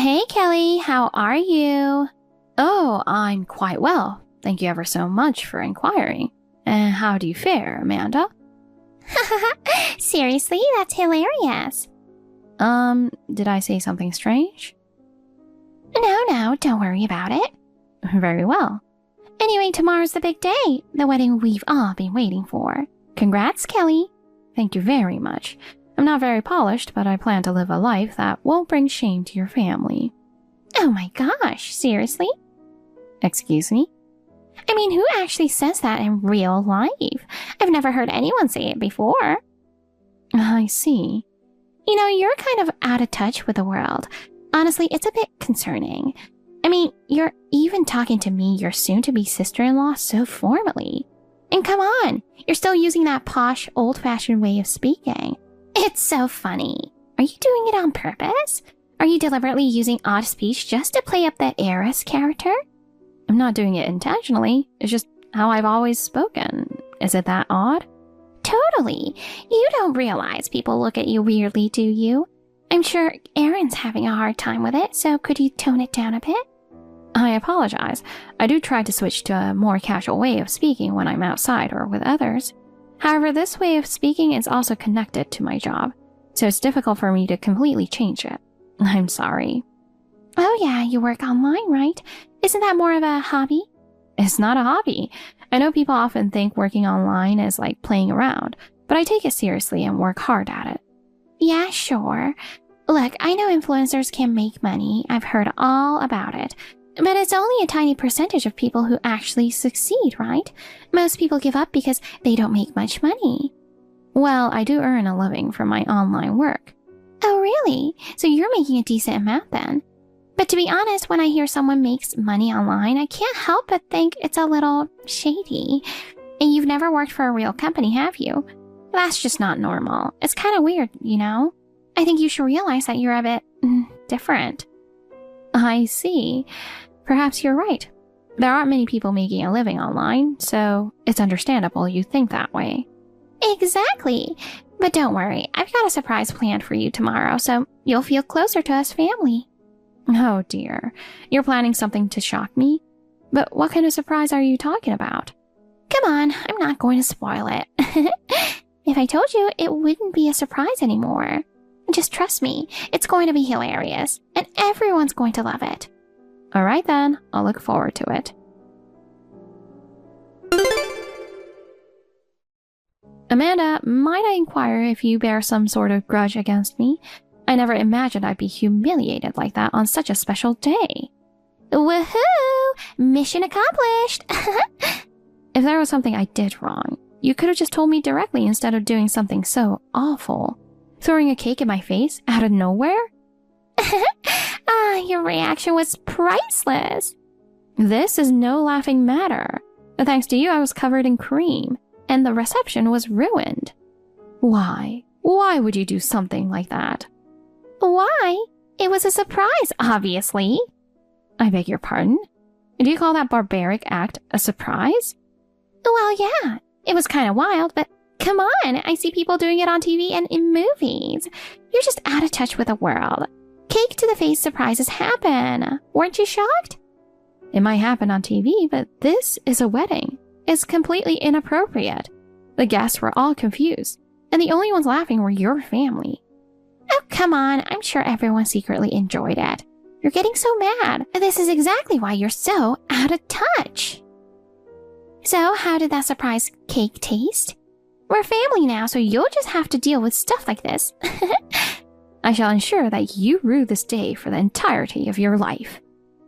Hey, Kelly, how are you? Oh, I'm quite well. Thank you ever so much for inquiring. And how do you fare, Amanda? Seriously, that's hilarious. Did I say something strange? No, don't worry about it. Very well. Anyway, tomorrow's the big day, the wedding we've all been waiting for. Congrats, Kelly. Thank you very much. I'm not very polished, but I plan to live a life that won't bring shame to your family. Oh my gosh, seriously? Excuse me? I mean, who actually says that in real life? I've never heard anyone say it before. I see. You know, you're kind of out of touch with the world. Honestly, it's a bit concerning. I mean, you're even talking to me, your soon-to-be sister-in-law, so formally. And come on, you're still using that posh, old-fashioned way of speaking. It's so funny. Are you doing it on purpose? Are you deliberately using odd speech just to play up that heiress character? I'm not doing it intentionally. It's just how I've always spoken. Is it that odd? Totally. You don't realize people look at you weirdly, do you? I'm sure Aaron's having a hard time with it, so could you tone it down a bit? I apologize. I do try to switch to a more casual way of speaking when I'm outside or with others. However, this way of speaking is also connected to my job, so it's difficult for me to completely change it. I'm sorry. Oh yeah, you work online, right? Isn't that more of a hobby? It's not a hobby. I know people often think working online is like playing around, but I take it seriously and work hard at it. Yeah, sure. Look, I know influencers can make money. I've heard all about it. But it's only a tiny percentage of people who actually succeed, right? Most people give up because they don't make much money. Well, I do earn a living from my online work. Oh, really? So you're making a decent amount then? But to be honest, when I hear someone makes money online, I can't help but think it's a little shady. And you've never worked for a real company, have you? That's just not normal. It's kind of weird, you know? I think you should realize that you're a bit different. I see. Perhaps you're right. There aren't many people making a living online, so it's understandable you think that way. Exactly. But don't worry, I've got a surprise planned for you tomorrow, so you'll feel closer to us family. Oh dear. You're planning something to shock me? But what kind of surprise are you talking about? Come on, I'm not going to spoil it. If I told you, it wouldn't be a surprise anymore. Just trust me, it's going to be hilarious, and everyone's going to love it. All right then, I'll look forward to it. Amanda, might I inquire if you bear some sort of grudge against me? I never imagined I'd be humiliated like that on such a special day. Woohoo! Mission accomplished! If there was something I did wrong, you could have just told me directly instead of doing something so awful. Throwing a cake in my face out of nowhere? Your reaction was priceless. This is no laughing matter. Thanks to you, I was covered in cream, and the reception was ruined. Why? Why would you do something like that? Why? It was a surprise, obviously. I beg your pardon? Do you call that barbaric act a surprise? Well, yeah. It was kind of wild, but come on. I see people doing it on TV and in movies. You're just out of touch with the world. Cake to the face surprises happen. Weren't you shocked? It might happen on TV, but this is a wedding. It's completely inappropriate. The guests were all confused, and the only ones laughing were your family. Oh, come on. I'm sure everyone secretly enjoyed it. You're getting so mad. This is exactly why you're so out of touch. So, how did that surprise cake taste? We're family now, so you'll just have to deal with stuff like this. I shall ensure that you rue this day for the entirety of your life.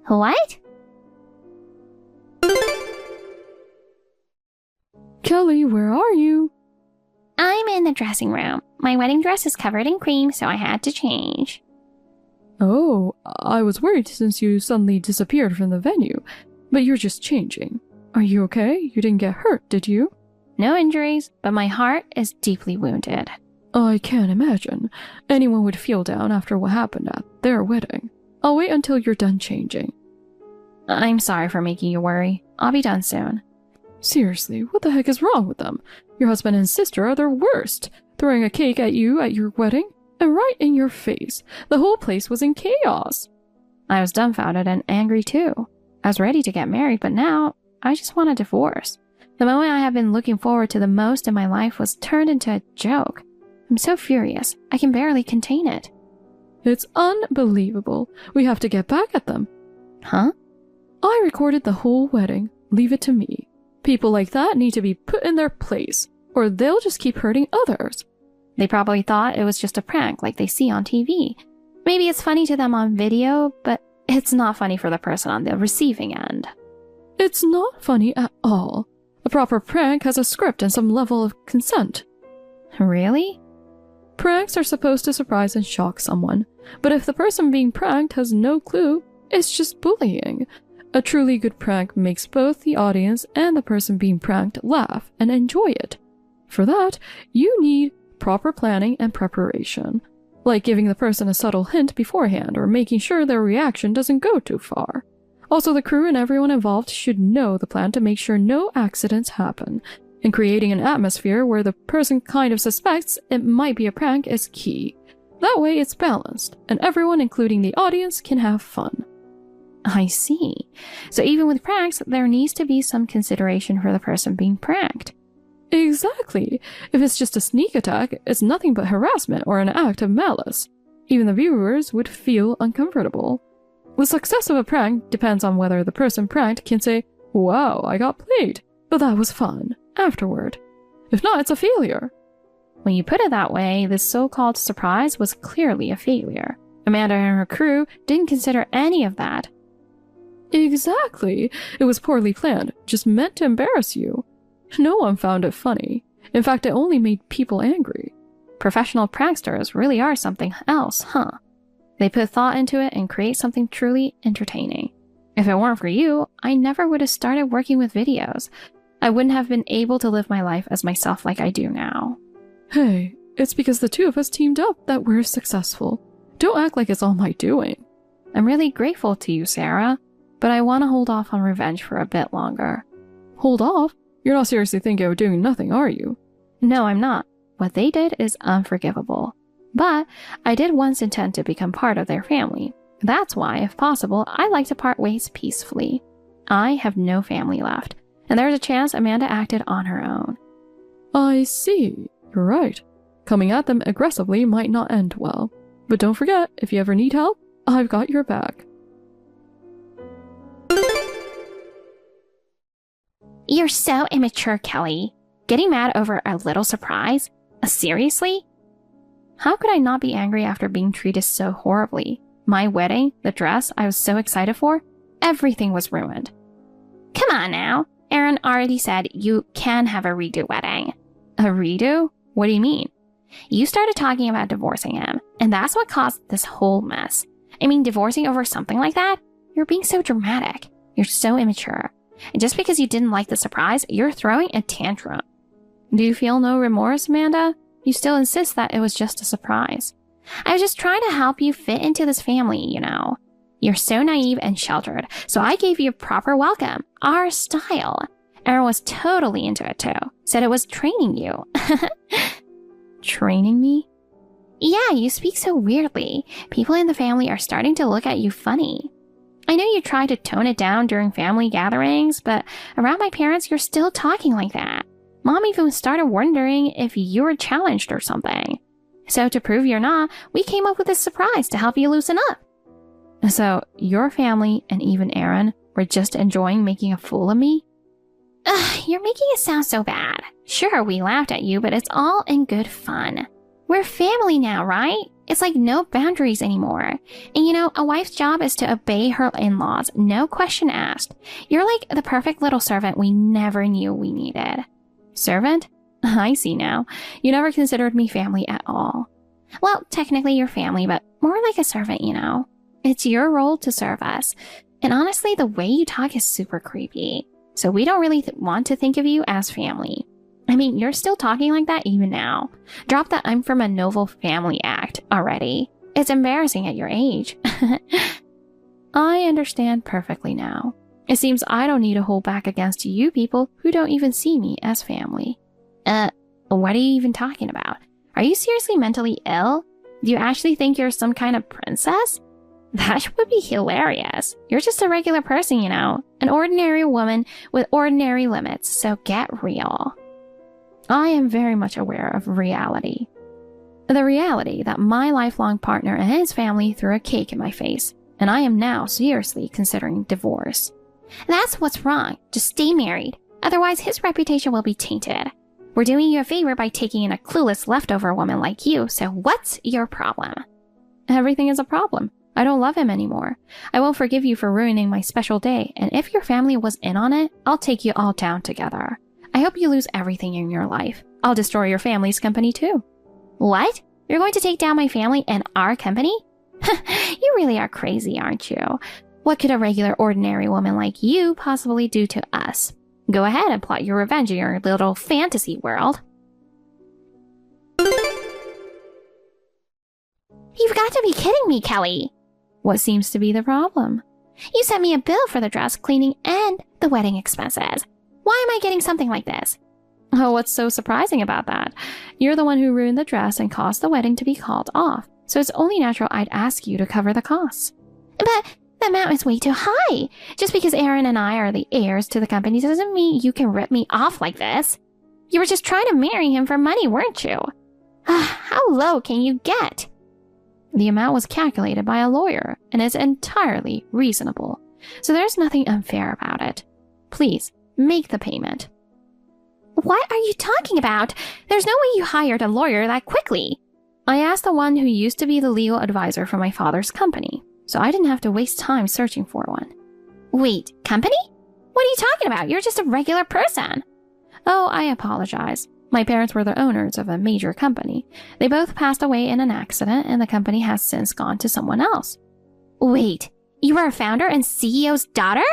What? Kelly, where are you? I'm in the dressing room. My wedding dress is covered in cream, so I had to change. Oh, I was worried since you suddenly disappeared from the venue, but you're just changing. Are you okay? You didn't get hurt, did you? No injuries, but my heart is deeply wounded. I can't imagine. Anyone would feel down after what happened at their wedding. I'll wait until you're done changing. I'm sorry for making you worry. I'll be done soon. Seriously, what the heck is wrong with them? Your husband and sister are the worst. Throwing a cake at you at your wedding, and right in your face. The whole place was in chaos. I was dumbfounded and angry too. I was ready to get married, but now I just want a divorce. The moment I have been looking forward to the most in my life was turned into a joke. I'm so furious, I can barely contain it. It's unbelievable. We have to get back at them. Huh? I recorded the whole wedding. Leave it to me. People like that need to be put in their place, or they'll just keep hurting others. They probably thought it was just a prank like they see on TV. Maybe it's funny to them on video, but it's not funny for the person on the receiving end. It's not funny at all. A proper prank has a script and some level of consent. Really? Pranks are supposed to surprise and shock someone, but if the person being pranked has no clue, it's just bullying. A truly good prank makes both the audience and the person being pranked laugh and enjoy it. For that, you need proper planning and preparation, like giving the person a subtle hint beforehand or making sure their reaction doesn't go too far. Also, the crew and everyone involved should know the plan to make sure no accidents happen, and creating an atmosphere where the person kind of suspects it might be a prank is key. That way it's balanced, and everyone, including the audience, can have fun. I see. So even with pranks, there needs to be some consideration for the person being pranked. Exactly. If it's just a sneak attack, it's nothing but harassment or an act of malice. Even the viewers would feel uncomfortable. The success of a prank depends on whether the person pranked can say, "Wow, I got played, but that was fun," afterward. If not, it's a failure. When you put it that way, this so-called surprise was clearly a failure. Amanda and her crew didn't consider any of that. Exactly. It was poorly planned, just meant to embarrass you. No one found it funny. In fact, it only made people angry. Professional pranksters really are something else, huh? They put thought into it and create something truly entertaining. If it weren't for you, I never would have started working with videos. I wouldn't have been able to live my life as myself like I do now. Hey, it's because the two of us teamed up that we're successful. Don't act like it's all my doing. I'm really grateful to you, Sarah, but I want to hold off on revenge for a bit longer. Hold off? You're not seriously thinking of doing nothing, are you? No, I'm not. What they did is unforgivable. But I did once intend to become part of their family. That's why, if possible, I'd like to part ways peacefully. I have no family left, and there's a chance Amanda acted on her own. I see. You're right. Coming at them aggressively might not end well. But don't forget, if you ever need help, I've got your back. You're so immature, Kelly. Getting mad over a little surprise? Seriously? How could I not be angry after being treated so horribly? My wedding, the dress I was so excited for, everything was ruined. Come on now. Aaron already said you can have a redo wedding. A redo? What do you mean? You started talking about divorcing him, and that's what caused this whole mess. I mean, divorcing over something like that? You're being so dramatic. You're so immature. And just because you didn't like the surprise, you're throwing a tantrum. Do you feel no remorse, Amanda? You still insist that it was just a surprise. I was just trying to help you fit into this family, you know. You're so naive and sheltered, so I gave you a proper welcome, our style. Aaron was totally into it too. Said it was training you. Training me? Yeah, you speak so weirdly. People in the family are starting to look at you funny. I know you try to tone it down during family gatherings, but around my parents, you're still talking like that. Mom even started wondering if you were challenged or something. So to prove you're not, we came up with this surprise to help you loosen up. So your family and even Aaron were just enjoying making a fool of me? Ugh, you're making it sound so bad. Sure, we laughed at you, but it's all in good fun. We're family now, right? It's like no boundaries anymore. And you know, a wife's job is to obey her in-laws, no question asked. You're like the perfect little servant we never knew we needed. Servant? I see now. You never considered me family at all. Well, technically you're family, but more like a servant, you know. It's your role to serve us. And honestly, the way you talk is super creepy. So we don't really want to think of you as family. I mean, you're still talking like that even now. Drop that I'm from a noble family act already. It's embarrassing at your age. I understand perfectly now. It seems I don't need to hold back against you people who don't even see me as family. What are you even talking about? Are you seriously mentally ill? Do you actually think you're some kind of princess? That would be hilarious. You're just a regular person, you know. An ordinary woman with ordinary limits, so get real. I am very much aware of reality. The reality that my lifelong partner and his family threw a cake in my face, and I am now seriously considering divorce. That's what's wrong. Just stay married. Otherwise, his reputation will be tainted. We're doing you a favor by taking in a clueless leftover woman like you, so what's your problem? Everything is a problem. I don't love him anymore. I won't forgive you for ruining my special day, and if your family was in on it, I'll take you all down together. I hope you lose everything in your life. I'll destroy your family's company too. What? You're going to take down my family and our company? You really are crazy, aren't you? What could a regular, ordinary woman like you possibly do to us? Go ahead and plot your revenge in your little fantasy world. You've got to be kidding me, Kelly. What seems to be the problem? You sent me a bill for the dress, cleaning, and the wedding expenses. Why am I getting something like this? Oh, what's so surprising about that? You're the one who ruined the dress and caused the wedding to be called off, so it's only natural I'd ask you to cover the costs. But the amount is way too high. Just because Aaron and I are the heirs to the company doesn't mean you can rip me off like this. You were just trying to marry him for money, weren't you? How low can you get? The amount was calculated by a lawyer and is entirely reasonable, so there's nothing unfair about it. Please, make the payment. What are you talking about? There's no way you hired a lawyer that quickly. I asked the one who used to be the legal advisor for my father's company, so I didn't have to waste time searching for one. Wait, company? What are you talking about? You're just a regular person. Oh, I apologize. My parents were the owners of a major company. They both passed away in an accident, and the company has since gone to someone else. Wait, you are a founder and CEO's daughter?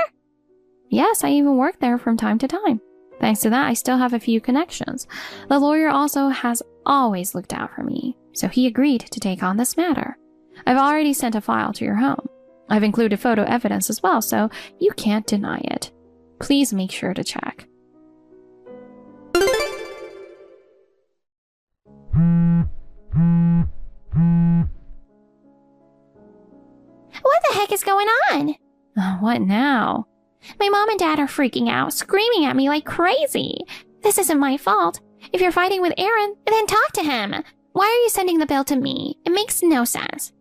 Yes, I even work there from time to time. Thanks to that, I still have a few connections. The lawyer also has always looked out for me, so he agreed to take on this matter. I've already sent a file to your home. I've included photo evidence as well, so you can't deny it. Please make sure to check. What the heck is going on? What now? My mom and dad are freaking out, screaming at me like crazy. This isn't my fault. If you're fighting with Aaron, then talk to him. Why are you sending the bill to me? It makes no sense.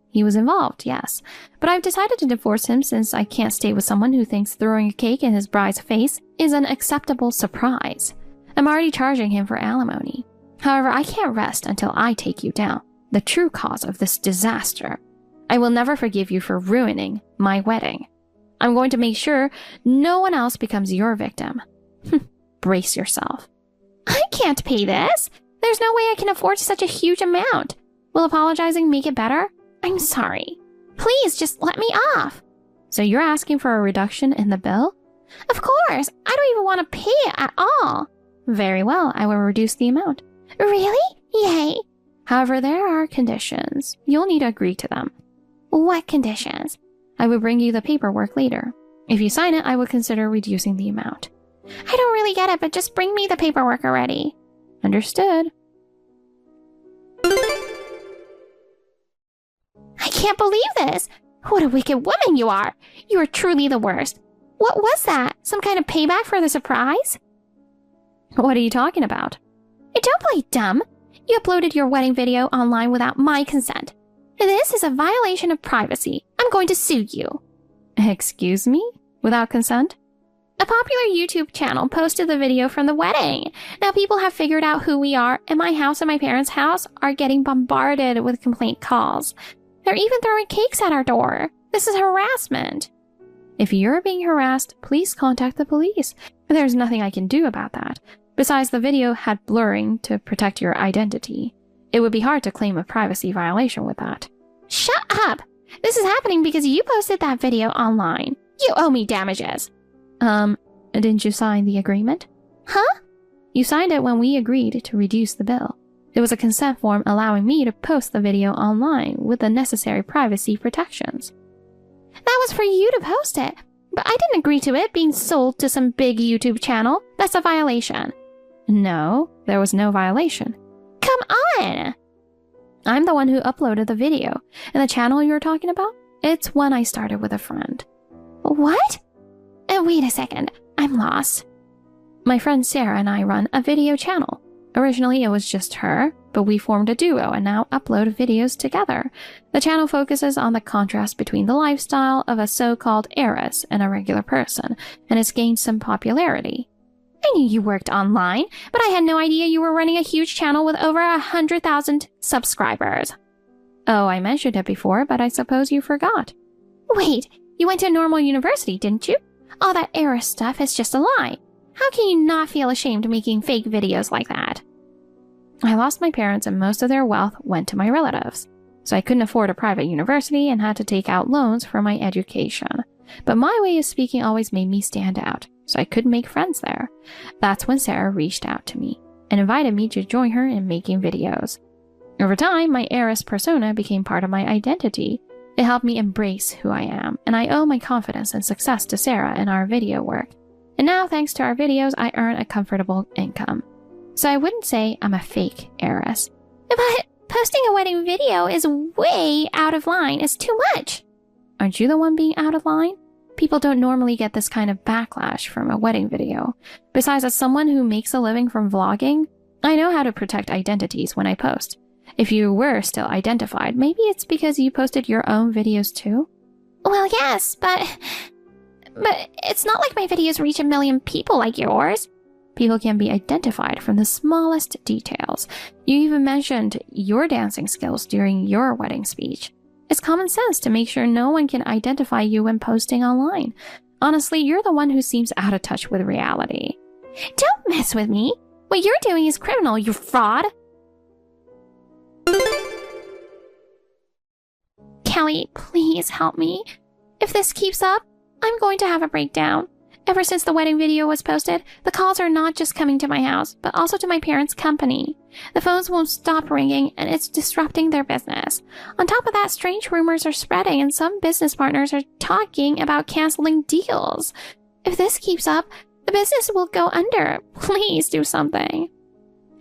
He was involved, yes, but I've decided to divorce him since I can't stay with someone who thinks throwing a cake in his bride's face is an acceptable surprise. I'm already charging him for alimony. However, I can't rest until I take you down, the true cause of this disaster. I will never forgive you for ruining my wedding. I'm going to make sure no one else becomes your victim. Brace yourself. I can't pay this. There's no way I can afford such a huge amount. Will apologizing make it better? I'm sorry. Please just let me off. So you're asking for a reduction in the bill? Of course. I don't even want to pay it at all. Very well, I will reduce the amount. Really? Yay. However, there are conditions. You'll need to agree to them. What conditions? I will bring you the paperwork later. If you sign it, I will consider reducing the amount. I don't really get it, but just bring me the paperwork already. Understood. I can't believe this. What a wicked woman you are. You are truly the worst. What was that? Some kind of payback for the surprise? What are you talking about? Don't play dumb. You uploaded your wedding video online without my consent. This is a violation of privacy. I'm going to sue you. Excuse me? Without consent? A popular YouTube channel posted the video from the wedding. Now people have figured out who we are, and my house and my parents' house are getting bombarded with complaint calls. They're even throwing cakes at our door. This is harassment. If you're being harassed, please contact the police. There's nothing I can do about that. Besides, the video had blurring to protect your identity. It would be hard to claim a privacy violation with that. Shut up! This is happening because you posted that video online. You owe me damages. Didn't you sign the agreement? Huh? You signed it when we agreed to reduce the bill. It was a consent form allowing me to post the video online with the necessary privacy protections. That was for you to post it, but I didn't agree to it being sold to some big YouTube channel. That's a violation. No, there was no violation. Come on! I'm the one who uploaded the video, and the channel you're talking about? It's when I started with a friend. What? Wait a second, I'm lost. My friend Sarah and I run a video channel. Originally, it was just her, but we formed a duo and now upload videos together. The channel focuses on the contrast between the lifestyle of a so-called heiress and a regular person, and it's gained some popularity. I knew you worked online, but I had no idea you were running a huge channel with over 100,000 subscribers. Oh, I mentioned it before, but I suppose you forgot. Wait, you went to a normal university, didn't you? All that heiress stuff is just a lie. How can you not feel ashamed making fake videos like that? I lost my parents and most of their wealth went to my relatives, so I couldn't afford a private university and had to take out loans for my education. But my way of speaking always made me stand out, so I couldn't make friends there. That's when Sarah reached out to me and invited me to join her in making videos. Over time, my heiress persona became part of my identity. It helped me embrace who I am, and I owe my confidence and success to Sarah and our video work. And now, thanks to our videos, I earn a comfortable income. So I wouldn't say I'm a fake heiress. But posting a wedding video is way out of line. It's too much. Aren't you the one being out of line? People don't normally get this kind of backlash from a wedding video. Besides, as someone who makes a living from vlogging, I know how to protect identities when I post. If you were still identified, maybe it's because you posted your own videos too? Well, yes, but it's not like my videos reach 1 million people like yours. People can be identified from the smallest details. You even mentioned your dancing skills during your wedding speech. It's common sense to make sure no one can identify you when posting online. Honestly, you're the one who seems out of touch with reality. Don't mess with me. What you're doing is criminal, you fraud. Kelly, please help me. If this keeps up, I'm going to have a breakdown. Ever since the wedding video was posted, the calls are not just coming to my house, but also to my parents' company. The phones won't stop ringing, and it's disrupting their business. On top of that, strange rumors are spreading, and some business partners are talking about canceling deals. If this keeps up, the business will go under. Please do something.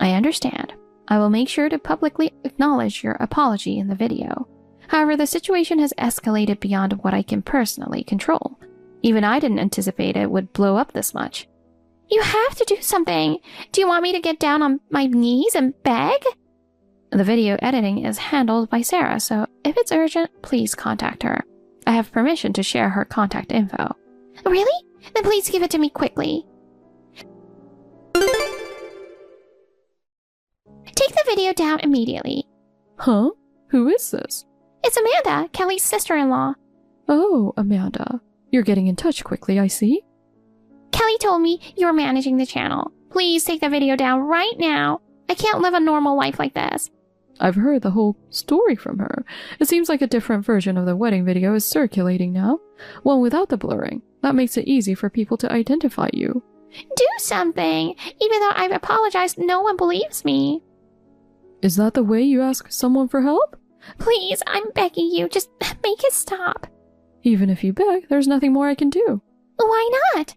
I understand. I will make sure to publicly acknowledge your apology in the video. However, the situation has escalated beyond what I can personally control. Even I didn't anticipate it would blow up this much. You have to do something. Do you want me to get down on my knees and beg? The video editing is handled by Sarah, so if it's urgent, please contact her. I have permission to share her contact info. Really? Then please give it to me quickly. Take the video down immediately. Huh? Who is this? It's Amanda, Kelly's sister-in-law. Oh, Amanda. You're getting in touch quickly, I see. Kelly told me you're managing the channel. Please take the video down right now. I can't live a normal life like this. I've heard the whole story from her. It seems like a different version of the wedding video is circulating now. One without the blurring. That makes it easy for people to identify you. Do something! Even though I've apologized, no one believes me. Is that the way you ask someone for help? Please, I'm begging you. Just make it stop. Even if you beg, there's nothing more I can do. Why not?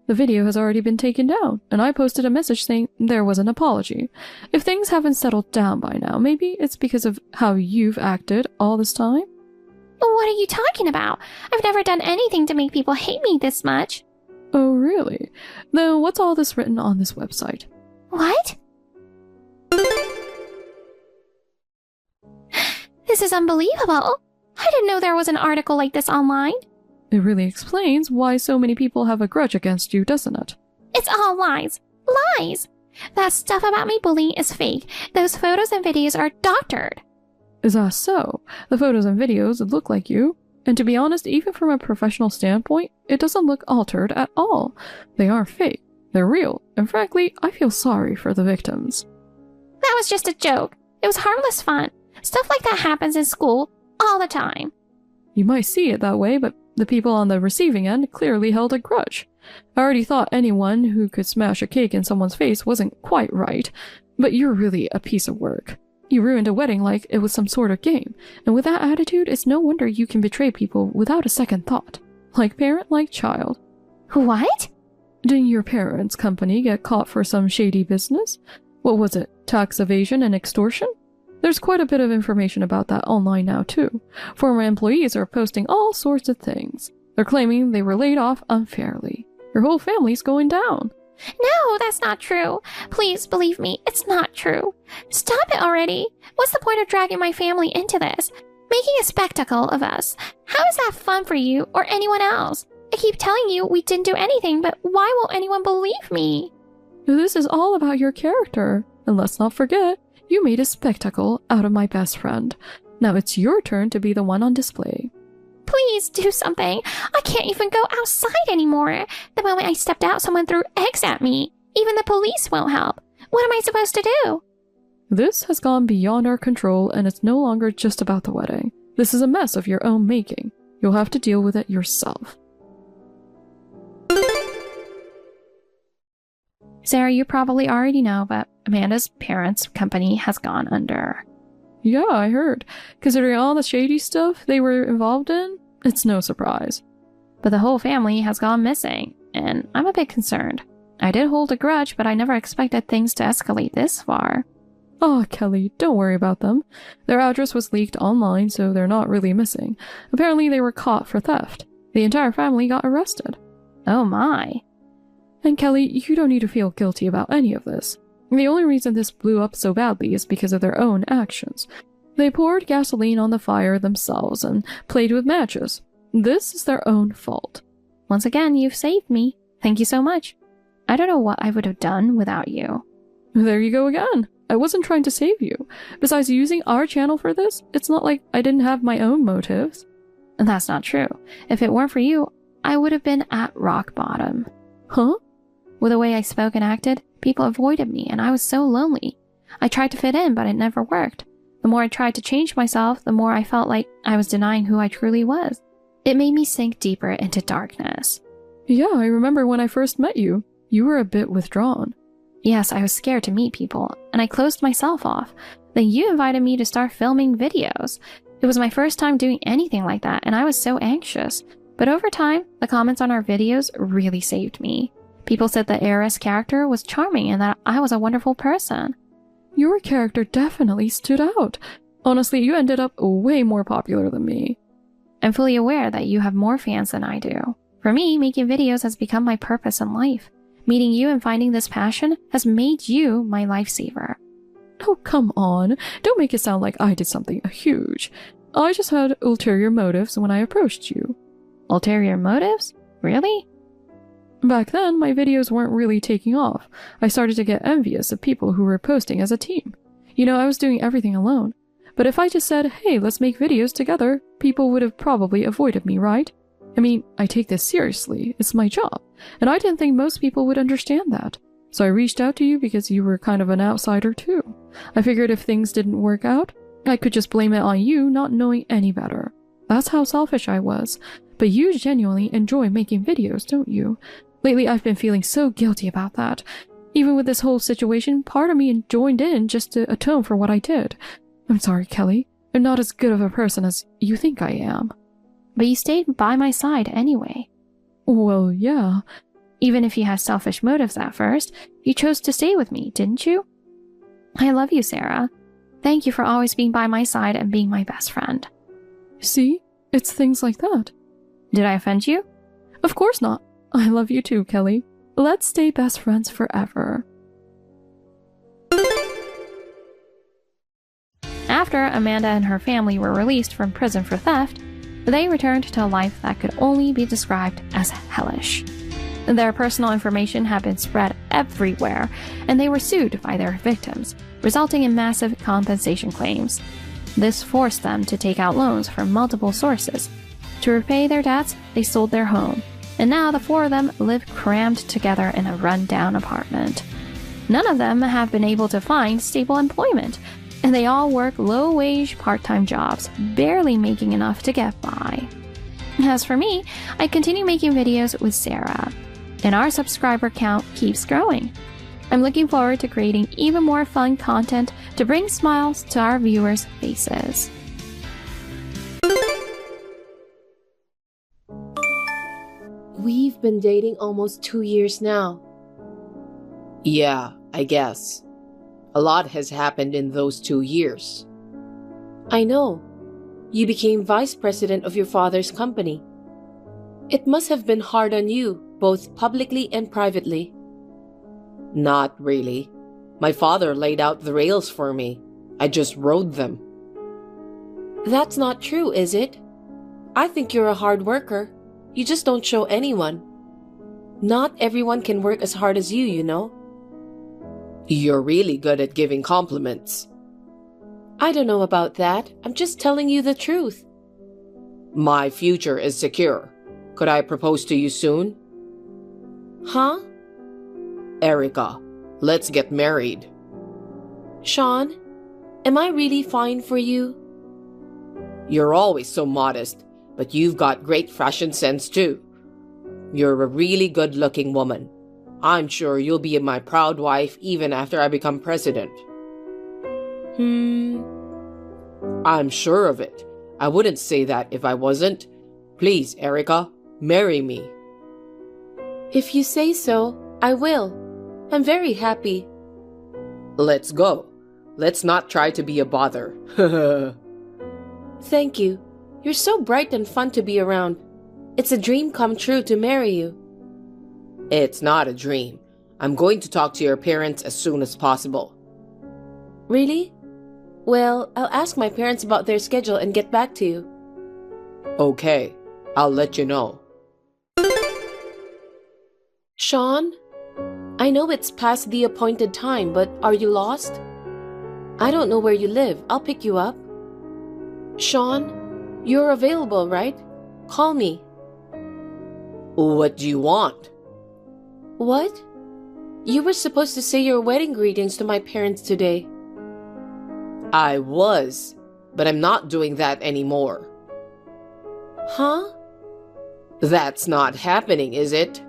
The video has already been taken down, and I posted a message saying there was an apology. If things haven't settled down by now, maybe it's because of how you've acted all this time? What are you talking about? I've never done anything to make people hate me this much. Oh, really? Then what's all this written on this website? What? This is unbelievable. I didn't know there was an article like this online. It really explains why so many people have a grudge against you, doesn't it? It's all lies. Lies! That stuff about me bullying is fake. Those photos and videos are doctored. Is that so? The photos and videos look like you. And to be honest, even from a professional standpoint, it doesn't look altered at all. They aren't fake. They're real. And frankly, I feel sorry for the victims. That was just a joke. It was harmless fun. Stuff like that happens in school all the time. You might see it that way, but the people on the receiving end clearly held a grudge. I already thought anyone who could smash a cake in someone's face wasn't quite right, but you're really a piece of work. You ruined a wedding like it was some sort of game, and with that attitude, it's no wonder you can betray people without a second thought. Like parent, like child. What? Didn't your parents' company get caught for some shady business? What was it, tax evasion and extortion? There's quite a bit of information about that online now too. Former employees are posting all sorts of things. They're claiming they were laid off unfairly. Your whole family's going down. No, that's not true. Please believe me, it's not true. Stop it already. What's the point of dragging my family into this? Making a spectacle of us. How is that fun for you or anyone else? I keep telling you we didn't do anything, but why won't anyone believe me? This is all about your character. And let's not forget, you made a spectacle out of my best friend. Now it's your turn to be the one on display. Please do something. I can't even go outside anymore. The moment I stepped out, someone threw eggs at me. Even the police won't help. What am I supposed to do? This has gone beyond our control, and it's no longer just about the wedding. This is a mess of your own making. You'll have to deal with it yourself. Sarah, you probably already know, but Amanda's parents' company has gone under. Yeah, I heard. Considering all the shady stuff they were involved in, it's no surprise. But the whole family has gone missing, and I'm a bit concerned. I did hold a grudge, but I never expected things to escalate this far. Oh, Kelly, don't worry about them. Their address was leaked online, so they're not really missing. Apparently they were caught for theft. The entire family got arrested. Oh my. And Kelly, you don't need to feel guilty about any of this. The only reason this blew up so badly is because of their own actions. They poured gasoline on the fire themselves and played with matches. This is their own fault. Once again, you've saved me. Thank you so much. I don't know what I would have done without you. There you go again. I wasn't trying to save you. Besides using our channel for this, it's not like I didn't have my own motives. That's not true. If it weren't for you, I would have been at rock bottom. Huh? With the way I spoke and acted, people avoided me, and I was so lonely. I tried to fit in, but it never worked. The more I tried to change myself, the more I felt like I was denying who I truly was. It made me sink deeper into darkness. Yeah, I remember when I first met you. You were a bit withdrawn. Yes, I was scared to meet people, and I closed myself off. Then you invited me to start filming videos. It was my first time doing anything like that, and I was so anxious. But over time, the comments on our videos really saved me. People said the heiress character was charming and that I was a wonderful person. Your character definitely stood out. Honestly, you ended up way more popular than me. I'm fully aware that you have more fans than I do. For me, making videos has become my purpose in life. Meeting you and finding this passion has made you my lifesaver. Oh, come on. Don't make it sound like I did something huge. I just had ulterior motives when I approached you. Ulterior motives? Really? Back then, my videos weren't really taking off. I started to get envious of people who were posting as a team. You know, I was doing everything alone. But if I just said, hey, let's make videos together, people would have probably avoided me, right? I mean, I take this seriously. It's my job. And I didn't think most people would understand that. So I reached out to you because you were kind of an outsider too. I figured if things didn't work out, I could just blame it on you not knowing any better. That's how selfish I was. But you genuinely enjoy making videos, don't you? Lately, I've been feeling so guilty about that. Even with this whole situation, part of me joined in just to atone for what I did. I'm sorry, Kelly. I'm not as good of a person as you think I am. But you stayed by my side anyway. Well, yeah. Even if you had selfish motives at first, you chose to stay with me, didn't you? I love you, Sarah. Thank you for always being by my side and being my best friend. See? It's things like that. Did I offend you? Of course not. I love you too, Kelly. Let's stay best friends forever. After Amanda and her family were released from prison for theft, they returned to a life that could only be described as hellish. Their personal information had been spread everywhere, and they were sued by their victims, resulting in massive compensation claims. This forced them to take out loans from multiple sources. To repay their debts, they sold their home, and now the four of them live crammed together in a run-down apartment. None of them have been able to find stable employment, and they all work low-wage part-time jobs, barely making enough to get by. As for me, I continue making videos with Sarah, and our subscriber count keeps growing. I'm looking forward to creating even more fun content to bring smiles to our viewers' faces. We've been dating almost 2 years now. Yeah, I guess. A lot has happened in those 2 years. I know. You became vice president of your father's company. It must have been hard on you, both publicly and privately. Not really. My father laid out the rails for me. I just rode them. That's not true, is it? I think you're a hard worker. You just don't show anyone. Not everyone can work as hard as you know. You're really good at giving compliments. I don't know about that. I'm just telling you the truth. My future is secure. Could I propose to you soon? Huh? Erica, let's get married. Sean, am I really fine for you? You're always so modest, but you've got great fashion sense too. You're a really good-looking woman. I'm sure you'll be my proud wife even after I become president. I'm sure of it. I wouldn't say that if I wasn't. Please, Erica, marry me. If you say so, I will. I'm very happy. Let's go. Let's not try to be a bother. Thank you. You're so bright and fun to be around. It's a dream come true to marry you. It's not a dream. I'm going to talk to your parents as soon as possible. Really? Well, I'll ask my parents about their schedule and get back to you. Okay, I'll let you know. Sean? I know it's past the appointed time, but are you lost? I don't know where you live. I'll pick you up. Sean, you're available, right? Call me. What do you want? What? You were supposed to say your wedding greetings to my parents today. I was, but I'm not doing that anymore. Huh? That's not happening, is it?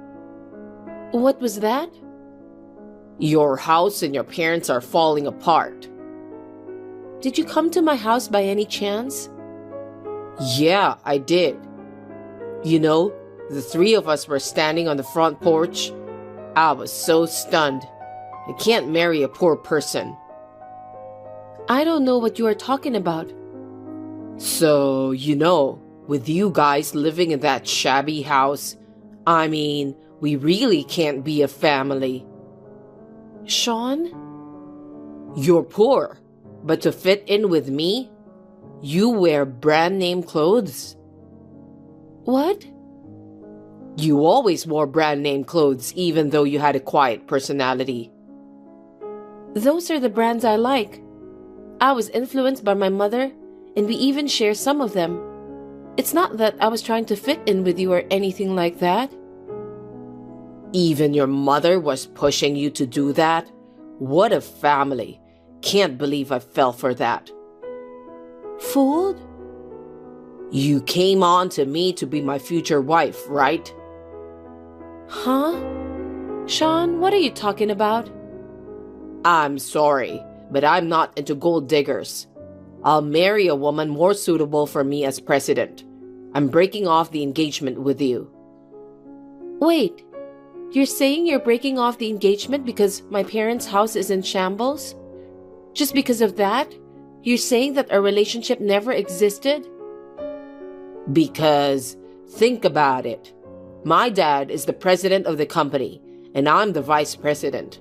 What was that? Your house and your parents are falling apart. Did you come to my house by any chance? Yeah, I did. You know, the three of us were standing on the front porch. I was so stunned. I can't marry a poor person. I don't know what you are talking about. So, you know, with you guys living in that shabby house, I mean, we really can't be a family. Sean? You're poor, but to fit in with me, you wear brand name clothes. What? You always wore brand name clothes even though you had a quiet personality. Those are the brands I like. I was influenced by my mother, and we even share some of them. It's not that I was trying to fit in with you or anything like that. Even your mother was pushing you to do that? What a family. Can't believe I fell for that. Fooled? You came on to me to be my future wife, right? Huh? Sean, what are you talking about? I'm sorry, but I'm not into gold diggers. I'll marry a woman more suitable for me as president. I'm breaking off the engagement with you. Wait, you're saying you're breaking off the engagement because my parents' house is in shambles? Just because of that? You're saying that our relationship never existed? Because, think about it. My dad is the president of the company, and I'm the vice president.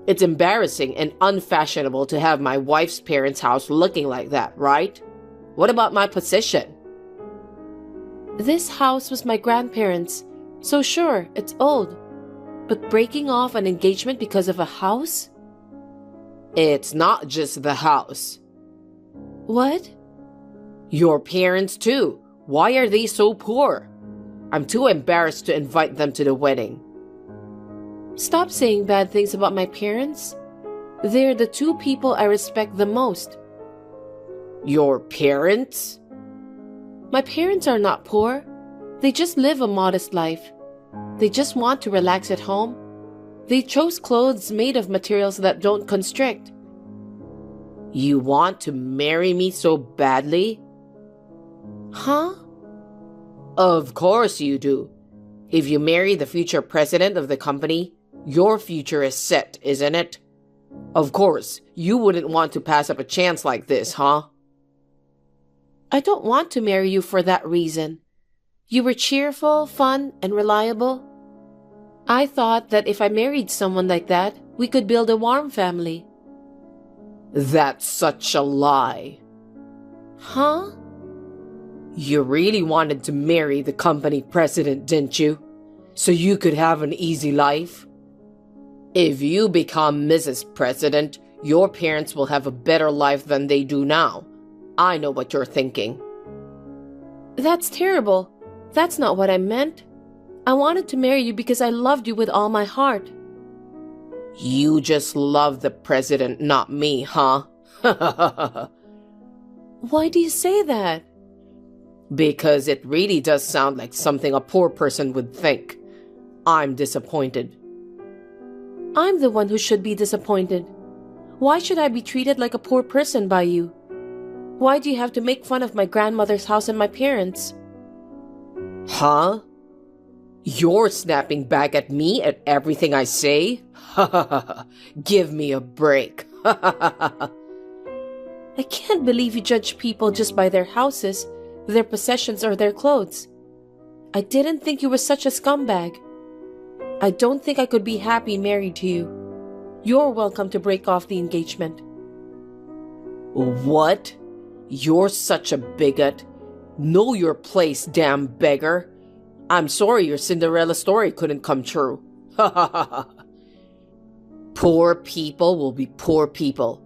It's embarrassing and unfashionable to have my wife's parents' house looking like that, right? What about my position? This house was my grandparents', so sure, it's old. But breaking off an engagement because of a house? It's not just the house. What? Your parents too. Why are they so poor? I'm too embarrassed to invite them to the wedding. Stop saying bad things about my parents. They're the two people I respect the most. Your parents? My parents are not poor. They just live a modest life. They just want to relax at home. They chose clothes made of materials that don't constrict. You want to marry me so badly? Huh? Of course you do. If you marry the future president of the company, your future is set, isn't it? Of course, you wouldn't want to pass up a chance like this, huh? I don't want to marry you for that reason. You were cheerful, fun, and reliable. I thought that if I married someone like that, we could build a warm family. That's such a lie. Huh? You really wanted to marry the company president, didn't you? So you could have an easy life? If you become Mrs. President, your parents will have a better life than they do now. I know what you're thinking. That's terrible. That's not what I meant. I wanted to marry you because I loved you with all my heart. You just love the president, not me, huh? Why do you say that? Because it really does sound like something a poor person would think. I'm disappointed. I'm the one who should be disappointed. Why should I be treated like a poor person by you? Why do you have to make fun of my grandmother's house and my parents? Huh? You're snapping back at me at everything I say? Give me a break. I can't believe you judge people just by their houses, their possessions, or their clothes. I didn't think you were such a scumbag. I don't think I could be happy married to you. You're welcome to break off the engagement. What? You're such a bigot. Know your place, damn beggar. I'm sorry your Cinderella story couldn't come true. Poor people will be poor people.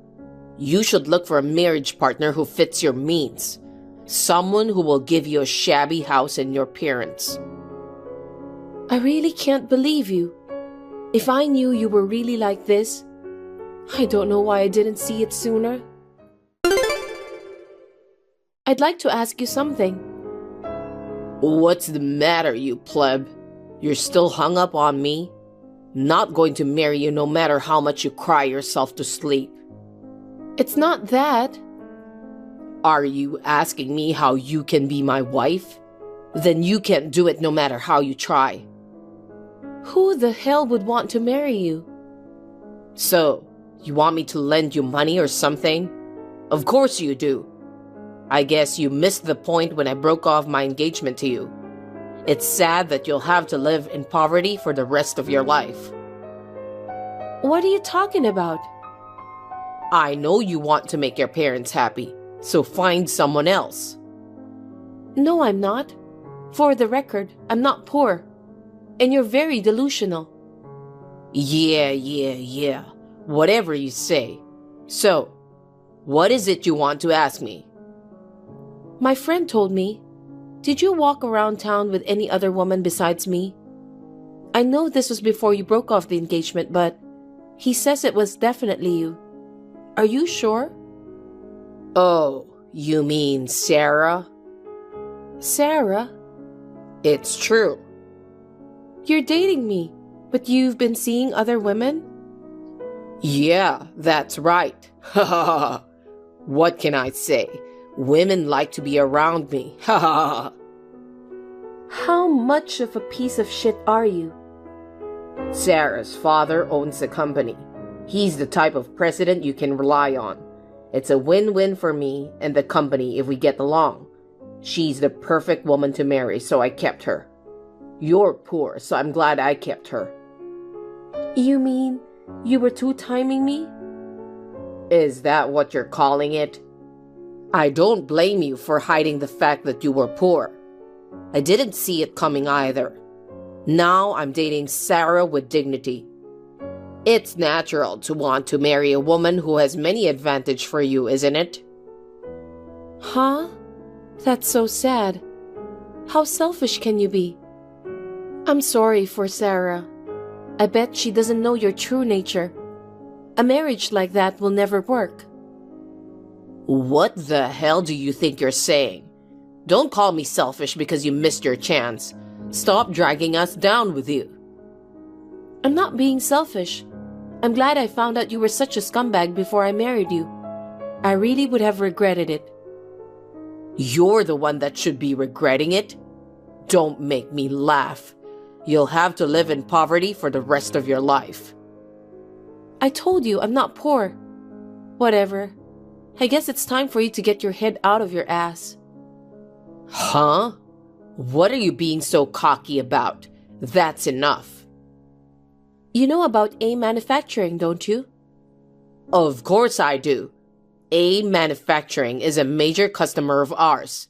You should look for a marriage partner who fits your means. Someone who will give you a shabby house and your parents. I really can't believe you. If I knew you were really like this, I don't know why I didn't see it sooner. I'd like to ask you something. What's the matter, you pleb? You're still hung up on me? Not going to marry you no matter how much you cry yourself to sleep. It's not that. Are you asking me how you can be my wife? Then you can't do it no matter how you try. Who the hell would want to marry you? So, you want me to lend you money or something? Of course you do. I guess you missed the point when I broke off my engagement to you. It's sad that you'll have to live in poverty for the rest of your life. What are you talking about? I know you want to make your parents happy, so find someone else. No, I'm not. For the record, I'm not poor. And you're very delusional. Yeah. Whatever you say. So, what is it you want to ask me? My friend told me, did you walk around town with any other woman besides me? I know this was before you broke off the engagement, but he says it was definitely you. Are you sure? Oh, you mean Sarah? Sarah? It's true. You're dating me, but you've been seeing other women? Yeah, that's right. What can I say? Women like to be around me. How much of a piece of shit are you? Sarah's father owns the company. He's the type of president you can rely on. It's a win-win for me and the company if we get along. She's the perfect woman to marry, so I kept her. You're poor, so I'm glad I kept her. You mean you were two-timing me? Is that what you're calling it? I don't blame you for hiding the fact that you were poor. I didn't see it coming either. Now I'm dating Sarah with dignity. It's natural to want to marry a woman who has many advantages for you, isn't it? Huh? That's so sad. How selfish can you be? I'm sorry for Sarah. I bet she doesn't know your true nature. A marriage like that will never work. What the hell do you think you're saying? Don't call me selfish because you missed your chance. Stop dragging us down with you. I'm not being selfish. I'm glad I found out you were such a scumbag before I married you. I really would have regretted it. You're the one that should be regretting it. Don't make me laugh. You'll have to live in poverty for the rest of your life. I told you I'm not poor. Whatever. I guess it's time for you to get your head out of your ass. Huh? What are you being so cocky about? That's enough. You know about A Manufacturing, don't you? Of course I do. A Manufacturing is a major customer of ours.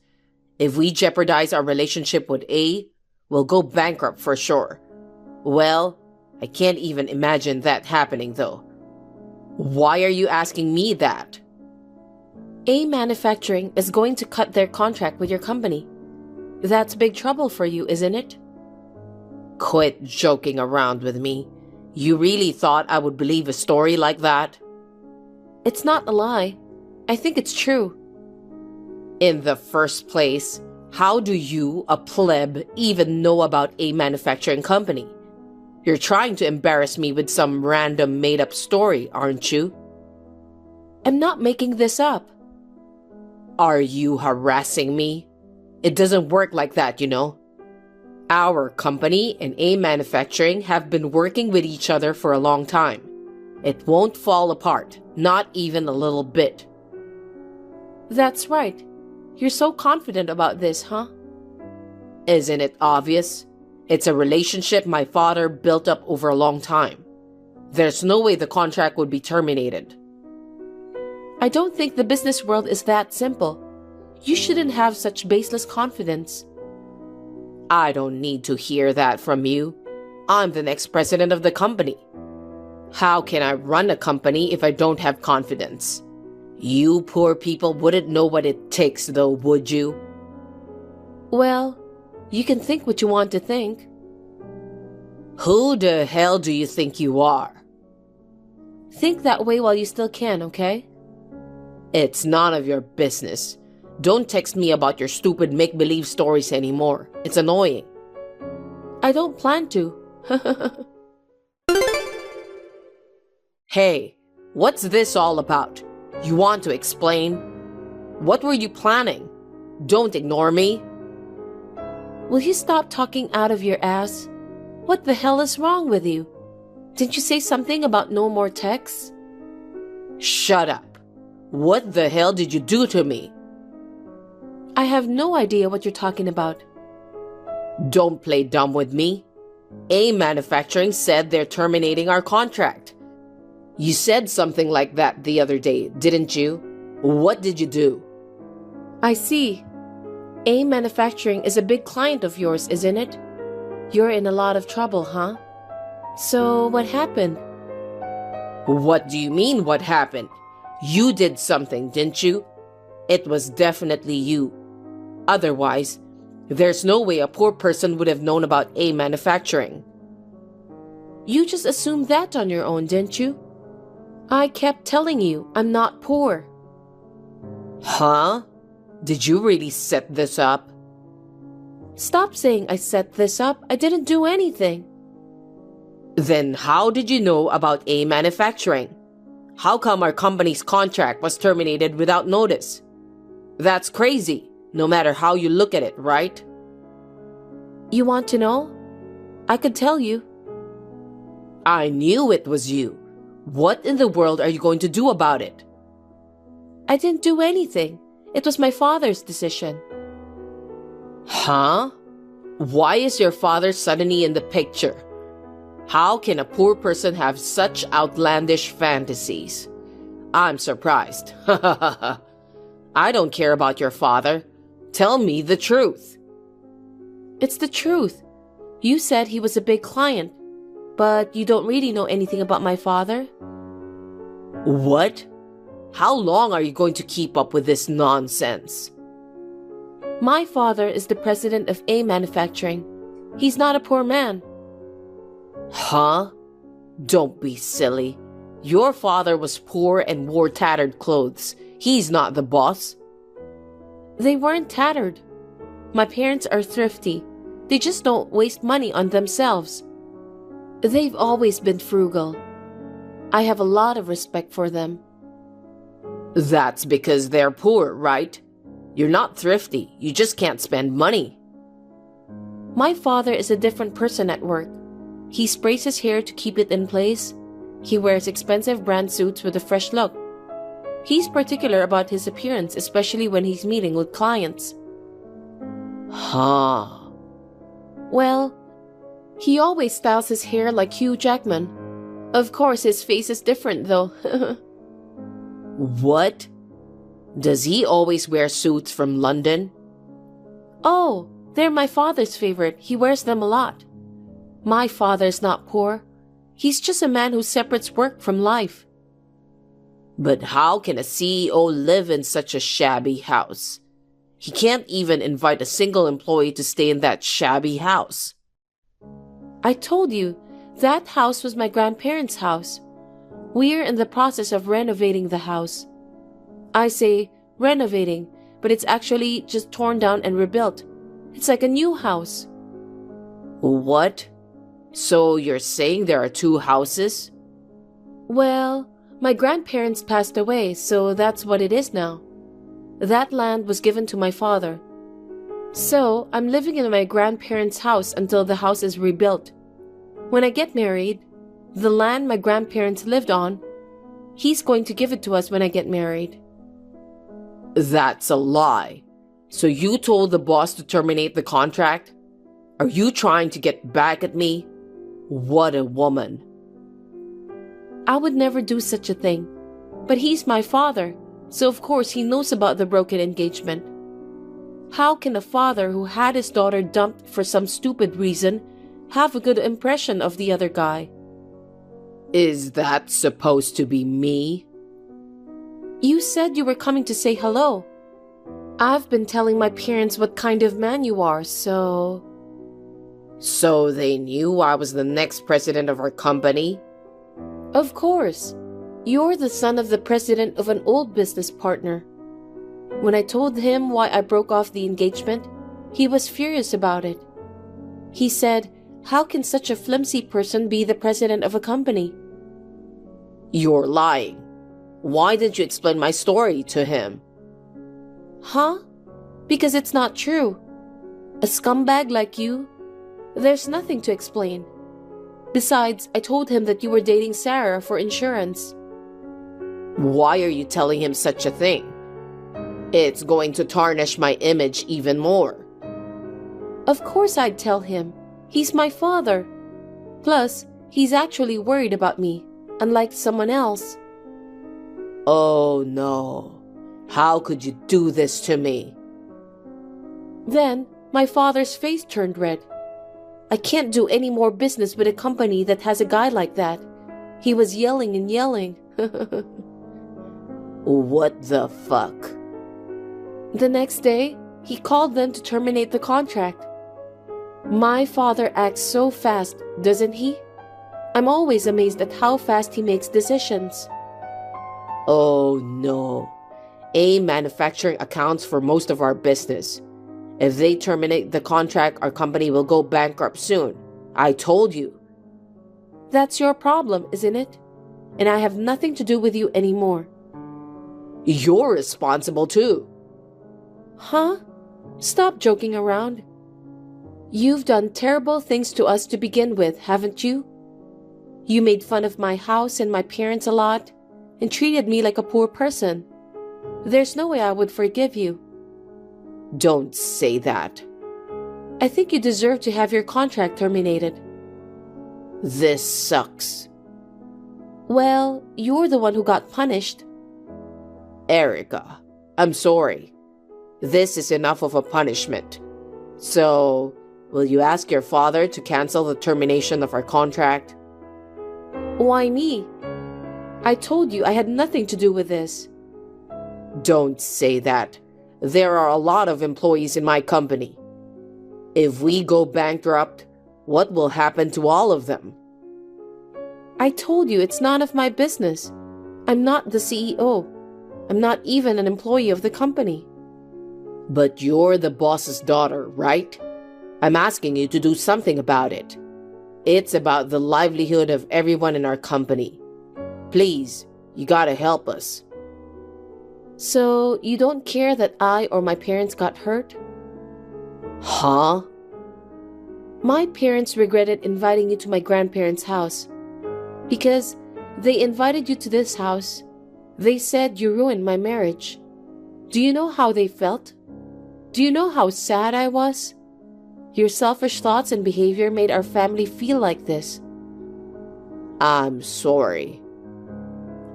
If we jeopardize our relationship with A, we'll go bankrupt for sure. Well, I can't even imagine that happening though. Why are you asking me that? A Manufacturing is going to cut their contract with your company. That's big trouble for you, isn't it? Quit joking around with me. You really thought I would believe a story like that? It's not a lie. I think it's true. In the first place, how do you, a pleb, even know about A Manufacturing company? You're trying to embarrass me with some random made-up story, aren't you? I'm not making this up. Are you harassing me? It doesn't work like that, you know. Our company and A Manufacturing have been working with each other for a long time. It won't fall apart, not even a little bit. That's right. You're so confident about this, huh? Isn't it obvious? It's a relationship my father built up over a long time. There's no way the contract would be terminated. I don't think the business world is that simple. You shouldn't have such baseless confidence. I don't need to hear that from you. I'm the next president of the company. How can I run a company if I don't have confidence? You poor people wouldn't know what it takes though, would you? Well, you can think what you want to think. Who the hell do you think you are? Think that way while you still can, okay? It's none of your business. Don't text me about your stupid make-believe stories anymore. It's annoying. I don't plan to. Hey, what's this all about? You want to explain? What were you planning? Don't ignore me. Will you stop talking out of your ass? What the hell is wrong with you? Didn't you say something about no more texts? Shut up. What the hell did you do to me? I have no idea what you're talking about. Don't play dumb with me. A Manufacturing said they're terminating our contract. You said something like that the other day, didn't you? What did you do? I see. A Manufacturing is a big client of yours, isn't it? You're in a lot of trouble, huh? So, what happened? What do you mean, what happened? You did something, didn't you? It was definitely you. Otherwise, there's no way a poor person would have known about A Manufacturing. You just assumed that on your own, didn't you? I kept telling you I'm not poor. Huh? Did you really set this up? Stop saying I set this up. I didn't do anything. Then how did you know about A Manufacturing? How come our company's contract was terminated without notice? That's crazy, no matter how you look at it, right? You want to know? I could tell you. I knew it was you. What in the world are you going to do about it? I didn't do anything. It was my father's decision. Huh? Why is your father suddenly in the picture? How can a poor person have such outlandish fantasies? I'm surprised. I don't care about your father. Tell me the truth. It's the truth. You said he was a big client, but you don't really know anything about my father? What? How long are you going to keep up with this nonsense? My father is the president of A Manufacturing. He's not a poor man. Huh? Don't be silly. Your father was poor and wore tattered clothes. He's not the boss. They weren't tattered. My parents are thrifty. They just don't waste money on themselves. They've always been frugal. I have a lot of respect for them. That's because they're poor, right? You're not thrifty. You just can't spend money. My father is a different person at work. He sprays his hair to keep it in place. He wears expensive brand suits with a fresh look. He's particular about his appearance, especially when he's meeting with clients. Huh. Well, he always styles his hair like Hugh Jackman. Of course, his face is different though. What? Does he always wear suits from London? Oh, they're my father's favorite. He wears them a lot. My father's not poor. He's just a man who separates work from life. But how can a CEO live in such a shabby house? He can't even invite a single employee to stay in that shabby house. I told you, that house was my grandparents' house. We're in the process of renovating the house. I say renovating, but it's actually just torn down and rebuilt. It's like a new house. What? So you're saying there are two houses? Well, my grandparents passed away, so that's what it is now. That land was given to my father. So I'm living in my grandparents' house until the house is rebuilt. When I get married, the land my grandparents lived on, he's going to give it to us when I get married. That's a lie. So you told the boss to terminate the contract? Are you trying to get back at me? What a woman. I would never do such a thing. But he's my father, so of course he knows about the broken engagement. How can a father who had his daughter dumped for some stupid reason have a good impression of the other guy? Is that supposed to be me? You said you were coming to say hello. I've been telling my parents what kind of man you are, so... So they knew I was the next president of our company? Of course. You're the son of the president of an old business partner. When I told him why I broke off the engagement, he was furious about it. He said, how can such a flimsy person be the president of a company? You're lying. Why didn't you explain my story to him? Huh? Because it's not true. A scumbag like you? There's nothing to explain. Besides, I told him that you were dating Sarah for insurance. Why are you telling him such a thing? It's going to tarnish my image even more. Of course I'd tell him. He's my father. Plus, he's actually worried about me, unlike someone else. Oh no. How could you do this to me? Then, my father's face turned red. I can't do any more business with a company that has a guy like that. He was yelling and yelling. What the fuck? The next day, he called them to terminate the contract. My father acts so fast, doesn't he? I'm always amazed at how fast he makes decisions. Oh no. AIM Manufacturing accounts for most of our business. If they terminate the contract, our company will go bankrupt soon. I told you. That's your problem, isn't it? And I have nothing to do with you anymore. You're responsible too. Huh? Stop joking around. You've done terrible things to us to begin with, haven't you? You made fun of my house and my parents a lot and treated me like a poor person. There's no way I would forgive you. Don't say that. I think you deserve to have your contract terminated. This sucks. Well, you're the one who got punished. Erica, I'm sorry. This is enough of a punishment. So, will you ask your father to cancel the termination of our contract? Why me? I told you I had nothing to do with this. Don't say that. There are a lot of employees in my company. If we go bankrupt, what will happen to all of them? I told you it's none of my business. I'm not the CEO. I'm not even an employee of the company. But you're the boss's daughter, right? I'm asking you to do something about it. It's about the livelihood of everyone in our company. Please, you gotta help us. So, you don't care that I or my parents got hurt? Huh? My parents regretted inviting you to my grandparents' house. Because they invited you to this house. They said you ruined my marriage. Do you know how they felt? Do you know how sad I was? Your selfish thoughts and behavior made our family feel like this. I'm sorry.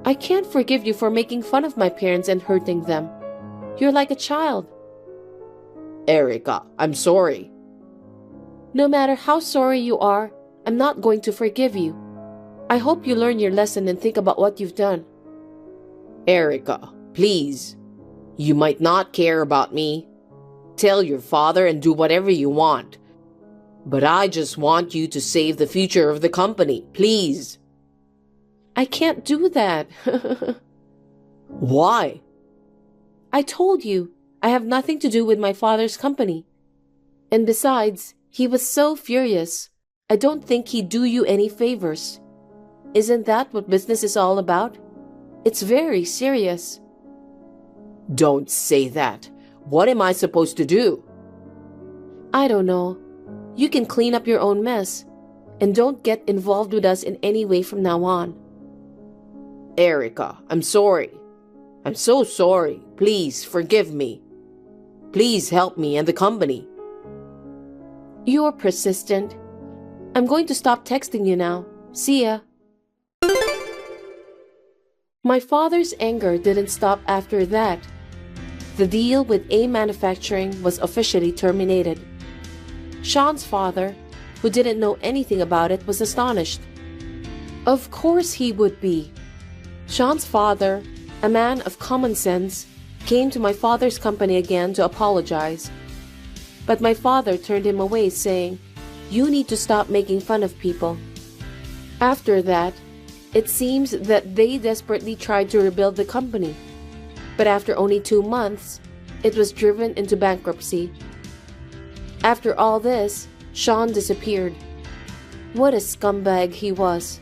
I can't forgive you for making fun of my parents and hurting them. You're like a child. Erica, I'm sorry. No matter how sorry you are, I'm not going to forgive you. I hope you learn your lesson and think about what you've done. Erica, please. You might not care about me. Tell your father and do whatever you want. But I just want you to save the future of the company, please. I can't do that. Why? I told you, I have nothing to do with my father's company. And besides, he was so furious. I don't think he'd do you any favors. Isn't that what business is all about? It's very serious. Don't say that. What am I supposed to do? I don't know. You can clean up your own mess. And don't get involved with us in any way from now on. Erica, I'm sorry. I'm so sorry. Please forgive me. Please help me and the company. You're persistent. I'm going to stop texting you now. See ya. My father's anger didn't stop after that. The deal with A Manufacturing was officially terminated. Sean's father, who didn't know anything about it, was astonished. Of course he would be. Sean's father, a man of common sense, came to my father's company again to apologize. But my father turned him away, saying, "You need to stop making fun of people." After that, it seems that they desperately tried to rebuild the company. But after only 2 months, it was driven into bankruptcy. After all this, Sean disappeared. What a scumbag he was.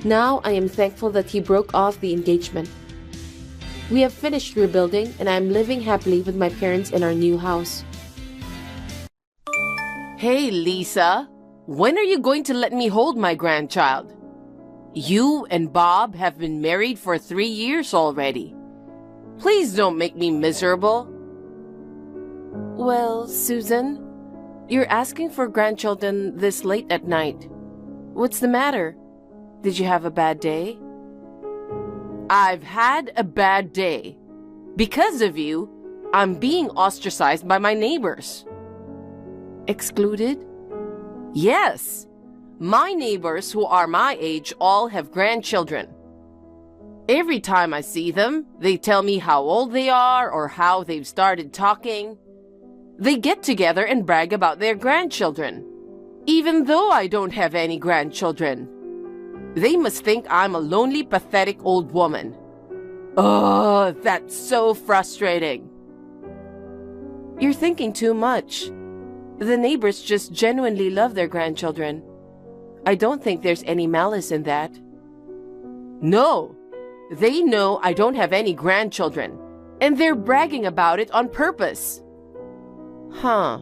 Now I am thankful that he broke off the engagement. We have finished rebuilding and I am living happily with my parents in our new house. Hey, Lisa. When are you going to let me hold my grandchild? You and Bob have been married for 3 years already. Please don't make me miserable. Well, Susan, you're asking for grandchildren this late at night. What's the matter? Did you have a bad day? I've had a bad day. Because of you, I'm being ostracized by my neighbors. Excluded? Yes. My neighbors who are my age all have grandchildren. Every time I see them, they tell me how old they are or how they've started talking. They get together and brag about their grandchildren, even though I don't have any grandchildren. They must think I'm a lonely, pathetic old woman. Oh, that's so frustrating. You're thinking too much. The neighbors just genuinely love their grandchildren. I don't think there's any malice in that. No, they know I don't have any grandchildren, and they're bragging about it on purpose. Huh.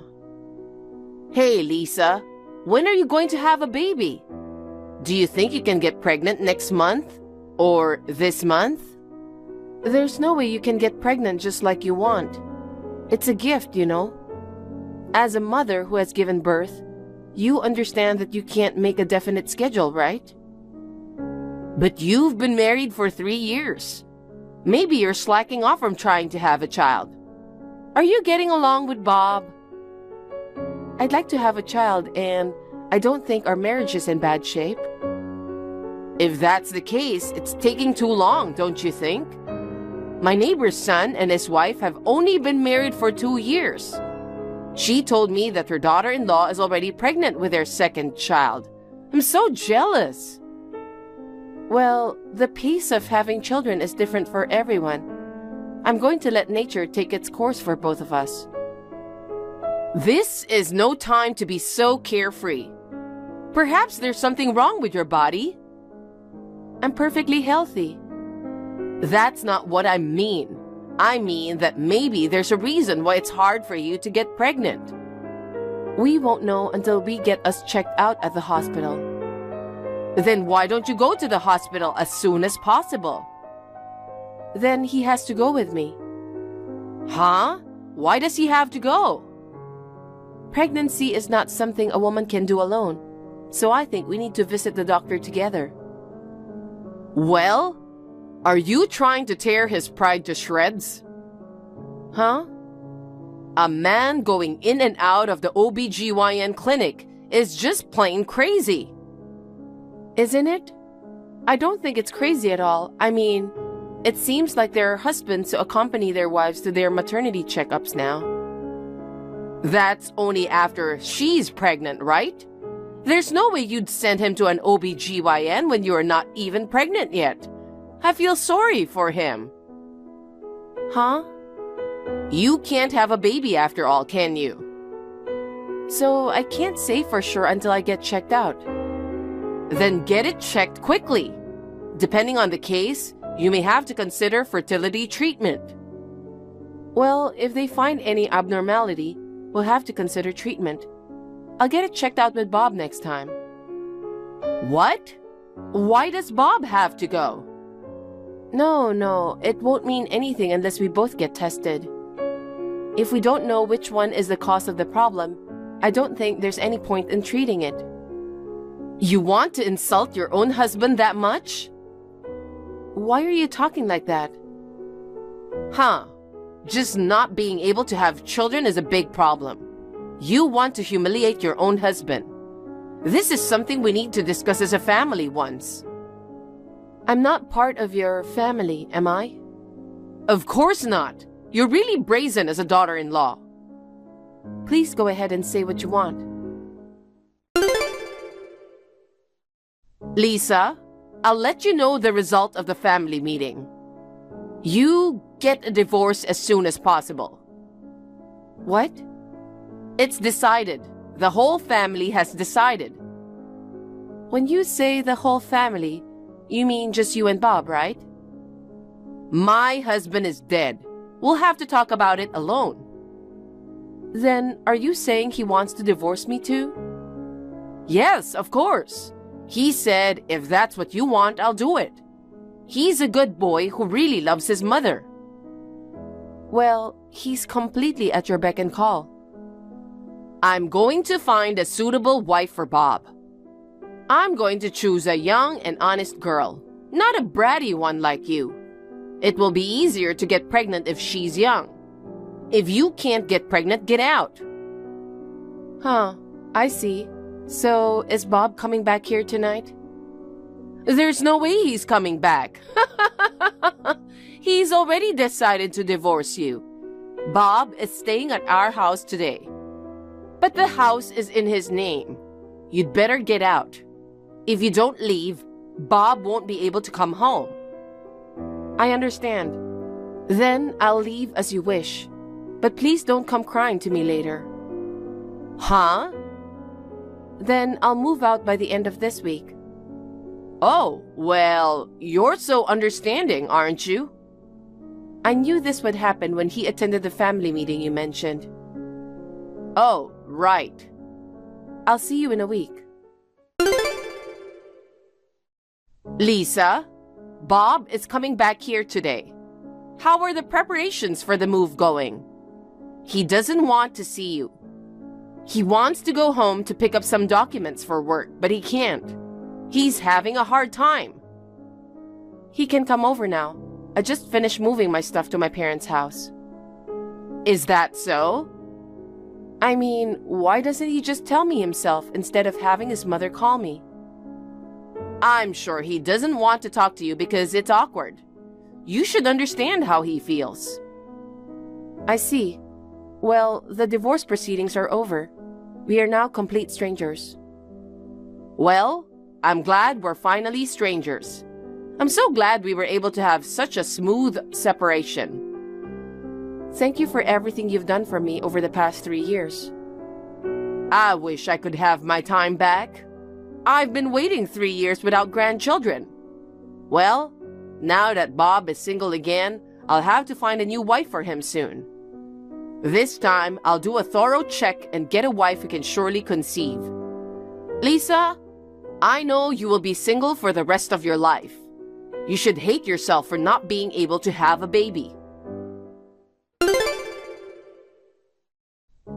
Hey, Lisa, when are you going to have a baby? Do you think you can get pregnant next month? Or this month? There's no way you can get pregnant just like you want. It's a gift, you know. As a mother who has given birth, you understand that you can't make a definite schedule, right? But you've been married for 3 years. Maybe you're slacking off from trying to have a child. Are you getting along with Bob? I'd like to have a child, and I don't think our marriage is in bad shape. If that's the case, it's taking too long, don't you think? My neighbor's son and his wife have only been married for 2 years. She told me that her daughter-in-law is already pregnant with their second child. I'm so jealous. Well, the pace of having children is different for everyone. I'm going to let nature take its course for both of us. This is no time to be so carefree. Perhaps there's something wrong with your body. I'm perfectly healthy. That's not what I mean. I mean that maybe there's a reason why it's hard for you to get pregnant. We won't know until we get us checked out at the hospital. Then why don't you go to the hospital as soon as possible? Then he has to go with me. Huh? Why does he have to go? Pregnancy is not something a woman can do alone, so I think we need to visit the doctor together. Well, are you trying to tear his pride to shreds? Huh? A man going in and out of the OBGYN clinic is just plain crazy. Isn't it? I don't think it's crazy at all. I mean, it seems like there are husbands who accompany their wives to their maternity checkups now. That's only after she's pregnant, right? There's no way you'd send him to an OBGYN when you're not even pregnant yet. I feel sorry for him. Huh? You can't have a baby after all, can you? So I can't say for sure until I get checked out. Then get it checked quickly. Depending on the case, you may have to consider fertility treatment. Well, if they find any abnormality, we'll have to consider treatment. I'll get it checked out with Bob next time. What? Why does Bob have to go? No, it won't mean anything unless we both get tested. If we don't know which one is the cause of the problem, I don't think there's any point in treating it. You want to insult your own husband that much? Why are you talking like that? Huh. Just not being able to have children is a big problem. You want to humiliate your own husband. This is something we need to discuss as a family once. I'm not part of your family, am I? Of course not. You're really brazen as a daughter-in-law. Please go ahead and say what you want. Lisa, I'll let you know the result of the family meeting. You get a divorce as soon as possible. What? It's decided. The whole family has decided. When you say the whole family, you mean just you and Bob, right? My husband is dead. We'll have to talk about it alone. Then, are you saying he wants to divorce me too? Yes, of course. He said, if that's what you want, I'll do it. He's a good boy who really loves his mother. Well, he's completely at your beck and call. I'm going to find a suitable wife for Bob. I'm going to choose a young and honest girl, not a bratty one like you. It will be easier to get pregnant if she's young. If you can't get pregnant, get out. Huh, I see. So, is Bob coming back here tonight? There's no way he's coming back. He's already decided to divorce you. Bob is staying at our house today. But the house is in his name. You'd better get out. If you don't leave, Bob won't be able to come home. I understand. Then I'll leave as you wish. But please don't come crying to me later. Huh? Then I'll move out by the end of this week. Oh, well, you're so understanding, aren't you? I knew this would happen when he attended the family meeting you mentioned. Oh, right. I'll see you in a week. Lisa, Bob is coming back here today. How are the preparations for the move going? He doesn't want to see you. He wants to go home to pick up some documents for work, but he can't. He's having a hard time. He can come over now. I just finished moving my stuff to my parents' house. Is that so? I mean, why doesn't he just tell me himself instead of having his mother call me? I'm sure he doesn't want to talk to you because it's awkward. You should understand how he feels. I see. Well, the divorce proceedings are over. We are now complete strangers. Well, I'm glad we're finally strangers. I'm so glad we were able to have such a smooth separation. Thank you for everything you've done for me over the past 3 years. I wish I could have my time back. I've been waiting 3 years without grandchildren. Well, now that Bob is single again, I'll have to find a new wife for him soon. This time, I'll do a thorough check and get a wife who can surely conceive. Lisa, I know you will be single for the rest of your life. You should hate yourself for not being able to have a baby.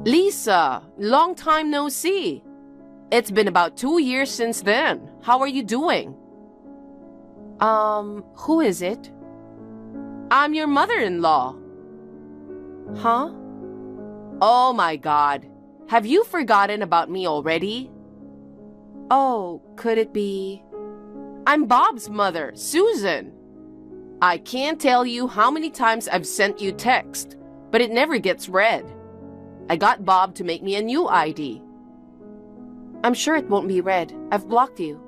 Lisa, long time no see. It's been about 2 years since then. How are you doing? Who is it? I'm your mother-in-law. Huh? Oh my God. Have you forgotten about me already? Oh, could it be? I'm Bob's mother, Susan. I can't tell you how many times I've sent you text, but it never gets read. I got Bob to make me a new ID. I'm sure it won't be read. I've blocked you.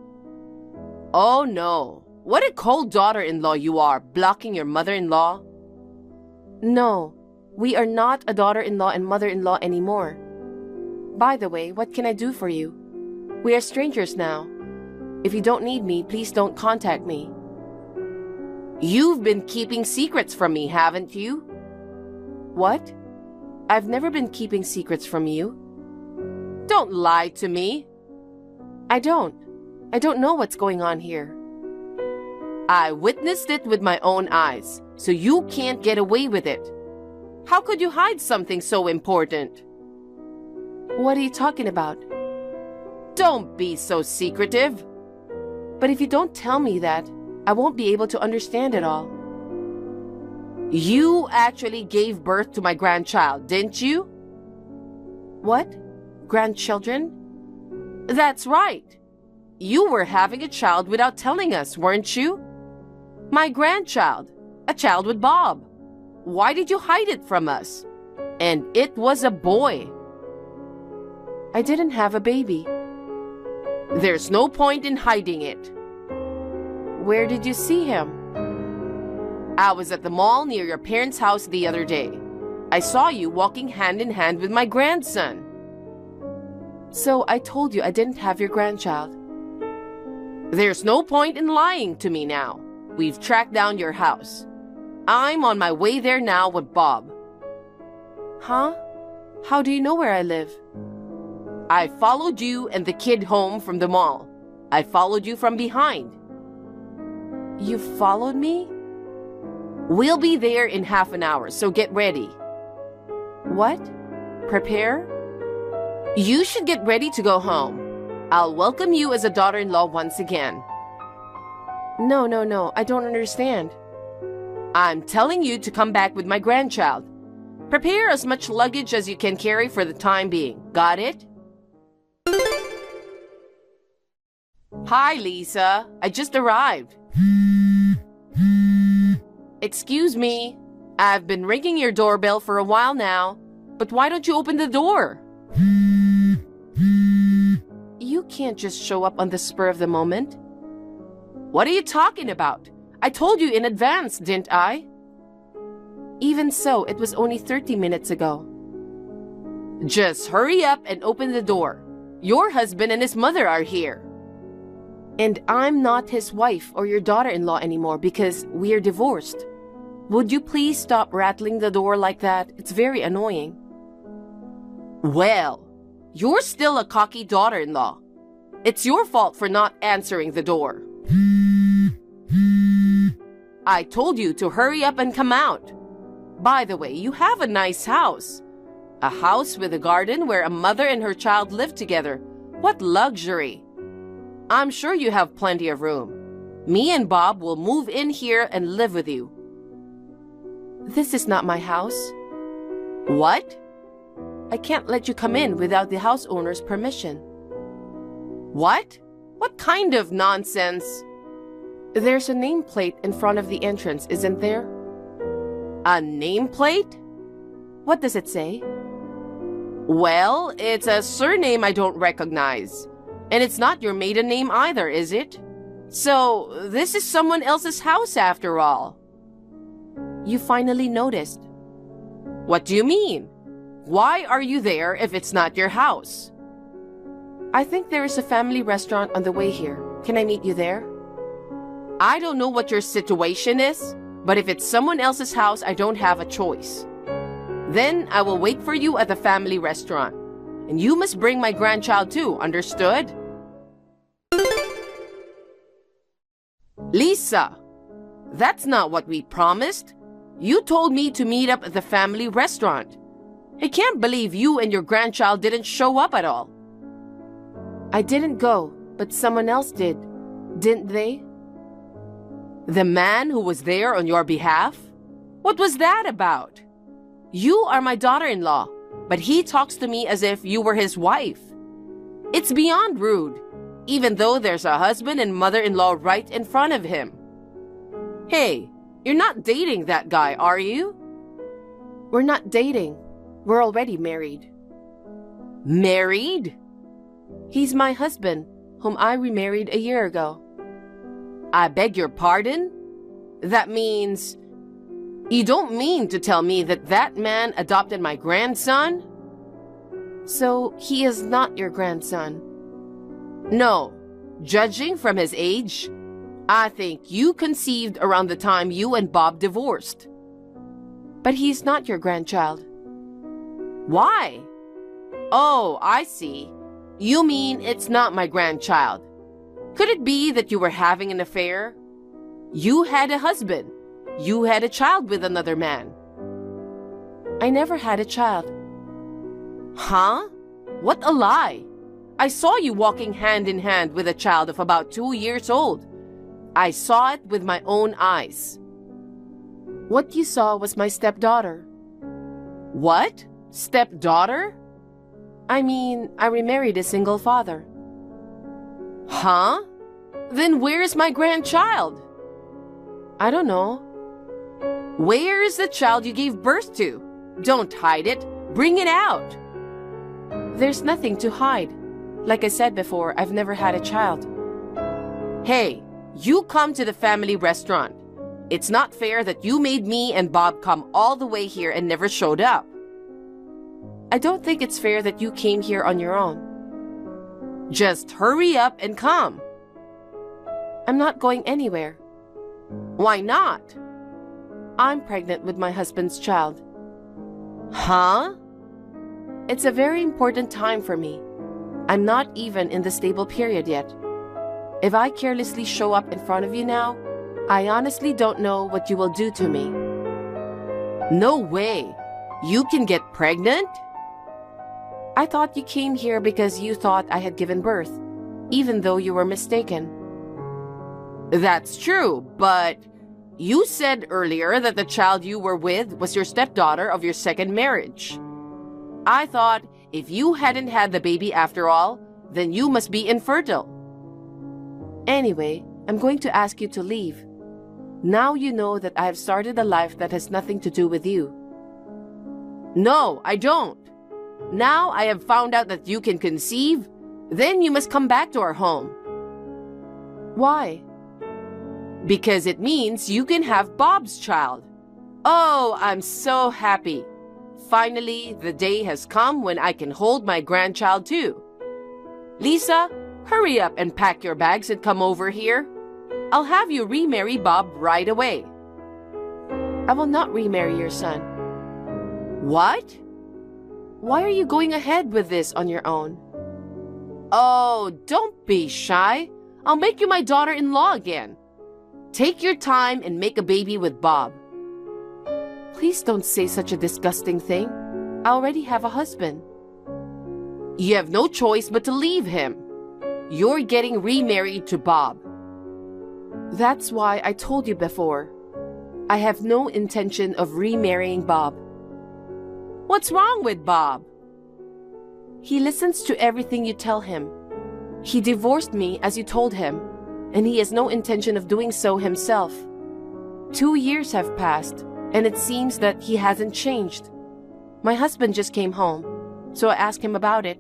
Oh no. What a cold daughter-in-law you are, blocking your mother-in-law. No, we are not a daughter-in-law and mother-in-law anymore. By the way, what can I do for you? We are strangers now. If you don't need me, please don't contact me. You've been keeping secrets from me, haven't you? What? I've never been keeping secrets from you. Don't lie to me. I don't know what's going on here. I witnessed it with my own eyes, so you can't get away with it. How could you hide something so important? What are you talking about? Don't be so secretive. But if you don't tell me that, I won't be able to understand it all. You actually gave birth to my grandchild, didn't you? What? Grandchildren? That's right. You were having a child without telling us, weren't you? My grandchild, a child with Bob. Why did you hide it from us? And it was a boy. I didn't have a baby. There's no point in hiding it. Where did you see him? I was at the mall near your parents' house the other day. I saw you walking hand in hand with my grandson. So I told you I didn't have your grandchild. There's no point in lying to me now. We've tracked down your house. I'm on my way there now with Bob. Huh? How do you know where I live? I followed you and the kid home from the mall. I followed you from behind. You followed me? We'll be there in half an hour, so get ready. What? Prepare? You should get ready to go home. I'll welcome you as a daughter-in-law once again. No, I don't understand. I'm telling you to come back with my grandchild. Prepare as much luggage as you can carry for the time being. Got it? Hi, Lisa. I just arrived. Excuse me. I've been ringing your doorbell for a while now, but why don't you open the door? You can't just show up on the spur of the moment. What are you talking about? I told you in advance, didn't I? Even so, it was only 30 minutes ago. Just hurry up and open the door. Your husband and his mother are here. And I'm not his wife or your daughter-in-law anymore because we are divorced. Would you please stop rattling the door like that? It's very annoying. Well, you're still a cocky daughter-in-law. It's your fault for not answering the door. I told you to hurry up and come out. By the way, you have a nice house. A house with a garden where a mother and her child live together. What luxury. I'm sure you have plenty of room. Me and Bob will move in here and live with you. This is not my house. What? I can't let you come in without the house owner's permission. What? What kind of nonsense? There's a nameplate in front of the entrance, isn't there? A nameplate? What does it say? Well, it's a surname I don't recognize. And it's not your maiden name either, is it? So, this is someone else's house after all. You finally noticed. What do you mean? Why are you there if it's not your house? I think there is a family restaurant on the way here. Can I meet you there? I don't know what your situation is, but if it's someone else's house, I don't have a choice. Then I will wait for you at the family restaurant. And you must bring my grandchild too, understood? Lisa, that's not what we promised. You told me to meet up at the family restaurant. I can't believe you and your grandchild didn't show up at all. I didn't go, but someone else did, didn't they? The man who was there on your behalf? What was that about? You are my daughter-in-law, but he talks to me as if you were his wife. It's beyond rude, even though there's a husband and mother-in-law right in front of him. Hey, you're not dating that guy, are you? We're not dating. We're already married. Married? He's my husband, whom I remarried a year ago. I beg your pardon? That means... You don't mean to tell me that that man adopted my grandson? So he is not your grandson? No. Judging from his age, I think you conceived around the time you and Bob divorced. But he's not your grandchild. Why? Oh, I see. You mean it's not my grandchild. Could it be that you were having an affair? You had a husband. You had a child with another man. I never had a child. Huh? What a lie. I saw you walking hand in hand with a child of about 2 years old. I saw it with my own eyes. What you saw was my stepdaughter. What? Stepdaughter? I mean, I remarried a single father. Huh? Then where is my grandchild? I don't know. Where is the child you gave birth to? Don't hide it. Bring it out. There's nothing to hide. Like I said before, I've never had a child. Hey, you come to the family restaurant. It's not fair that you made me and Bob come all the way here and never showed up. I don't think it's fair that you came here on your own. Just hurry up and come. I'm not going anywhere. Why not? I'm pregnant with my husband's child. Huh? It's a very important time for me. I'm not even in the stable period yet. If I carelessly show up in front of you now, I honestly don't know what you will do to me. No way. You can get pregnant? I thought you came here because you thought I had given birth, even though you were mistaken. That's true, but you said earlier that the child you were with was your stepdaughter of your second marriage. I thought if you hadn't had the baby after all, then you must be infertile. Anyway, I'm going to ask you to leave. Now you know that I have started a life that has nothing to do with you. No, I don't. Now I have found out that you can conceive, then you must come back to our home. Why? Because it means you can have Bob's child. Oh, I'm so happy. Finally, the day has come when I can hold my grandchild too. Lisa, hurry up and pack your bags and come over here. I'll have you remarry Bob right away. I will not remarry your son. What? Why are you going ahead with this on your own? Oh, don't be shy. I'll make you my daughter-in-law again. Take your time and make a baby with Bob. Please don't say such a disgusting thing. I already have a husband. You have no choice but to leave him. You're getting remarried to Bob. That's why I told you before. I have no intention of remarrying Bob. What's wrong with Bob? He listens to everything you tell him. He divorced me as you told him, and he has no intention of doing so himself. 2 years have passed, and it seems that he hasn't changed. My husband just came home, so I asked him about it.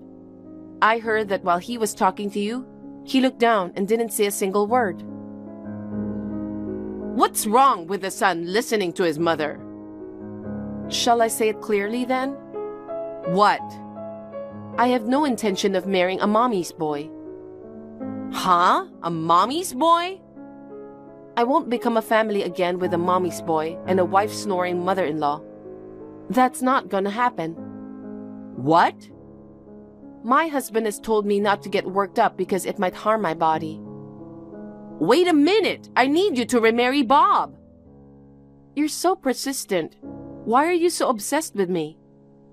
I heard that while he was talking to you, he looked down and didn't say a single word. What's wrong with the son listening to his mother? Shall I say it clearly then? What? I have no intention of marrying a mommy's boy. Huh? A mommy's boy? I won't become a family again with a mommy's boy and a wife-snoring mother-in-law. That's not gonna happen. What? My husband has told me not to get worked up because it might harm my body. Wait a minute! I need you to remarry Bob! You're so persistent. Why are you so obsessed with me?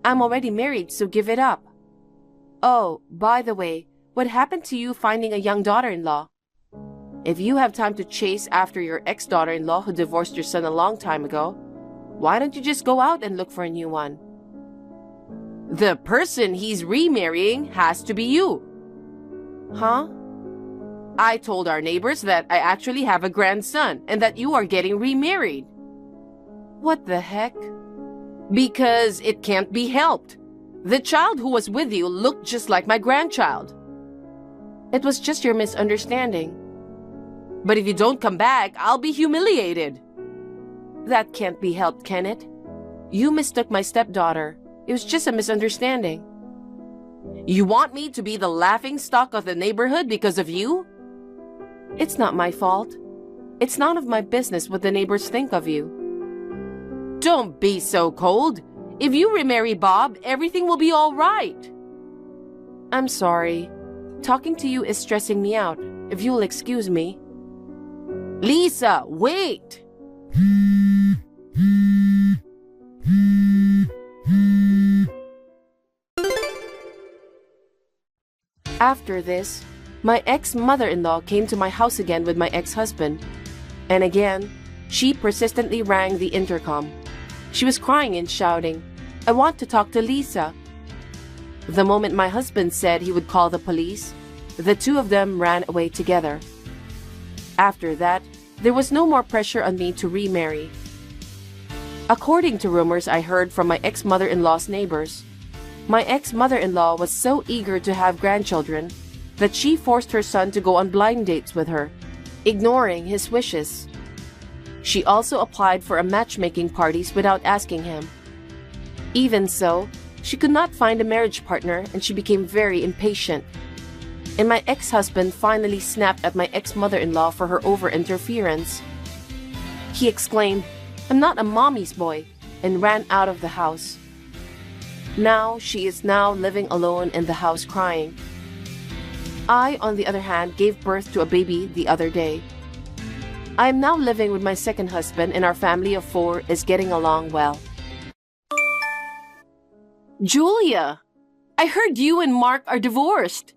I'm already married, so give it up. Oh, by the way, what happened to you finding a young daughter-in-law? If you have time to chase after your ex-daughter-in-law who divorced your son a long time ago, why don't you just go out and look for a new one? The person he's remarrying has to be you. Huh? I told our neighbors that I actually have a grandson and that you are getting remarried. What the heck? Because it can't be helped. The child who was with you looked just like my grandchild. It was just your misunderstanding. But if you don't come back, I'll be humiliated. That can't be helped, can it? You mistook my stepdaughter. It was just a misunderstanding. You want me to be the laughingstock of the neighborhood because of you? It's not my fault. It's none of my business what the neighbors think of you. Don't be so cold. If you remarry Bob, everything will be all right. I'm sorry. Talking to you is stressing me out, if you'll excuse me. Lisa, wait! After this, my ex-mother-in-law came to my house again with my ex-husband. And again, she persistently rang the intercom. She was crying and shouting, "I want to talk to Lisa." The moment my husband said he would call the police, the two of them ran away together. After that, there was no more pressure on me to remarry. According to rumors I heard from my ex-mother-in-law's neighbors, my ex-mother-in-law was so eager to have grandchildren that she forced her son to go on blind dates with her, ignoring his wishes. She also applied for a matchmaking parties without asking him. Even so, she could not find a marriage partner and she became very impatient. And my ex-husband finally snapped at my ex-mother-in-law for her over-interference. He exclaimed, "I'm not a mommy's boy," and ran out of the house. Now she is now living alone in the house crying. I, on the other hand, gave birth to a baby the other day. I am now living with my second husband and our family of 4 is getting along well. Julia, I heard you and Mark are divorced.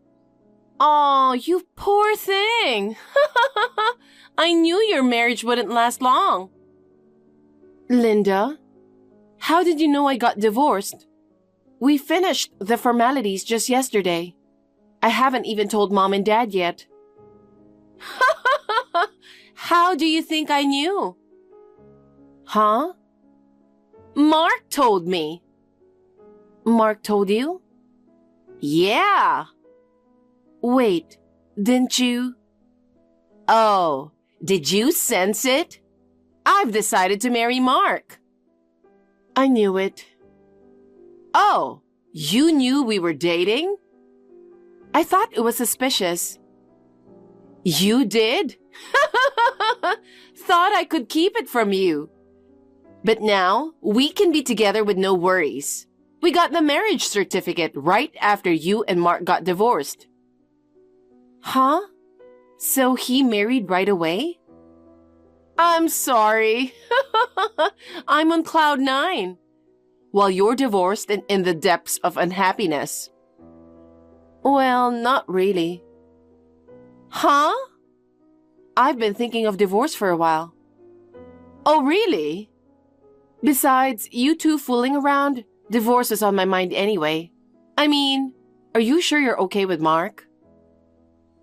Aw, you poor thing. I knew your marriage wouldn't last long. Linda, how did you know I got divorced? We finished the formalities just yesterday. I haven't even told Mom and Dad yet. How do you think I knew? Huh? Mark told me. Mark told you? Yeah. Wait, didn't you? Oh, did you sense it? I've decided to marry Mark. I knew it. Oh, you knew we were dating? I thought it was suspicious. You did? Thought I could keep it from you. But now, we can be together with no worries. We got the marriage certificate right after you and Mark got divorced. Huh? So he married right away? I'm sorry. I'm on cloud 9. While you're divorced and in the depths of unhappiness. Well, not really. Huh? I've been thinking of divorce for a while. Oh, really? Besides, you two fooling around, divorce is on my mind anyway. I mean, are you sure you're okay with Mark?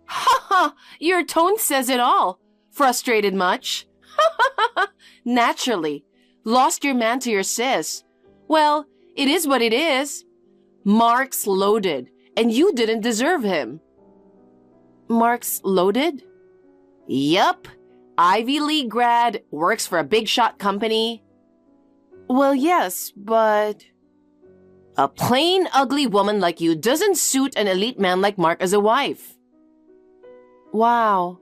Ha ha! Your tone says it all. Frustrated much? Naturally. Lost your man to your sis. Well, it is what it is. Mark's loaded, and you didn't deserve him. Mark's loaded? Yup. Ivy League grad, works for a big shot company. Well, yes, but... A plain, ugly woman like you doesn't suit an elite man like Mark as a wife. Wow.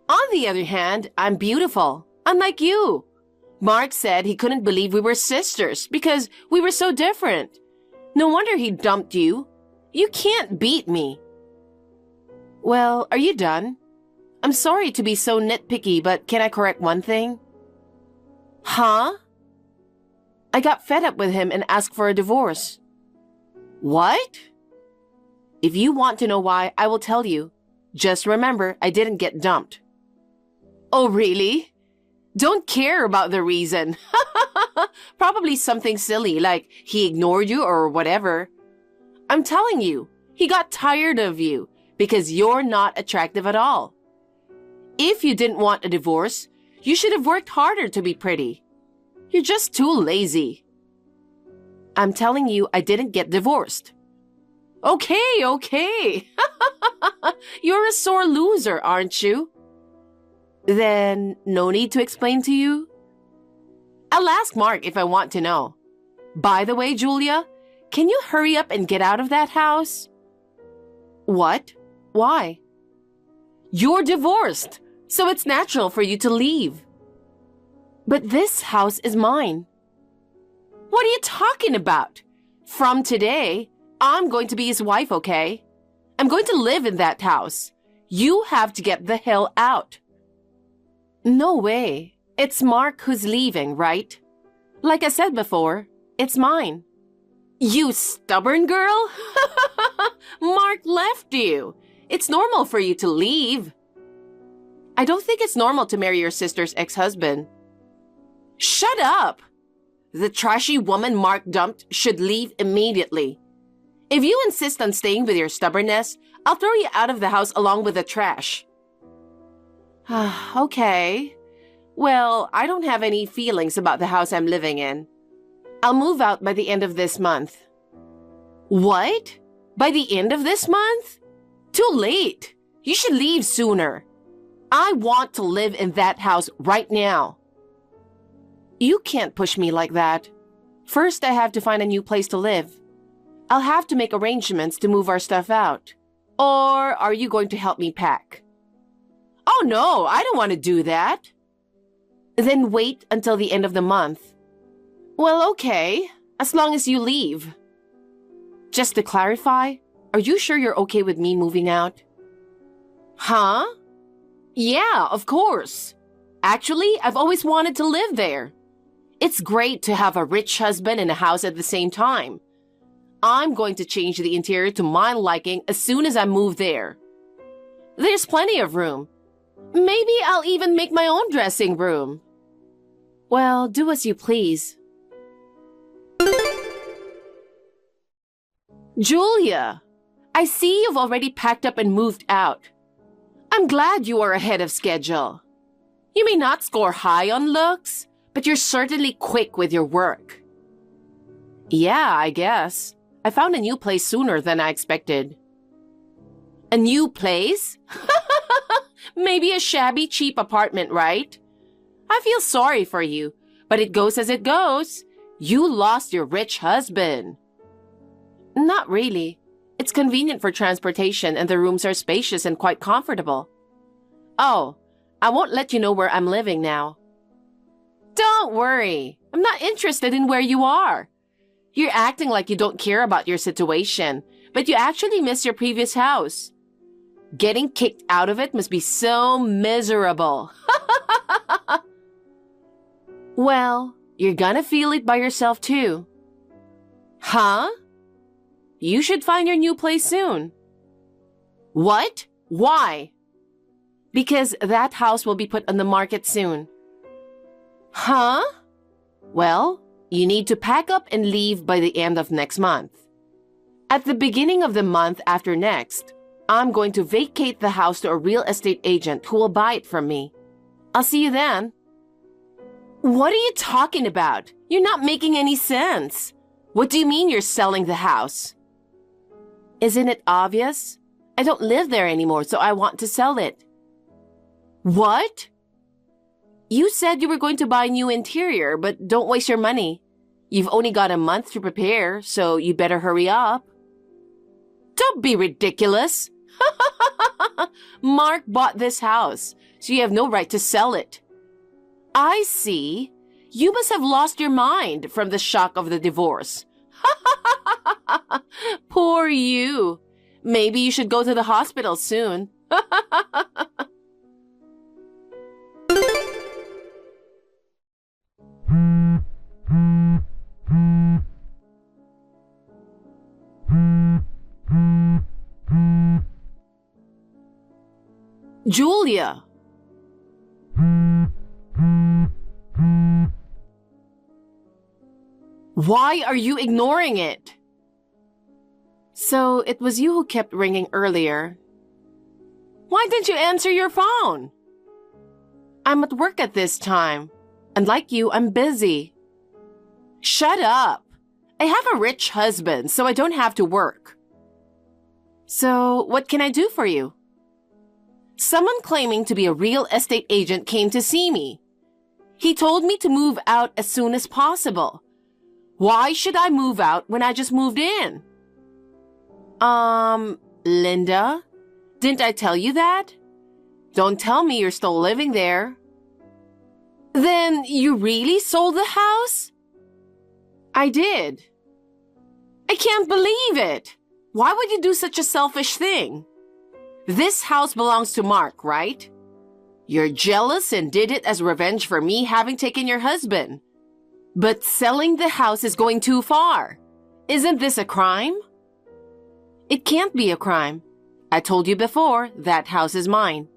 On the other hand, I'm beautiful, unlike you. Mark said he couldn't believe we were sisters because we were so different. No wonder he dumped you. You can't beat me. Well, are you done? I'm sorry to be so nitpicky, but can I correct one thing? Huh? I got fed up with him and asked for a divorce. What? If you want to know why, I will tell you. Just remember, I didn't get dumped. Oh, really? Don't care about the reason. Probably something silly, like he ignored you or whatever. I'm telling you, he got tired of you because you're not attractive at all. If you didn't want a divorce, you should have worked harder to be pretty. You're just too lazy. I'm telling you, I didn't get divorced. Okay. You're a sore loser, aren't you? Then, no need to explain to you? I'll ask Mark if I want to know. By the way, Julia, can you hurry up and get out of that house? What? Why? You're divorced, so it's natural for you to leave. But this house is mine. What are you talking about? From today, I'm going to be his wife, okay? I'm going to live in that house. You have to get the hell out. No way. It's Mark who's leaving, right? Like I said before, it's mine. You stubborn girl? Mark left you. It's normal for you to leave. I don't think it's normal to marry your sister's ex-husband. Shut up! The trashy woman Mark dumped should leave immediately. If you insist on staying with your stubbornness, I'll throw you out of the house along with the trash. Okay. Well, I don't have any feelings about the house I'm living in. I'll move out by the end of this month. What? By the end of this month? Too late. You should leave sooner. I want to live in that house right now. You can't push me like that. First, I have to find a new place to live. I'll have to make arrangements to move our stuff out. Or are you going to help me pack? Oh no, I don't want to do that. Then wait until the end of the month. Well, okay, as long as you leave. Just to clarify, are you sure you're okay with me moving out? Huh? Yeah, of course. Actually, I've always wanted to live there. It's great to have a rich husband and a house at the same time. I'm going to change the interior to my liking as soon as I move there. There's plenty of room. Maybe I'll even make my own dressing room. Well, do as you please. Julia, I see you've already packed up and moved out. I'm glad you are ahead of schedule. You may not score high on looks, but you're certainly quick with your work. Yeah, I guess. I found a new place sooner than I expected. A new place? Maybe a shabby, cheap apartment, right? I feel sorry for you, but it goes as it goes. You lost your rich husband. Not really. It's convenient for transportation and the rooms are spacious and quite comfortable. Oh, I won't let you know where I'm living now. Don't worry. I'm not interested in where you are. You're acting like you don't care about your situation, but you actually miss your previous house. Getting kicked out of it must be so miserable. Well, you're gonna feel it by yourself too. Huh? You should find your new place soon. What? Why? Because that house will be put on the market soon. Huh? Well, you need to pack up and leave by the end of next month. At the beginning of the month after next, I'm going to vacate the house to a real estate agent who will buy it from me. I'll see you then. What are you talking about? You're not making any sense. What do you mean you're selling the house? Isn't it obvious? I don't live there anymore, so I want to sell it. What? You said you were going to buy a new interior, but don't waste your money. You've only got a month to prepare, so you better hurry up. Don't be ridiculous. Mark bought this house, so you have no right to sell it. I see. You must have lost your mind from the shock of the divorce. Poor you. Maybe you should go to the hospital soon. Julia! Why are you ignoring it? So it was you who kept ringing earlier. Why didn't you answer your phone? I'm at work at this time, and like you, I'm busy. Shut up! I have a rich husband, so I don't have to work. So, what can I do for you? Someone claiming to be a real estate agent came to see me. He told me to move out as soon as possible. Why should I move out when I just moved in? Linda? Didn't I tell you that? Don't tell me you're still living there. Then you really sold the house? I did. I can't believe it. Why would you do such a selfish thing? This house belongs to Mark, right? You're jealous and did it as revenge for me having taken your husband. But selling the house is going too far. Isn't this a crime? It can't be a crime. I told you before, that house is mine.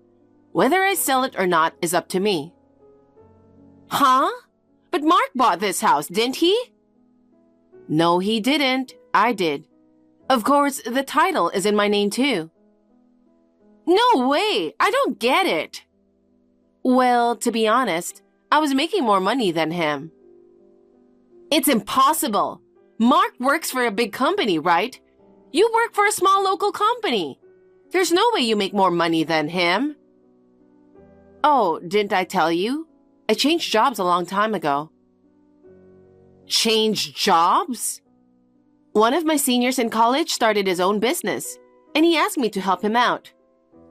Whether I sell it or not is up to me. Huh? But Mark bought this house, didn't he? No, he didn't. I did. Of course, the title is in my name too. No way! I don't get it. Well, to be honest, I was making more money than him. It's impossible. Mark works for a big company, right? You work for a small local company. There's no way you make more money than him. Oh, didn't I tell you? I changed jobs a long time ago. Changed jobs? One of my seniors in college started his own business, and he asked me to help him out.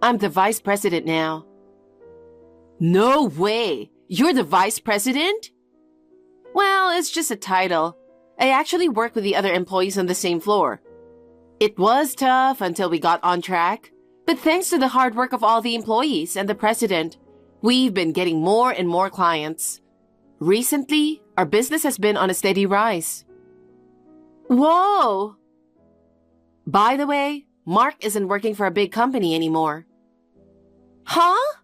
I'm the vice president now. No way! You're the vice president? Well, it's just a title. I actually work with the other employees on the same floor. It was tough until we got on track, but thanks to the hard work of all the employees and the president, we've been getting more and more clients. Recently, our business has been on a steady rise. Whoa! By the way, Mark isn't working for a big company anymore. Huh?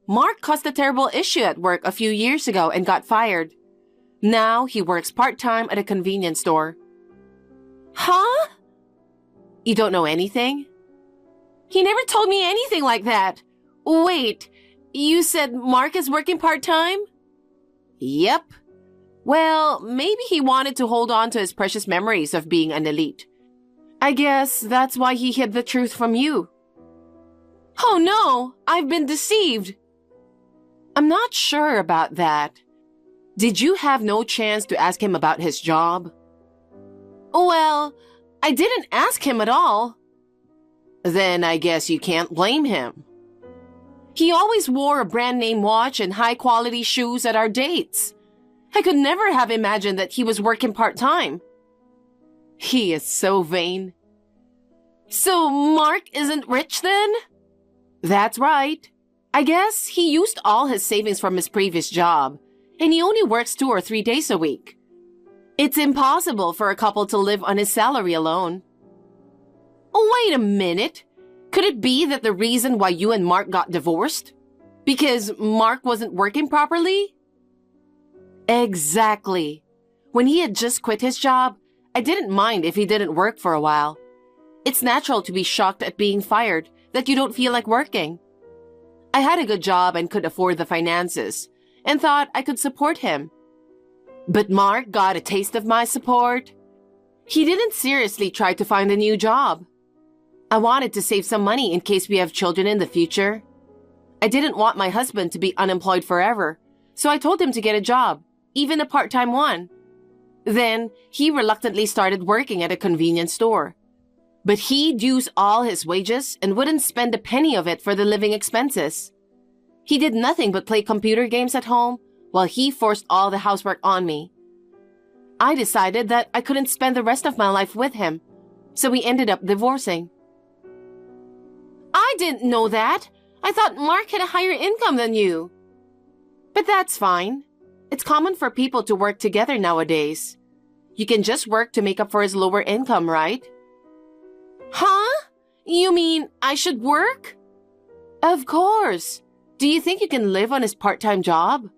Mark caused a terrible issue at work a few years ago and got fired. Now he works part-time at a convenience store. Huh? You don't know anything? He never told me anything like that. Wait, you said Mark is working part-time? Yep. Well, maybe he wanted to hold on to his precious memories of being an elite. I guess that's why he hid the truth from you. Oh no, I've been deceived. I'm not sure about that. Did you have no chance to ask him about his job? Well, I didn't ask him at all. Then I guess you can't blame him. He always wore a brand name watch and high quality shoes at our dates. I could never have imagined that he was working part-time. He is so vain. So Mark isn't rich then? That's right. I guess he used all his savings from his previous job, and he only works 2 or 3 days a week. It's impossible for a couple to live on his salary alone. Oh, wait a minute. Could it be that the reason why you and Mark got divorced? Because Mark wasn't working properly? Exactly. When he had just quit his job, I didn't mind if he didn't work for a while. It's natural to be shocked at being fired, that you don't feel like working. I had a good job and could afford the finances, and thought I could support him. But Mark got a taste of my support. He didn't seriously try to find a new job. I wanted to save some money in case we have children in the future. I didn't want my husband to be unemployed forever, so I told him to get a job, even a part-time one. Then, he reluctantly started working at a convenience store. But he'd use all his wages and wouldn't spend a penny of it for the living expenses. He did nothing but play computer games at home while he forced all the housework on me. I decided that I couldn't spend the rest of my life with him, so we ended up divorcing. I didn't know that. I thought Mark had a higher income than you. But that's fine. It's common for people to work together nowadays. You can just work to make up for his lower income, right? Huh? You mean I should work? Of course. Do you think you can live on his part-time job?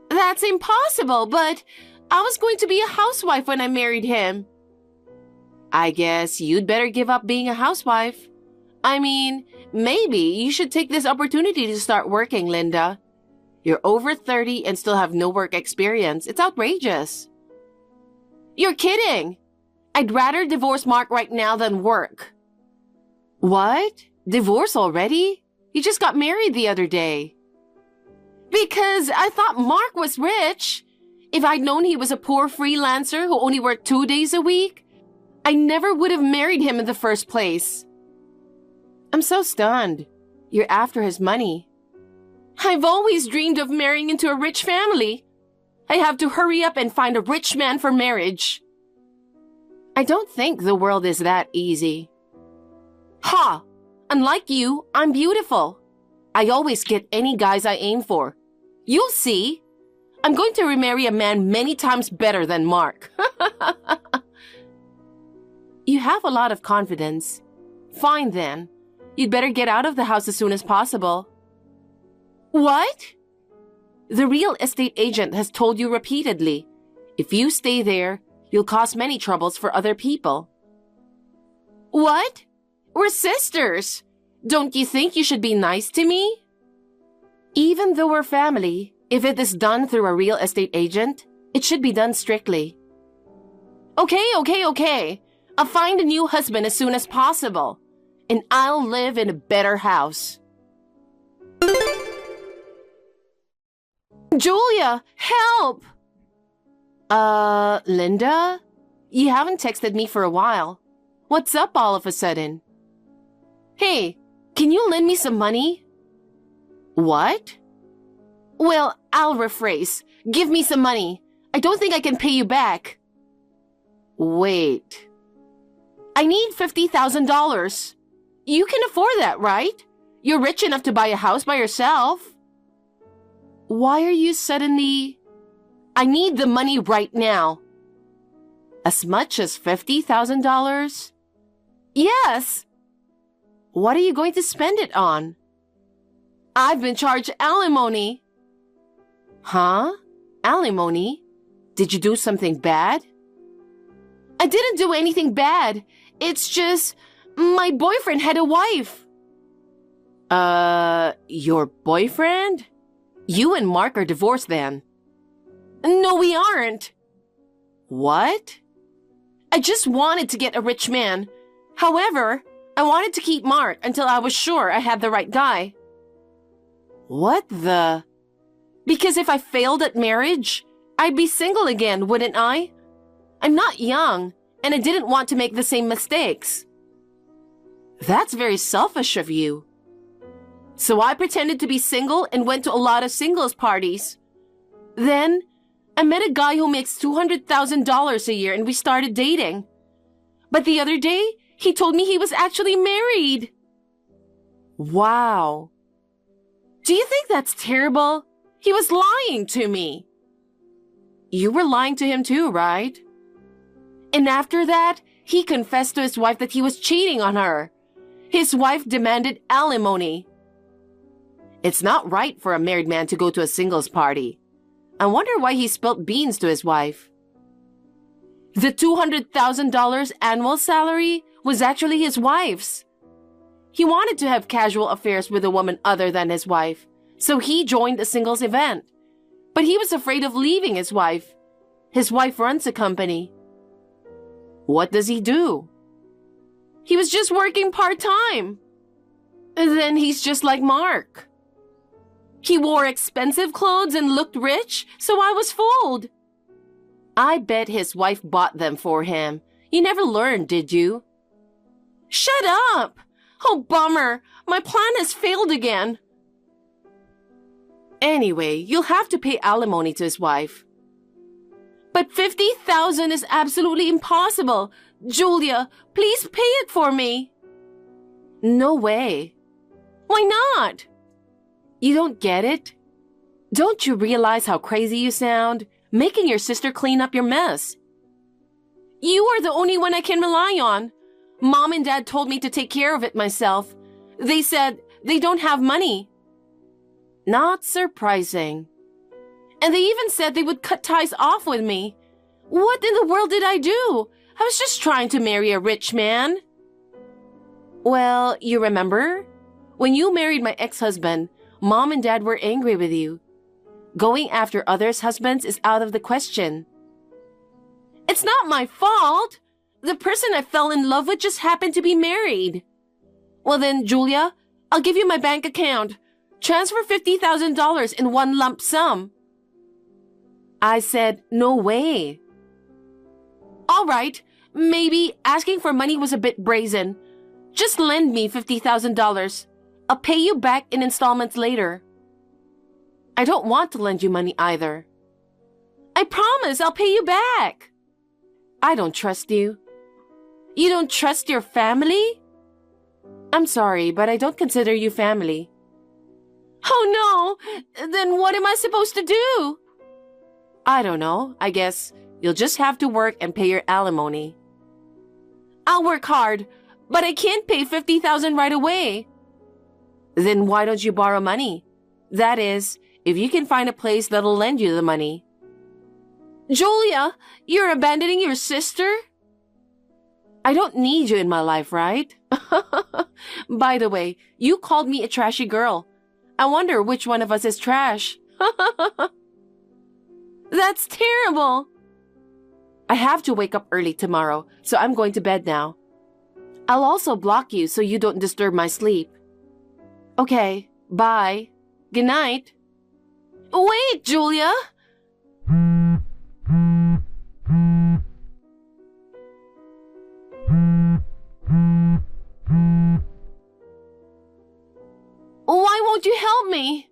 That's impossible, but I was going to be a housewife when I married him. I guess you'd better give up being a housewife. I mean, maybe you should take this opportunity to start working, Linda. You're over 30 and still have no work experience. It's outrageous. You're kidding. I'd rather divorce Mark right now than work. What? Divorce already? You just got married the other day. Because I thought Mark was rich. If I'd known he was a poor freelancer who only worked 2 days a week, I never would have married him in the first place. I'm so stunned. You're after his money. I've always dreamed of marrying into a rich family. I have to hurry up and find a rich man for marriage. I don't think the world is that easy. Ha! Unlike you, I'm beautiful. I always get any guys I aim for. You'll see. I'm going to remarry a man many times better than Mark. You have a lot of confidence. Fine then. You'd better get out of the house as soon as possible. What? The real estate agent has told you repeatedly, if you stay there, you'll cause many troubles for other people. What? We're sisters. Don't you think you should be nice to me? Even though we're family, if it is done through a real estate agent, it should be done strictly. Okay. I'll find a new husband as soon as possible, and I'll live in a better house. Julia, help! Linda? You haven't texted me for a while. What's up all of a sudden? Hey, can you lend me some money? What? Well, I'll rephrase. Give me some money. I don't think I can pay you back. Wait. I need $50,000. You can afford that, right? You're rich enough to buy a house by yourself. Why are you suddenly... I need the money right now. As much as $50,000? Yes. What are you going to spend it on? I've been charged alimony. Huh? Alimony? Did you do something bad? I didn't do anything bad. It's just, my boyfriend had a wife. Your boyfriend? You and Mark are divorced then. No, we aren't. What? I just wanted to get a rich man. However, I wanted to keep Mark until I was sure I had the right guy. What the? Because if I failed at marriage, I'd be single again, wouldn't I? I'm not young, and I didn't want to make the same mistakes. That's very selfish of you. So I pretended to be single and went to a lot of singles parties. Then, I met a guy who makes $200,000 a year and we started dating. But the other day, he told me he was actually married. Wow. Do you think that's terrible? He was lying to me. You were lying to him too, right? And after that, he confessed to his wife that he was cheating on her. His wife demanded alimony. It's not right for a married man to go to a singles party. I wonder why he spilled beans to his wife. The $200,000 annual salary was actually his wife's. He wanted to have casual affairs with a woman other than his wife, so he joined a singles event. But he was afraid of leaving his wife. His wife runs a company. What does he do? He was just working part-time. And then he's just like Mark. He wore expensive clothes and looked rich, so I was fooled. I bet his wife bought them for him. You never learned, did you? Shut up! Oh, bummer. My plan has failed again. Anyway, you'll have to pay alimony to his wife. But $50,000 is absolutely impossible. Julia, please pay it for me. No way. Why not? You don't get it? Don't you realize how crazy you sound? Making your sister clean up your mess. You are the only one I can rely on. Mom and Dad told me to take care of it myself. They said they don't have money. Not surprising. And they even said they would cut ties off with me. What in the world did I do? I was just trying to marry a rich man. Well, you remember? When you married my ex-husband, Mom and Dad were angry with you. Going after others' husbands is out of the question. It's not my fault. The person I fell in love with just happened to be married. Well then, Julia, I'll give you my bank account. Transfer $50,000 in one lump sum. I said, no way. All right, maybe asking for money was a bit brazen. Just lend me $50,000. I'll pay you back in installments later. I don't want to lend you money either. I promise I'll pay you back. I don't trust you. You don't trust your family? I'm sorry, but I don't consider you family. Oh no! Then what am I supposed to do? I don't know. I guess you'll just have to work and pay your alimony. I'll work hard, but I can't pay $50,000 right away. Then why don't you borrow money? That is, if you can find a place that'll lend you the money. Julia, you're abandoning your sister? I don't need you in my life, right? By the way, you called me a trashy girl. I wonder which one of us is trash. That's terrible. I have to wake up early tomorrow, so I'm going to bed now. I'll also block you so you don't disturb my sleep. Okay, bye. Good night. Wait, Julia! Why won't you help me?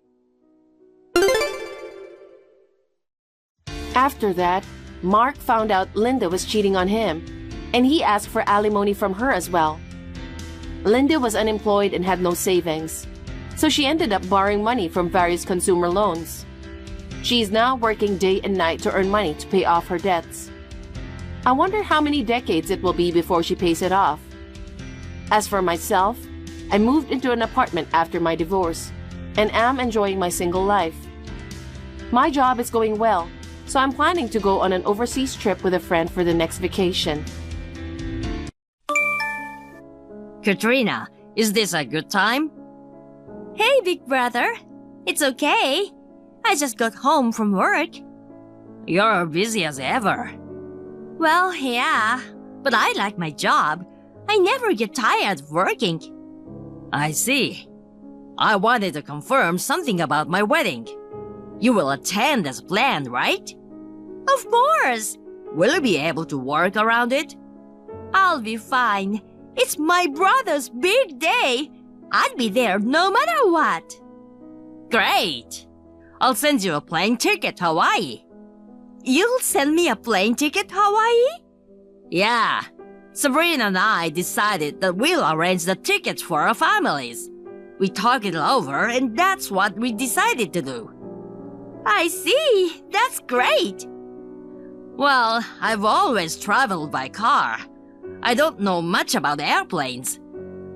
After that, Mark found out Linda was cheating on him, and he asked for alimony from her as well. Linda was unemployed and had no savings, so she ended up borrowing money from various consumer loans. She is now working day and night to earn money to pay off her debts. I wonder how many decades it will be before she pays it off. As for myself, I moved into an apartment after my divorce and am enjoying my single life. My job is going well, so I'm planning to go on an overseas trip with a friend for the next vacation. Katrina, is this a good time? Hey, big brother. It's okay. I just got home from work. You're busy as ever. Well, yeah, but I like my job. I never get tired of working. I see. I wanted to confirm something about my wedding. You will attend as planned, right? Of course. Will you be able to work around it? I'll be fine. It's my brother's big day. I'd be there no matter what. Great! I'll send you a plane ticket to Hawaii. You'll send me a plane ticket to Hawaii? Yeah. Sabrina and I decided that we'll arrange the tickets for our families. We talked it over and that's what we decided to do. I see. That's great. Well, I've always traveled by car. I don't know much about airplanes.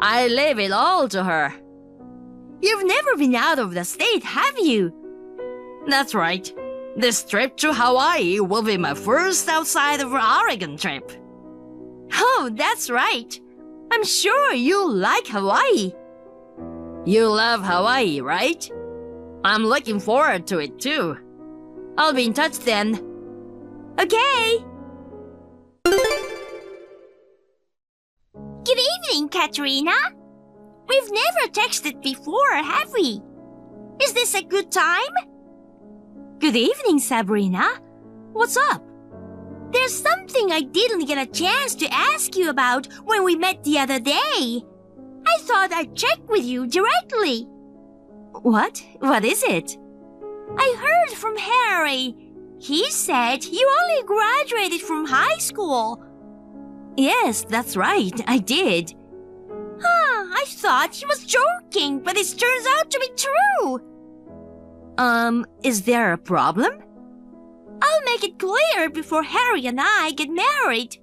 I leave it all to her. You've never been out of the state, have you? That's right. This trip to Hawaii will be my first outside of Oregon trip. Oh, that's right. I'm sure you'll like Hawaii. You love Hawaii, right? I'm looking forward to it too. I'll be in touch then. Okay. Good evening, Katrina. We've never texted before, have we? Is this a good time? Good evening, Sabrina. What's up? There's something I didn't get a chance to ask you about when we met the other day. I thought I'd check with you directly. What? What is it? I heard from Harry. He said you only graduated from high school. Yes, that's right. I did. I thought he was joking, but it turns out to be true. Is there a problem? I'll make it clear before Harry and I get married.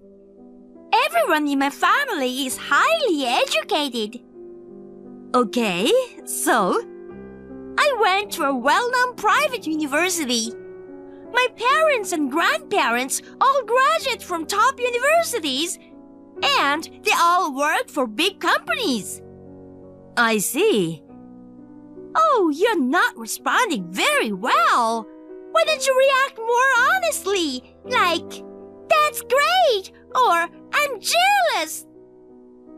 Everyone in my family is highly educated. Okay, so I went to a well-known private university. My parents and grandparents all graduate from top universities, and they all work for big companies. I see. Oh, you're not responding very well. Why don't you react more honestly? Like, that's great, or I'm jealous.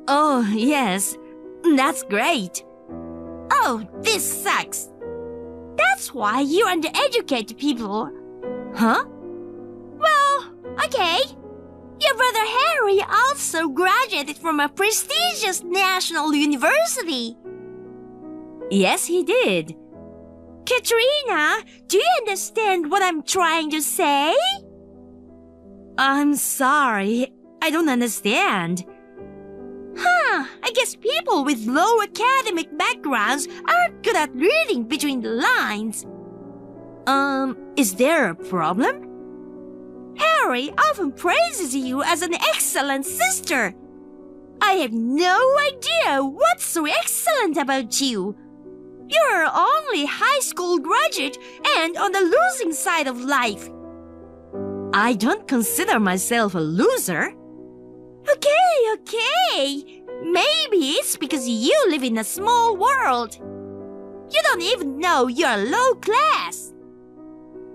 Oh, yes, that's great. Oh, this sucks. That's why you undereducated people. Huh? Well, okay. Your brother Harry also graduated from a prestigious national university. Yes, he did. Katrina, do you understand what I'm trying to say? I'm sorry, I don't understand. I guess people with low academic backgrounds aren't good at reading between the lines. Is there a problem? Harry often praises you as an excellent sister. I have no idea what's so excellent about you. You're only high school graduate and on the losing side of life. I don't consider myself a loser. Okay. Maybe it's because you live in a small world. You don't even know you're low class.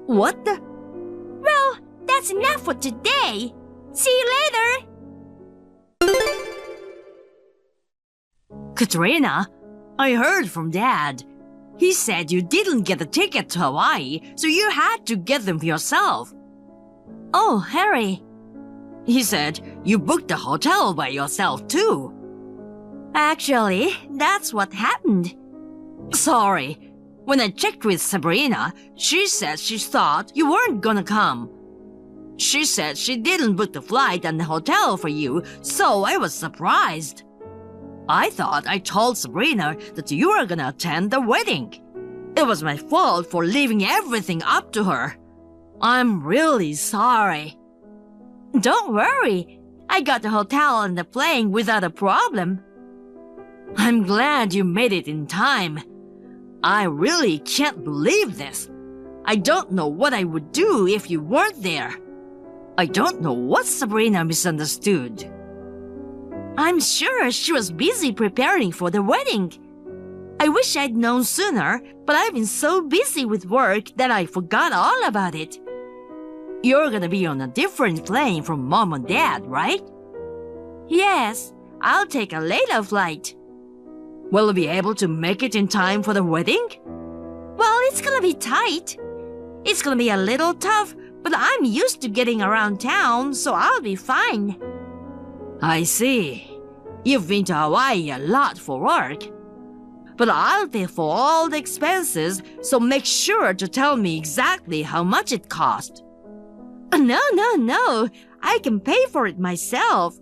What the? Well, that's enough for today. See you later. Katrina, I heard from Dad. He said you didn't get a ticket to Hawaii, so you had to get them yourself. Oh, Harry. He said you booked the hotel by yourself too. Actually, that's what happened. Sorry. When I checked with Sabrina, she said she thought you weren't gonna come. She said she didn't book the flight and the hotel for you, so I was surprised. I thought I told Sabrina that you were gonna attend the wedding. It was my fault for leaving everything up to her. I'm really sorry. Don't worry. I got the hotel and the plane without a problem. I'm glad you made it in time. I really can't believe this. I don't know what I would do if you weren't there. I don't know what Sabrina misunderstood. I'm sure she was busy preparing for the wedding. I wish I'd known sooner, but I've been so busy with work that I forgot all about it. You're gonna be on a different plane from Mom and Dad, right? Yes, I'll take a later flight. Will you be able to make it in time for the wedding? Well, it's gonna be tight. It's gonna be a little tough, but I'm used to getting around town, so I'll be fine. I see. You've been to Hawaii a lot for work. But I'll pay for all the expenses, so make sure to tell me exactly how much it cost. No. I can pay for it myself.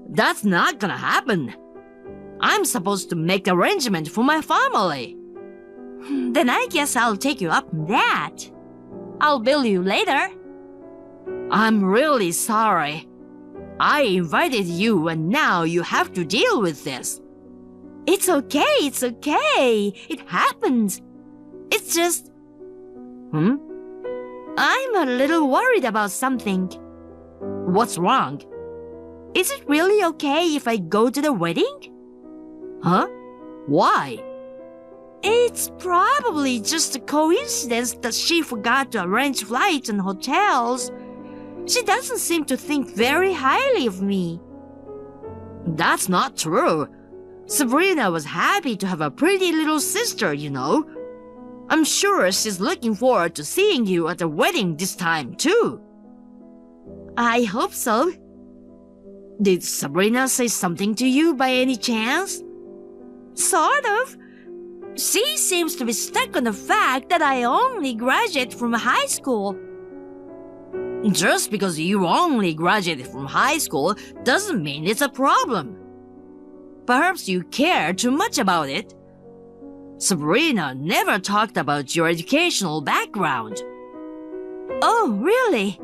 That's not gonna happen. I'm supposed to make arrangements for my family. Then I guess I'll take you up on that. I'll bill you later. I'm really sorry. I invited you and now you have to deal with this. It's okay. It happens. It's just... I'm a little worried about something. What's wrong? Is it really okay if I go to the wedding? Huh? Why? It's probably just a coincidence that she forgot to arrange flights and hotels. She doesn't seem to think very highly of me. That's not true. Sabrina was happy to have a pretty little sister, you know. I'm sure she's looking forward to seeing you at the wedding this time, too. I hope so. Did Sabrina say something to you by any chance? Sort of. She seems to be stuck on the fact that I only graduated from high school. Just because you only graduated from high school doesn't mean it's a problem. Perhaps you care too much about it. Sabrina never talked about your educational background. Oh, really?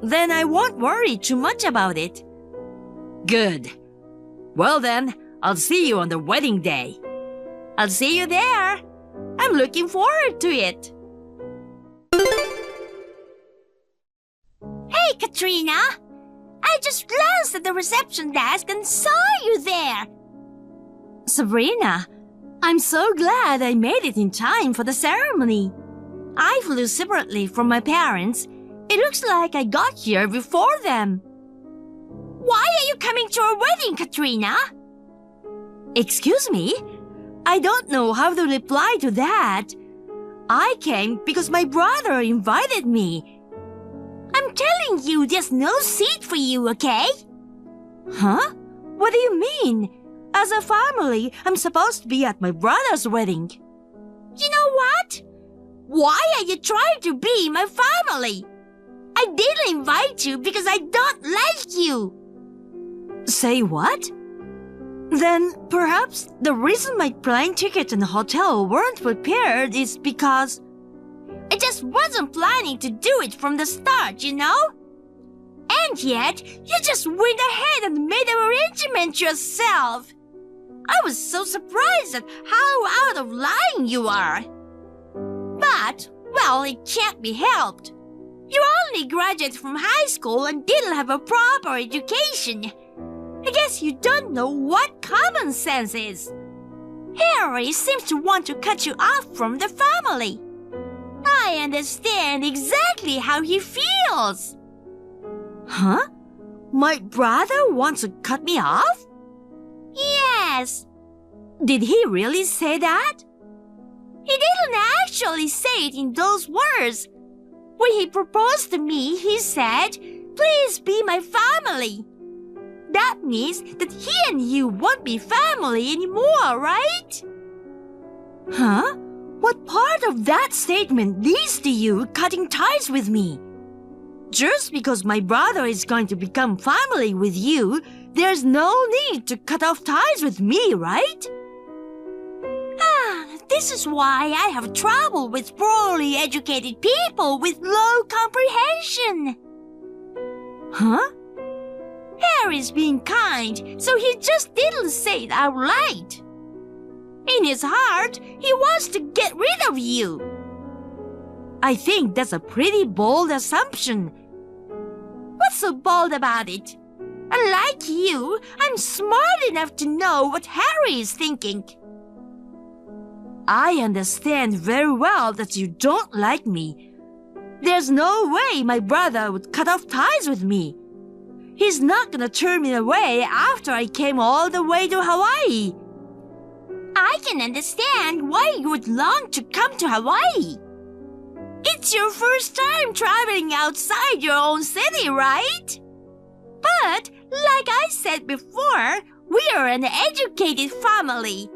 Then I won't worry too much about it. Good. Well then, I'll see you on the wedding day. I'll see you there. I'm looking forward to it. Hey, Katrina! I just glanced at the reception desk and saw you there. Sabrina, I'm so glad I made it in time for the ceremony. I flew separately from my parents. It looks like I got here before them. Why are you coming to our wedding, Katrina? Excuse me? I don't know how to reply to that. I came because my brother invited me. I'm telling you, there's no seat for you, okay? Huh? What do you mean? As a family, I'm supposed to be at my brother's wedding. You know what? Why are you trying to be my family? I didn't invite you because I don't like you. Say what? Then perhaps the reason my plane ticket and hotel weren't prepared is because I just wasn't planning to do it from the start, you know? And yet, you just went ahead and made an arrangement yourself. I was so surprised at how out of line you are. But, well, it can't be helped. You only graduated from high school and didn't have a proper education. I guess you don't know what common sense is. Harry seems to want to cut you off from the family. I understand exactly how he feels. Huh? My brother wants to cut me off? Yes. Did he really say that? He didn't actually say it in those words. When he proposed to me, he said, "Please be my family." That means that he and you won't be family anymore, right? Huh? What part of that statement leads to you cutting ties with me? Just because my brother is going to become family with you, there's no need to cut off ties with me, right? This is why I have trouble with poorly educated people with low comprehension. Huh? Harry's being kind, so he just didn't say it out loud. In his heart, he wants to get rid of you. I think that's a pretty bold assumption. What's so bold about it? Unlike you, I'm smart enough to know what Harry is thinking. I understand very well that you don't like me. There's no way my brother would cut off ties with me. He's not gonna turn me away after I came all the way to Hawaii. I can understand why you would long to come to Hawaii. It's your first time traveling outside your own city, right? But, like I said before, we are an educated family.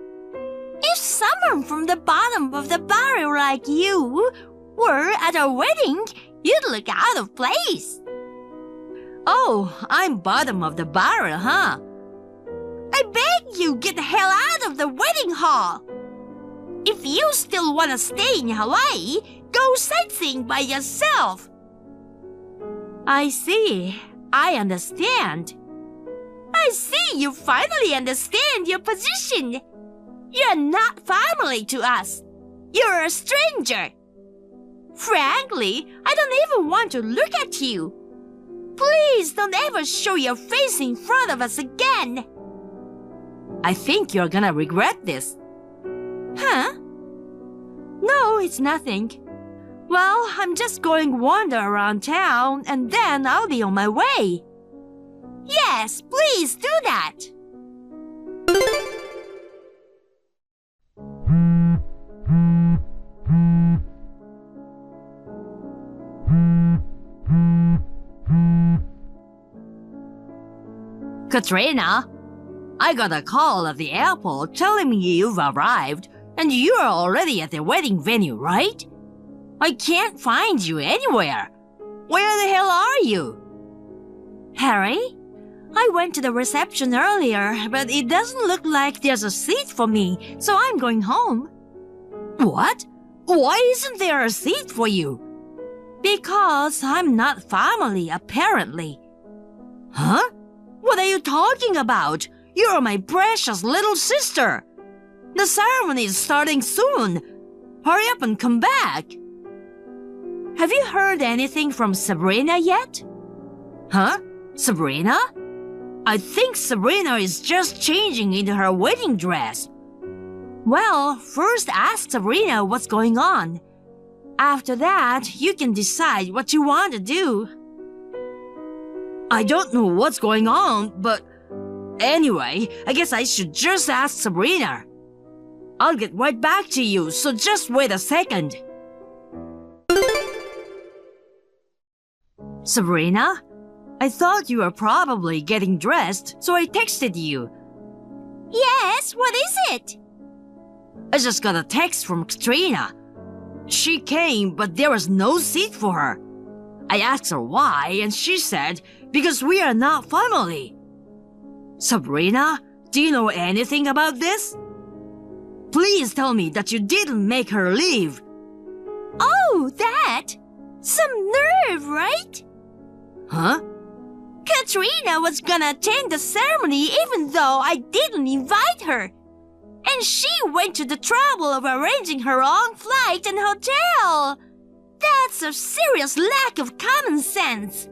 If someone from the bottom of the barrel like you were at our wedding, you'd look out of place. Oh, I'm bottom of the barrel, huh? I beg you, get the hell out of the wedding hall. If you still want to stay in Hawaii, go sightseeing by yourself. I see. I understand. I see you finally understand your position. You're not family to us. You're a stranger. Frankly, I don't even want to look at you. Please don't ever show your face in front of us again. I think you're gonna regret this. Huh? No, it's nothing. Well, I'm just going wander around town and then I'll be on my way. Yes, please do that. Katrina, I got a call at the airport telling me you've arrived and you're already at the wedding venue, right? I can't find you anywhere. Where the hell are you? Harry, I went to the reception earlier, but it doesn't look like there's a seat for me, so I'm going home. What? Why isn't there a seat for you? Because I'm not family, apparently. Huh? What are you talking about? You're my precious little sister. The ceremony is starting soon. Hurry up and come back. Have you heard anything from Sabrina yet? Huh? Sabrina? I think Sabrina is just changing into her wedding dress. Well, first ask Sabrina what's going on. After that, you can decide what you want to do. I don't know what's going on, but anyway, I guess I should just ask Sabrina. I'll get right back to you, so just wait a second. Sabrina? I thought you were probably getting dressed, so I texted you. Yes, what is it? I just got a text from Katrina. She came, but there was no seat for her. I asked her why, and she said, because we are not family. Sabrina, do you know anything about this? Please tell me that you didn't make her leave. Oh, that? Some nerve, right? Huh? Katrina was gonna attend the ceremony even though I didn't invite her. And she went to the trouble of arranging her own flight and hotel. That's a serious lack of common sense.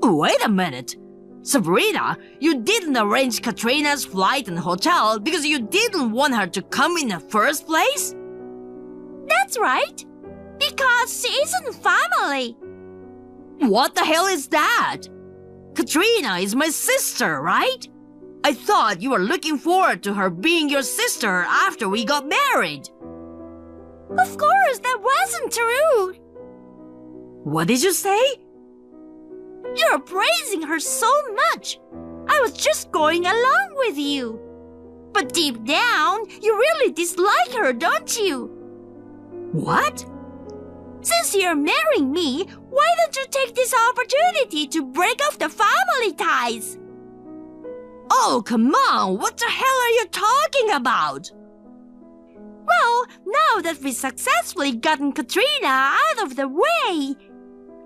Wait a minute. Sabrina, you didn't arrange Katrina's flight and hotel because you didn't want her to come in the first place? That's right. Because she isn't family. What the hell is that? Katrina is my sister, right? I thought you were looking forward to her being your sister after we got married. Of course, that wasn't true. What did you say? You're praising her so much. I was just going along with you. But deep down, you really dislike her, don't you? What? Since you're marrying me, why don't you take this opportunity to break off the family ties? Oh, come on. What the hell are you talking about? Well, now that we've successfully gotten Katrina out of the way,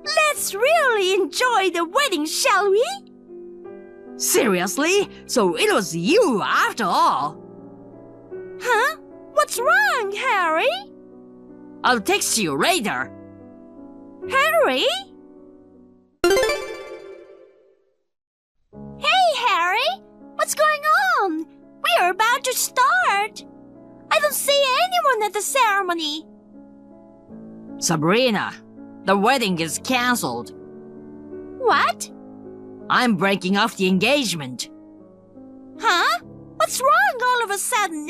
let's really enjoy the wedding, shall we? Seriously? So it was you after all? Huh? What's wrong, Harry? I'll text you later. Harry? Hey, Harry! What's going on? We are about to start. I don't see anyone at the ceremony. Sabrina, the wedding is cancelled. What? I'm breaking off the engagement. Huh? What's wrong all of a sudden?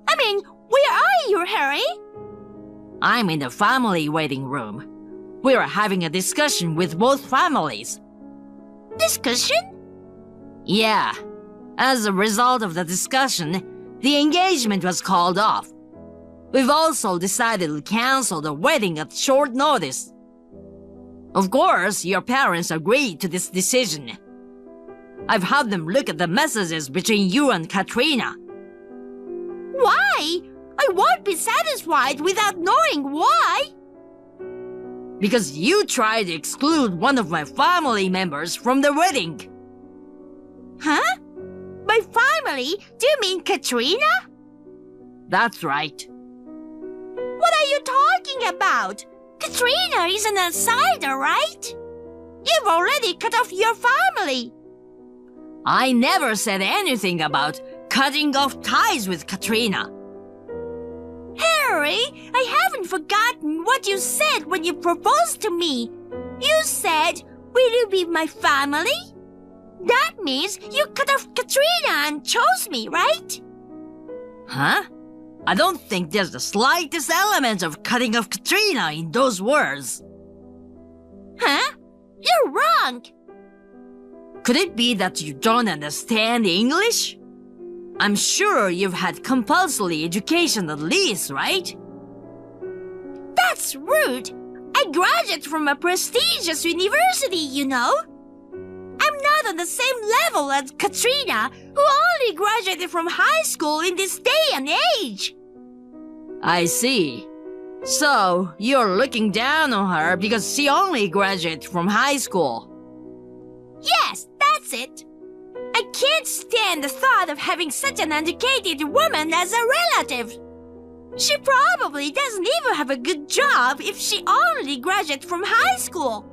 I mean, where are you, Harry? I'm in the family waiting room. We are having a discussion with both families. Discussion? Yeah. As a result of the discussion, the engagement was called off. We've also decided to cancel the wedding at short notice. Of course, your parents agreed to this decision. I've had them look at the messages between you and Katrina. Why? I won't be satisfied without knowing why. Because you tried to exclude one of my family members from the wedding. Huh? My family? Do you mean Katrina? That's right. What are you talking about? Katrina is an outsider, right? You've already cut off your family. I never said anything about cutting off ties with Katrina. Harry, I haven't forgotten what you said when you proposed to me. You said, "Will you be my family?" That means you cut off Katrina and chose me, right? Huh? I don't think there's the slightest element of cutting off Katrina in those words. Huh? You're wrong. Could it be that you don't understand English? I'm sure you've had compulsory education at least, right? That's rude. I graduated from a prestigious university, you know. I'm not on the same level as Katrina, who only graduated from high school in this day and age. I see. So, you're looking down on her because she only graduated from high school. Yes, that's it. I can't stand the thought of having such an uneducated woman as a relative. She probably doesn't even have a good job if she only graduated from high school.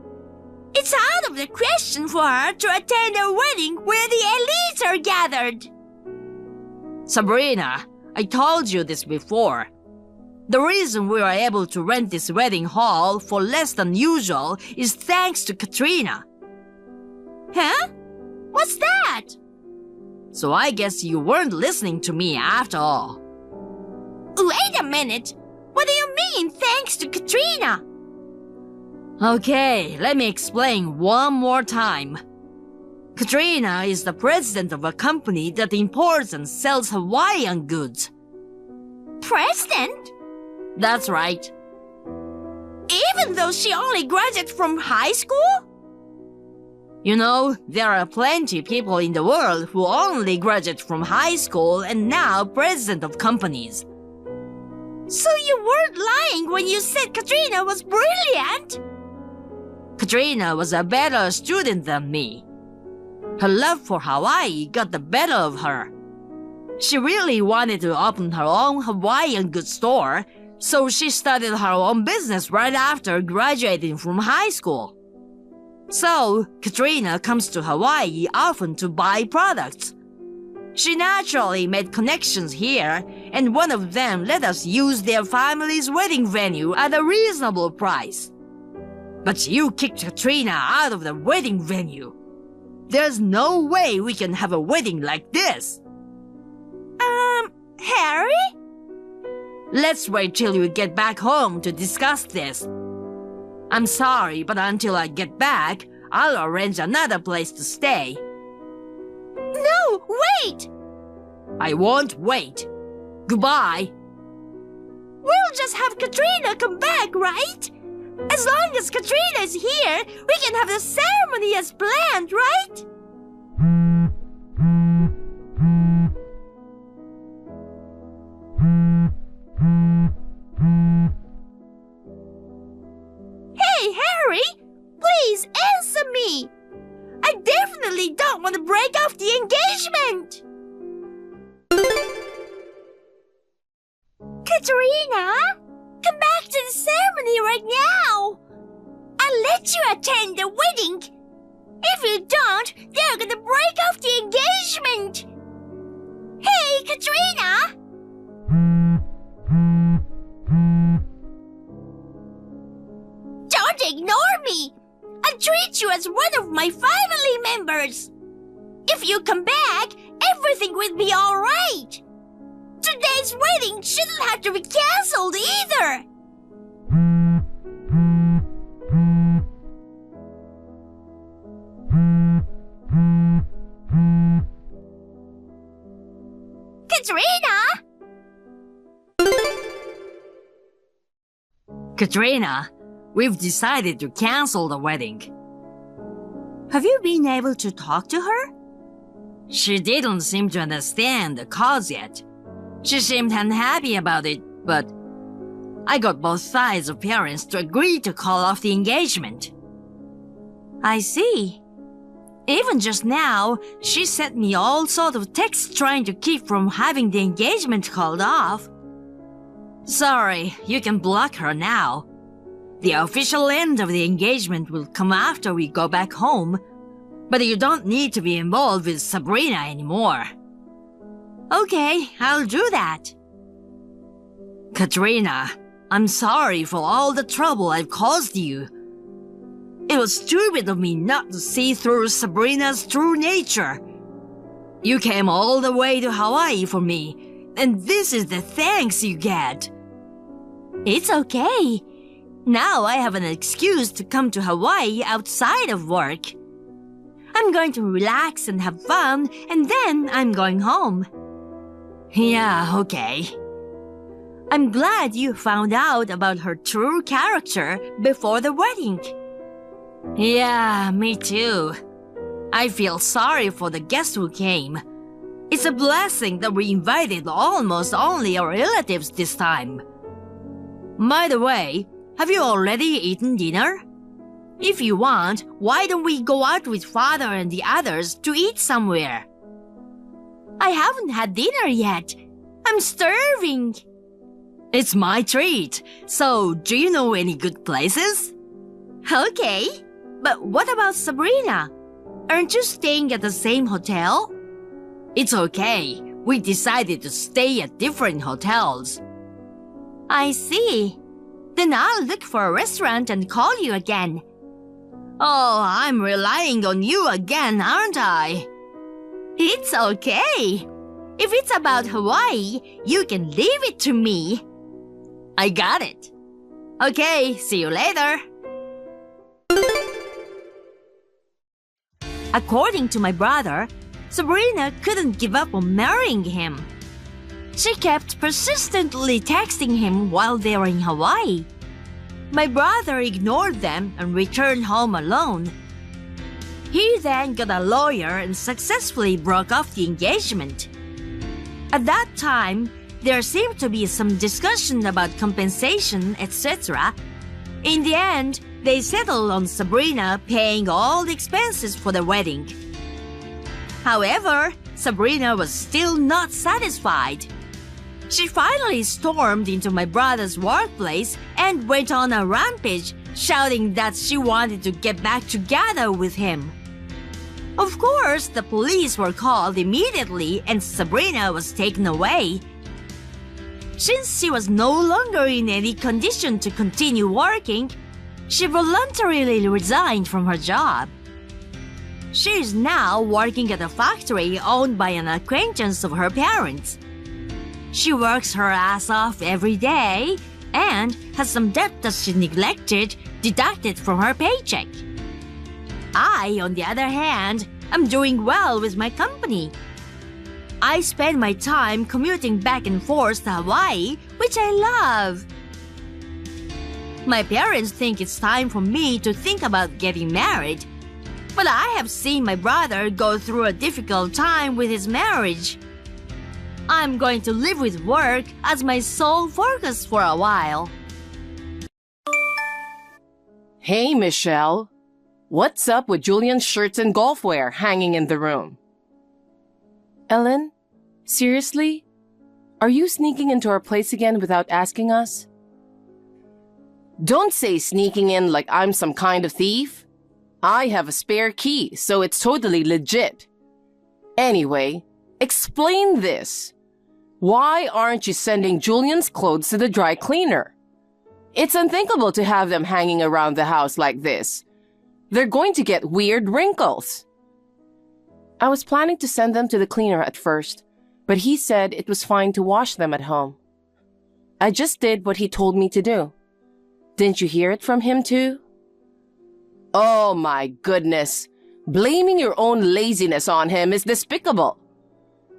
It's out of the question for her to attend a wedding where the elites are gathered. Sabrina, I told you this before. The reason we are able to rent this wedding hall for less than usual is thanks to Katrina. Huh? What's that? So I guess you weren't listening to me after all. Wait a minute. What do you mean, thanks to Katrina? Okay, let me explain one more time. Katrina is the president of a company that imports and sells Hawaiian goods. President? That's right. Even though she only graduated from high school? You know, there are plenty of people in the world who only graduate from high school and now president of companies. So you weren't lying when you said Katrina was brilliant? Katrina was a better student than me. Her love for Hawaii got the better of her. She really wanted to open her own Hawaiian goods store, so she started her own business right after graduating from high school. So, Katrina comes to Hawaii often to buy products. She naturally made connections here, and one of them let us use their family's wedding venue at a reasonable price. But you kicked Katrina out of the wedding venue. There's no way we can have a wedding like this. Harry? Let's wait till you get back home to discuss this. I'm sorry, but until I get back, I'll arrange another place to stay. No, wait! I won't wait. Goodbye. We'll just have Katrina come back, right? As long as Katrina is here, we can have the ceremony as planned, right? Hey, Harry! Please answer me! I definitely don't want to break off the engagement! Katrina! Come back to the ceremony right now! I'll let you attend the wedding! If you don't, they're gonna break off the engagement! Hey, Katrina! Don't ignore me! I'll treat you as one of my family members! If you come back, everything will be alright! Today's wedding shouldn't have to be cancelled either! Katrina! Katrina, we've decided to cancel the wedding. Have you been able to talk to her? She didn't seem to understand the cause yet. She seemed unhappy about it, but I got both sides of parents to agree to call off the engagement. I see. Even just now, she sent me all sorts of texts trying to keep from having the engagement called off. Sorry, you can block her now. The official end of the engagement will come after we go back home, but you don't need to be involved with Sabrina anymore. Okay, I'll do that. Katrina, I'm sorry for all the trouble I've caused you. It was stupid of me not to see through Sabrina's true nature. You came all the way to Hawaii for me, and this is the thanks you get. It's okay. Now I have an excuse to come to Hawaii outside of work. I'm going to relax and have fun, and then I'm going home. Yeah, okay. I'm glad you found out about her true character before the wedding. Yeah, me too. I feel sorry for the guests who came. It's a blessing that we invited almost only our relatives this time. By the way, have you already eaten dinner? If you want, why don't we go out with Father and the others to eat somewhere? I haven't had dinner yet. I'm starving. It's my treat. So, do you know any good places? Okay, but what about Sabrina? Aren't you staying at the same hotel? It's okay. We decided to stay at different hotels. I see. Then I'll look for a restaurant and call you again. Oh, I'm relying on you again, aren't I? It's okay. If it's about Hawaii, you can leave it to me. I got it. Okay, see you later. According to my brother, Sabrina couldn't give up on marrying him. She kept persistently texting him while they were in Hawaii. My brother ignored them and returned home alone. He then got a lawyer and successfully broke off the engagement. At that time, there seemed to be some discussion about compensation, etc. In the end, they settled on Sabrina paying all the expenses for the wedding. However, Sabrina was still not satisfied. She finally stormed into my brother's workplace and went on a rampage, shouting that she wanted to get back together with him. Of course, the police were called immediately and Sabrina was taken away. Since she was no longer in any condition to continue working, she voluntarily resigned from her job. She is now working at a factory owned by an acquaintance of her parents. She works her ass off every day and has some debt that she neglected deducted from her paycheck. I, on the other hand, am doing well with my company. I spend my time commuting back and forth to Hawaii, which I love. My parents think it's time for me to think about getting married, but I have seen my brother go through a difficult time with his marriage. I'm going to live with work as my sole focus for a while. Hey, Michelle. What's up with Julian's shirts and golf wear hanging in the room? Ellen, seriously? Are you sneaking into our place again without asking us? Don't say sneaking in like I'm some kind of thief. I have a spare key, so it's totally legit. Anyway, explain this. Why aren't you sending Julian's clothes to the dry cleaner? It's unthinkable to have them hanging around the house like this. They're going to get weird wrinkles. I was planning to send them to the cleaner at first, but he said it was fine to wash them at home. I just did what he told me to do. Didn't you hear it from him too? Oh my goodness. Blaming your own laziness on him is despicable.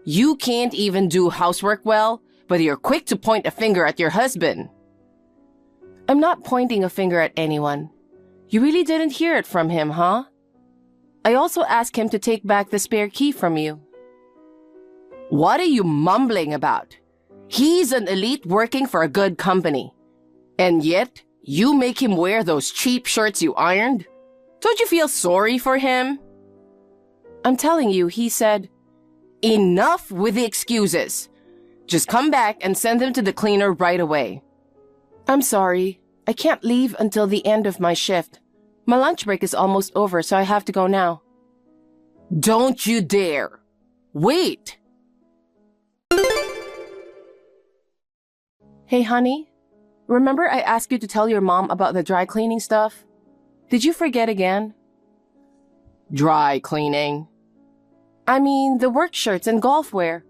You can't even do housework well, but you're quick to point a finger at your husband. I'm not pointing a finger at anyone. You really didn't hear it from him, huh? I also asked him to take back the spare key from you. What are you mumbling about? He's an elite working for a good company. And yet, you make him wear those cheap shirts you ironed? Don't you feel sorry for him? I'm telling you, he said, enough with the excuses. Just come back and send them to the cleaner right away. I'm sorry. I can't leave until the end of my shift. My lunch break is almost over, so I have to go now. Don't you dare. Wait. Hey, honey. Remember I asked you to tell your mom about the dry cleaning stuff? Did you forget again? Dry cleaning? I mean, the work shirts and golf wear.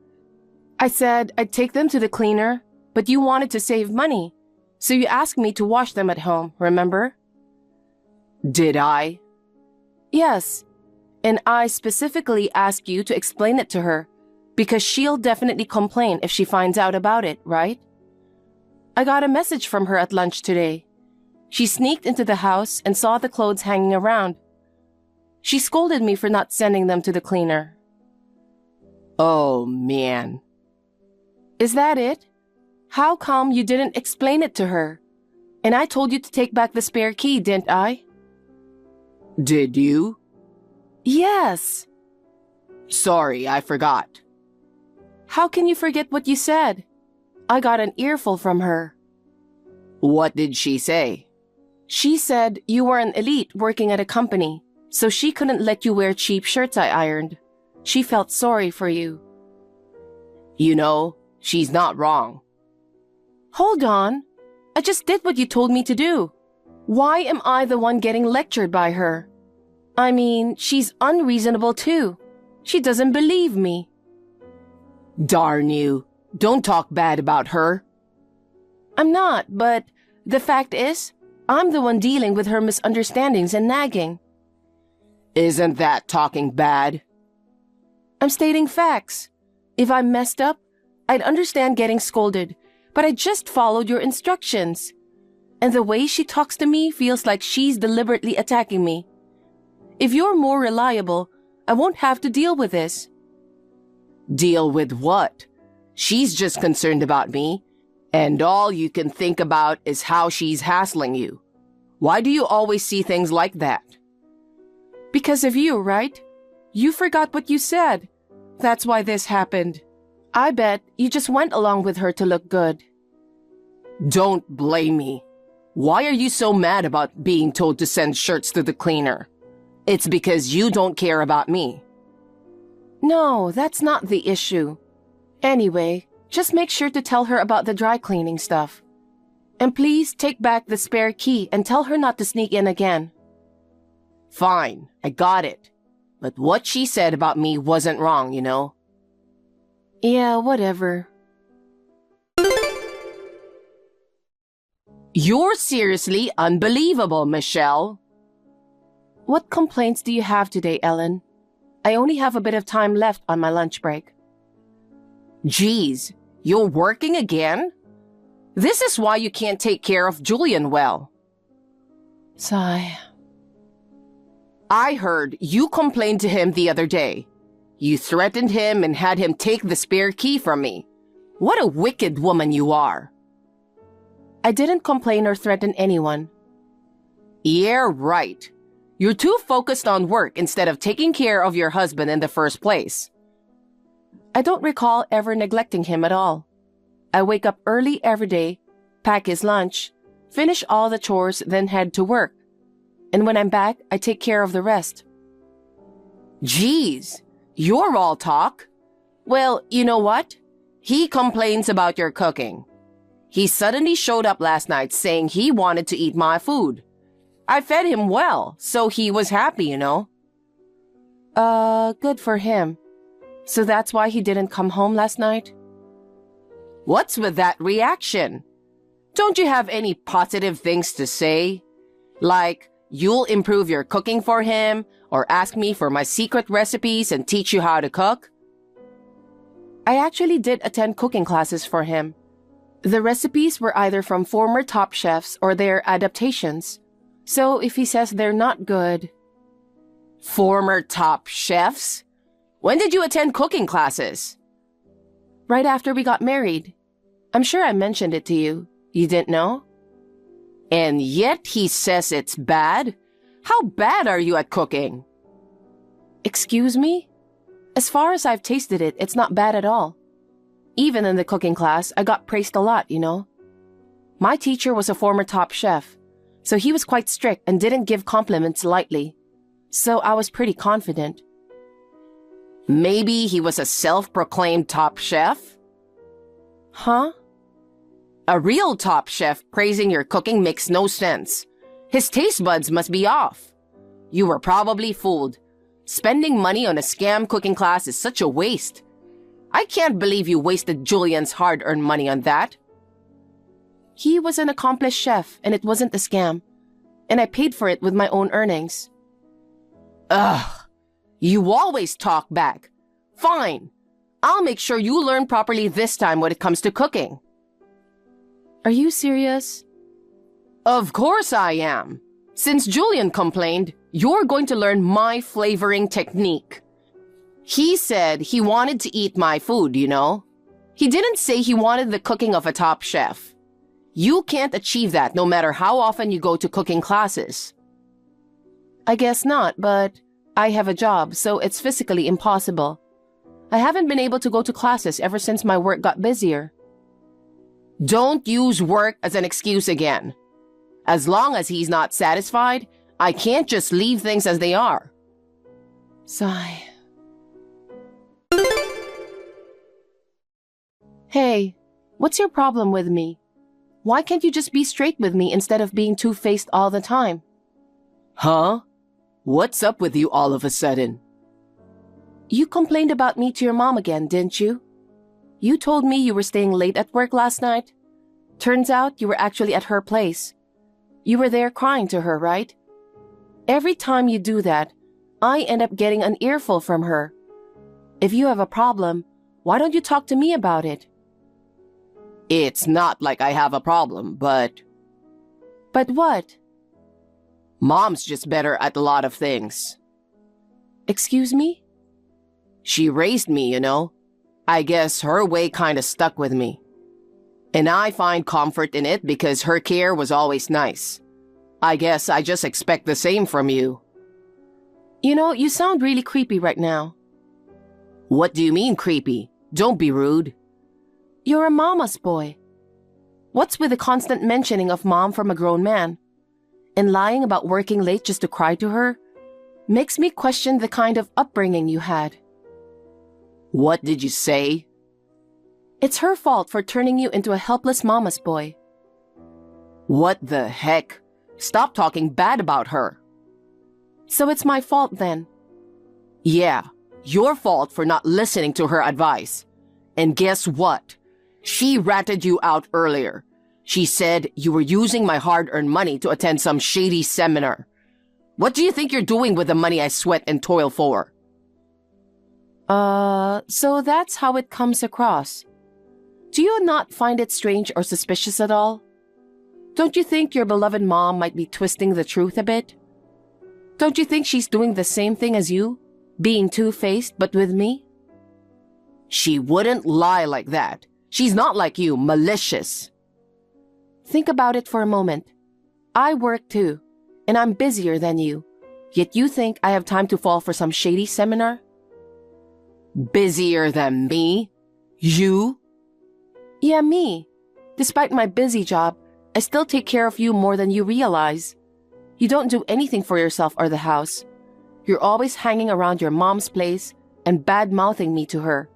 I said I'd take them to the cleaner, but you wanted to save money. So you asked me to wash them at home, remember? Did I? Yes. And I specifically asked you to explain it to her, because she'll definitely complain if she finds out about it, right? I got a message from her at lunch today. She sneaked into the house and saw the clothes hanging around. She scolded me for not sending them to the cleaner. Oh, man. Is that it? How come you didn't explain it to her? And I told you to take back the spare key, didn't I? Did you? Yes. Sorry, I forgot. How can you forget what you said? I got an earful from her. What did she say? She said you were an elite working at a company, so she couldn't let you wear cheap shirts I ironed. She felt sorry for you. You know, she's not wrong. Hold on. I just did what you told me to do. Why am I the one getting lectured by her? I mean, she's unreasonable too. She doesn't believe me. Darn you. Don't talk bad about her. I'm not, but the fact is, I'm the one dealing with her misunderstandings and nagging. Isn't that talking bad? I'm stating facts. If I messed up, I'd understand getting scolded, but I just followed your instructions. And the way she talks to me feels like she's deliberately attacking me. If you're more reliable, I won't have to deal with this. Deal with what? She's just concerned about me, and all you can think about is how she's hassling you. Why do you always see things like that? Because of you, right? You forgot what you said. That's why this happened. I bet you just went along with her to look good. Don't blame me. Why are you so mad about being told to send shirts to the cleaner? It's because you don't care about me. No, that's not the issue. Anyway, just make sure to tell her about the dry cleaning stuff. And please take back the spare key and tell her not to sneak in again. Fine, I got it. But what she said about me wasn't wrong, you know? Yeah, whatever. You're seriously unbelievable, Michelle. What complaints do you have today, Ellen? I only have a bit of time left on my lunch break. Geez, you're working again? This is why you can't take care of Julian well. Sigh. I heard you complained to him the other day. You threatened him and had him take the spare key from me. What a wicked woman you are. I didn't complain or threaten anyone. Yeah, right. You're too focused on work instead of taking care of your husband in the first place. I don't recall ever neglecting him at all. I wake up early every day, pack his lunch, finish all the chores, then head to work. And when I'm back, I take care of the rest. Geez, you're all talk. Well, you know what? He complains about your cooking. He suddenly showed up last night saying he wanted to eat my food. I fed him well, so he was happy, you know. Good for him. So that's why he didn't come home last night? What's with that reaction? Don't you have any positive things to say? Like, you'll improve your cooking for him, or ask me for my secret recipes and teach you how to cook? I actually did attend cooking classes for him. The recipes were either from former top chefs or their adaptations. So if he says they're not good... Former top chefs? When did you attend cooking classes? Right after we got married. I'm sure I mentioned it to you. You didn't know? And yet he says it's bad? How bad are you at cooking? Excuse me? As far as I've tasted it, it's not bad at all. Even in the cooking class, I got praised a lot, you know. My teacher was a former top chef, so he was quite strict and didn't give compliments lightly. So I was pretty confident. Maybe he was a self-proclaimed top chef? Huh? A real top chef praising your cooking makes no sense. His taste buds must be off. You were probably fooled. Spending money on a scam cooking class is such a waste. I can't believe you wasted Julian's hard-earned money on that. He was an accomplished chef, and it wasn't a scam. And I paid for it with my own earnings. Ugh. You always talk back. Fine. I'll make sure you learn properly this time when it comes to cooking. Are you serious? Of course I am. Since Julian complained, you're going to learn my flavoring technique. He said he wanted to eat my food, you know. He didn't say he wanted the cooking of a top chef. You can't achieve that no matter how often you go to cooking classes. I guess not, but I have a job, so it's physically impossible. I haven't been able to go to classes ever since my work got busier. Don't use work as an excuse again. As long as he's not satisfied, I can't just leave things as they are. Sigh. Hey, what's your problem with me? Why can't you just be straight with me instead of being two-faced all the time? Huh? What's up with you all of a sudden? You complained about me to your mom again, didn't you? You told me you were staying late at work last night. Turns out you were actually at her place. You were there crying to her, right? Every time you do that, I end up getting an earful from her. If you have a problem, why don't you talk to me about it? It's not like I have a problem, but... But what? Mom's just better at a lot of things. Excuse me? She raised me, you know. I guess her way kinda stuck with me. And I find comfort in it because her care was always nice. I guess I just expect the same from you. You know, you sound really creepy right now. What do you mean creepy? Don't be rude. You're a mama's boy. What's with the constant mentioning of mom from a grown man? And lying about working late just to cry to her? Makes me question the kind of upbringing you had. What did you say? It's her fault for turning you into a helpless mama's boy. What the heck? Stop talking bad about her. So it's my fault then? Yeah, your fault for not listening to her advice. And guess what? She ratted you out earlier. She said you were using my hard-earned money to attend some shady seminar. What do you think you're doing with the money I sweat and toil for? So that's how it comes across. Do you not find it strange or suspicious at all? Don't you think your beloved mom might be twisting the truth a bit? Don't you think she's doing the same thing as you? Being two-faced, but with me? She wouldn't lie like that. She's not like you, malicious. Think about it for a moment. I work too, and I'm busier than you. Yet you think I have time to fall for some shady seminar? Busier than me? You? Yeah, me. Despite my busy job, I still take care of you more than you realize. You don't do anything for yourself or the house. You're always hanging around your mom's place and bad-mouthing me to her.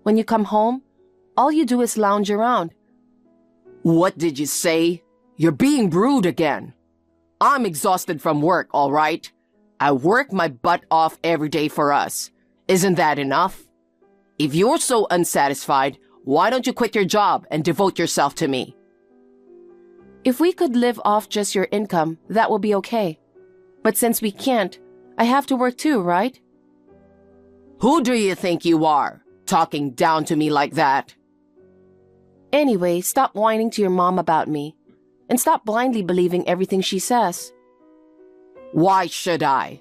When you come home, all you do is lounge around. What did you say? You're being rude again. I'm exhausted from work, all right? I work my butt off every day for us. Isn't that enough? If you're so unsatisfied, why don't you quit your job and devote yourself to me? If we could live off just your income, that would be okay. But since we can't, I have to work too, right? Who do you think you are, talking down to me like that? Anyway, stop whining to your mom about me. And stop blindly believing everything she says. Why should I?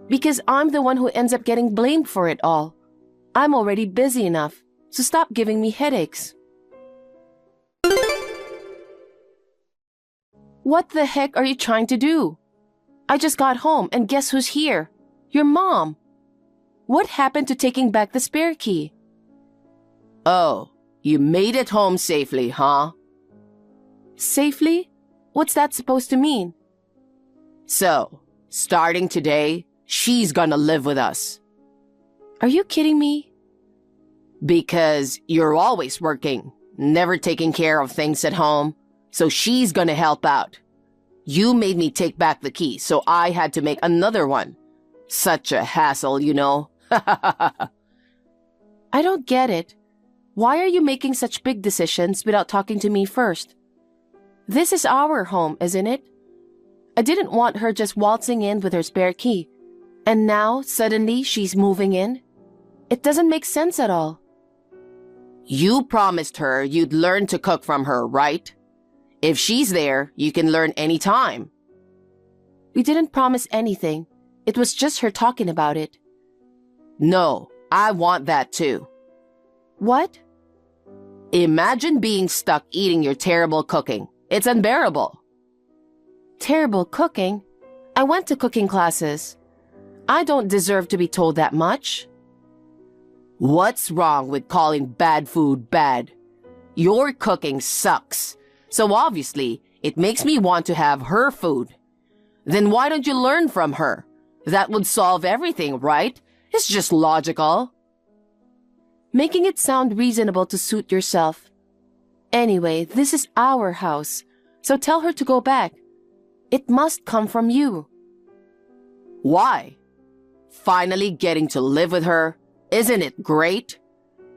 Because I'm the one who ends up getting blamed for it all. I'm already busy enough, so stop giving me headaches. What the heck are you trying to do? I just got home and guess who's here? Your mom. What happened to taking back the spare key? Oh, you made it home safely, huh? Safely? What's that supposed to mean? So, starting today, she's gonna live with us. Are you kidding me? Because you're always working, never taking care of things at home, so she's gonna help out. You made me take back the key, so I had to make another one. Such a hassle, you know. I don't get it. Why are you making such big decisions without talking to me first? This is our home, isn't it? I didn't want her just waltzing in with her spare key. And now, suddenly, she's moving in? It doesn't make sense at all. You promised her you'd learn to cook from her, right? If she's there, you can learn any time. We didn't promise anything. It was just her talking about it. No, I want that too. What? Imagine being stuck eating your terrible cooking. It's unbearable. Terrible cooking? I went to cooking classes. I don't deserve to be told that much. What's wrong with calling bad food bad? Your cooking sucks. So obviously, it makes me want to have her food. Then why don't you learn from her? That would solve everything, right? It's just logical. Making it sound reasonable to suit yourself. Anyway, this is our house, so tell her to go back. It must come from you. Why? Finally getting to live with her. Isn't it great?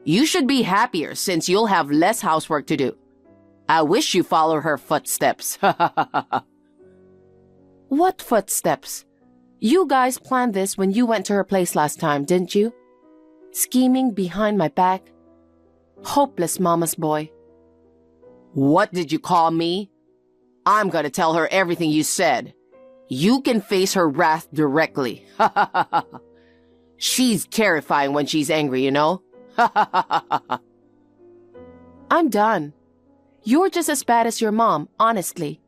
You should be happier since you'll have less housework to do. I wish you follow her footsteps. What footsteps? You guys planned this when you went to her place last time, didn't you? Scheming behind my back. Hopeless mama's boy. What did you call me? I'm gonna tell her everything you said. You can face her wrath directly. She's terrifying when she's angry, you know? I'm done. You're just as bad as your mom, honestly.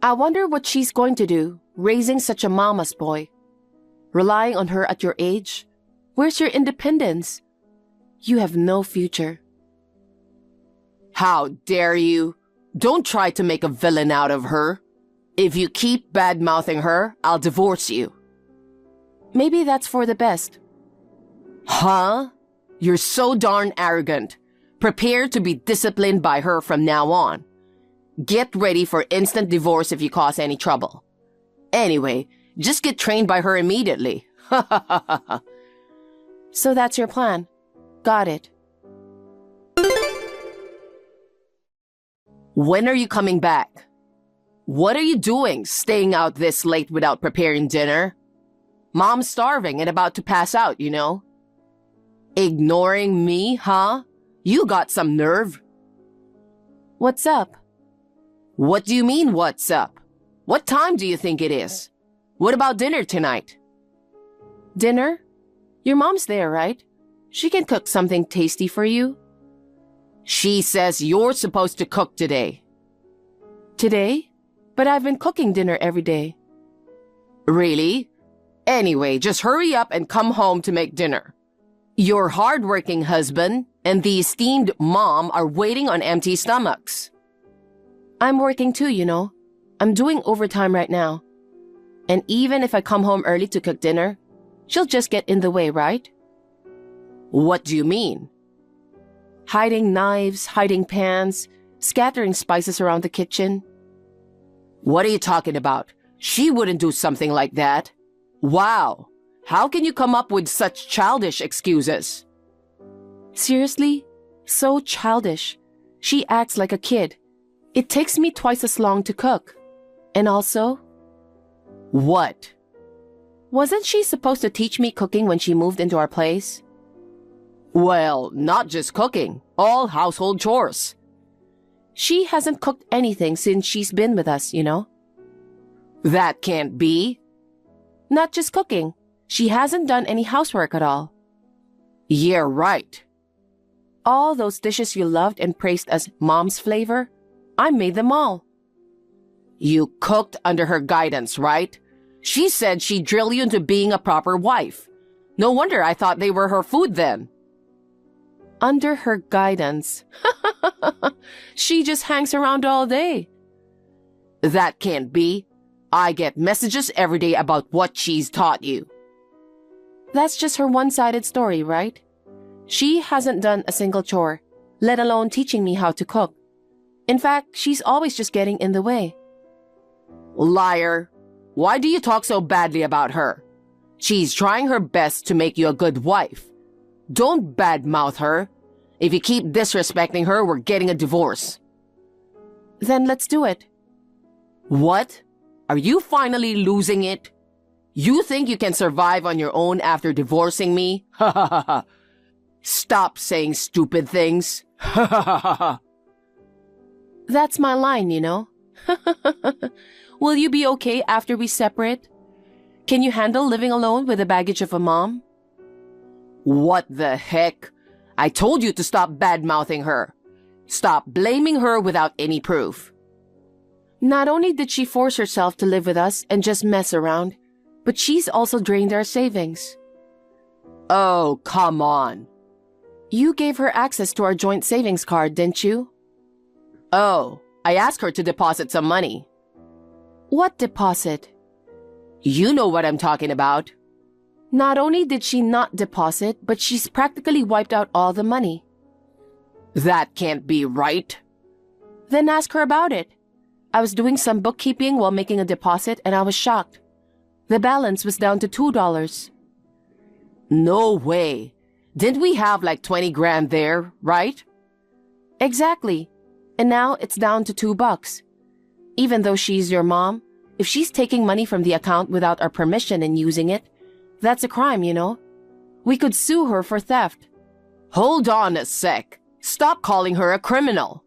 I wonder what she's going to do, raising such a mama's boy. Relying on her at your age? Where's your independence? You have no future. How dare you? Don't try to make a villain out of her. If you keep bad-mouthing her, I'll divorce you. Maybe that's for the best. Huh? You're so darn arrogant. Prepare to be disciplined by her from now on. Get ready for instant divorce if you cause any trouble. Anyway, just get trained by her immediately. So that's your plan. Got it. When are you coming back? What are you doing, staying out this late without preparing dinner? Mom's starving and about to pass out, you know. Ignoring me, huh? You got some nerve. What's up? What do you mean, what's up? What time do you think it is? What about dinner tonight? Dinner? Your mom's there, right? She can cook something tasty for you. She says you're supposed to cook today. Today? But I've been cooking dinner every day. Really? Anyway, just hurry up and come home to make dinner. Your hardworking husband and the esteemed mom are waiting on empty stomachs. I'm working too, you know. I'm doing overtime right now. And even if I come home early to cook dinner, she'll just get in the way, right? What do you mean? Hiding knives, hiding pans, scattering spices around the kitchen. What are you talking about? She wouldn't do something like that. Wow. How can you come up with such childish excuses? Seriously? So childish. She acts like a kid. It takes me twice as long to cook. And also... What? Wasn't she supposed to teach me cooking when she moved into our place? Well, not just cooking. All household chores. She hasn't cooked anything since she's been with us, you know? That can't be. Not just cooking. She hasn't done any housework at all. Yeah, right. All those dishes you loved and praised as mom's flavor, I made them all. You cooked under her guidance, right? She said she'd drill you into being a proper wife. No wonder I thought they were her food then. Under her guidance. She just hangs around all day. That can't be. I get messages every day about what she's taught you. That's just her one-sided story, right? She hasn't done a single chore, let alone teaching me how to cook. In fact, she's always just getting in the way. Liar. Why do you talk so badly about her? She's trying her best to make you a good wife. Don't badmouth her. If you keep disrespecting her, we're getting a divorce. Then let's do it. What? Are you finally losing it? You think you can survive on your own after divorcing me? Ha ha ha ha. Stop saying stupid things. Ha ha ha ha ha. That's my line, you know. Will you be okay after we separate? Can you handle living alone with the baggage of a mom? What the heck? I told you to stop bad-mouthing her. Stop blaming her without any proof. Not only did she force herself to live with us and just mess around, but she's also drained our savings. Oh, come on. You gave her access to our joint savings card, didn't you? Oh, I asked her to deposit some money. What deposit? You know what I'm talking about. Not only did she not deposit, but she's practically wiped out all the money. That can't be right. Then ask her about it. I was doing some bookkeeping while making a deposit and I was shocked. The balance was down to $2. No way. Didn't we have like 20 grand there, right? Exactly. And now it's down to $2. Even though she's your mom, if she's taking money from the account without our permission and using it, that's a crime, you know? We could sue her for theft. Hold on a sec. Stop calling her a criminal.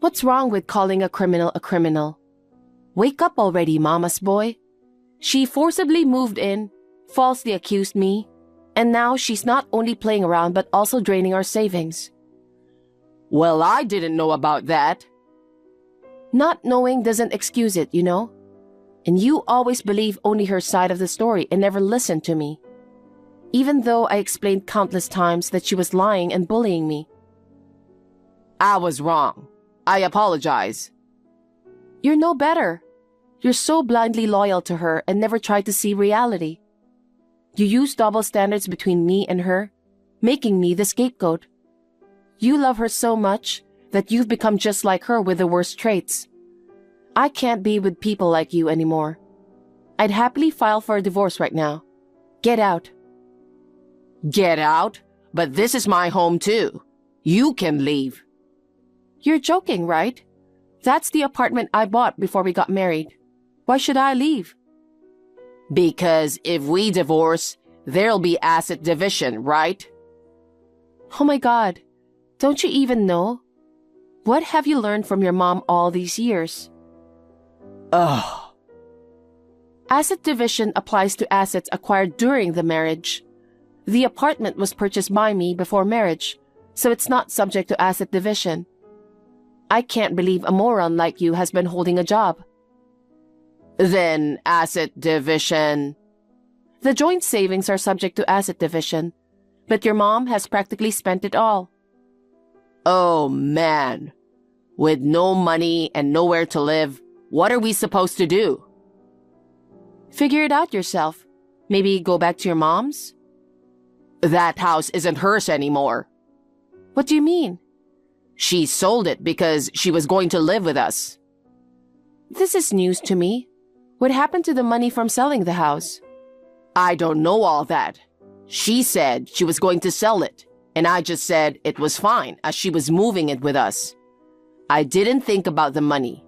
What's wrong with calling a criminal a criminal? Wake up already, mama's boy. She forcibly moved in, falsely accused me, and now she's not only playing around but also draining our savings. Well, I didn't know about that. Not knowing doesn't excuse it, you know? And you always believe only her side of the story and never listen to me. Even though I explained countless times that she was lying and bullying me. I was wrong. I apologize. You're no better. You're so blindly loyal to her and never try to see reality. You use double standards between me and her, making me the scapegoat. You love her so much that you've become just like her with the worst traits. I can't be with people like you anymore. I'd happily file for a divorce right now. Get out. Get out? But this is my home too. You can leave. You're joking, right? That's the apartment I bought before we got married. Why should I leave? Because if we divorce, there'll be asset division, right? Oh my God. Don't you even know? What have you learned from your mom all these years? Ugh. Asset division applies to assets acquired during the marriage. The apartment was purchased by me before marriage, so it's not subject to asset division. I can't believe a moron like you has been holding a job. Then asset division. The joint savings are subject to asset division, but your mom has practically spent it all. Oh man. With no money and nowhere to live, what are we supposed to do? Figure it out yourself. Maybe go back to your mom's? That house isn't hers anymore. What do you mean? She sold it because she was going to live with us. This is news to me. What happened to the money from selling the house? I don't know all that. She said she was going to sell it, and I just said it was fine as she was moving it with us. I didn't think about the money.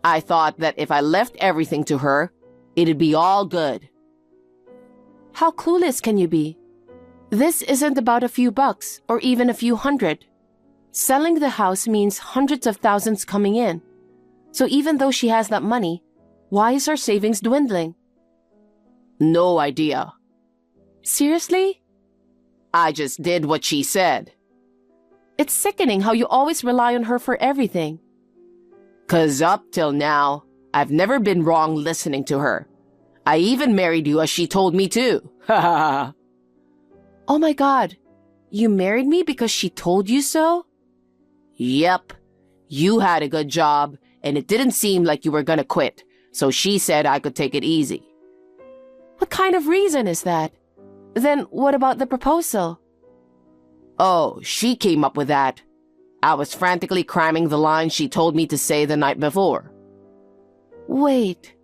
I thought that if I left everything to her, it'd be all good. How clueless can you be? This isn't about a few bucks or even a few hundred. Selling the house means hundreds of thousands coming in. So even though she has that money, why is her savings dwindling? No idea. Seriously? I just did what she said. It's sickening how you always rely on her for everything. 'Cause up till now, I've never been wrong listening to her. I even married you as she told me to. Ha ha ha. Oh my God. You married me because she told you so? Yep. You had a good job, and it didn't seem like you were gonna quit, so she said I could take it easy. What kind of reason is that? Then what about the proposal? Oh, she came up with that. I was frantically cramming the lines she told me to say the night before. Wait.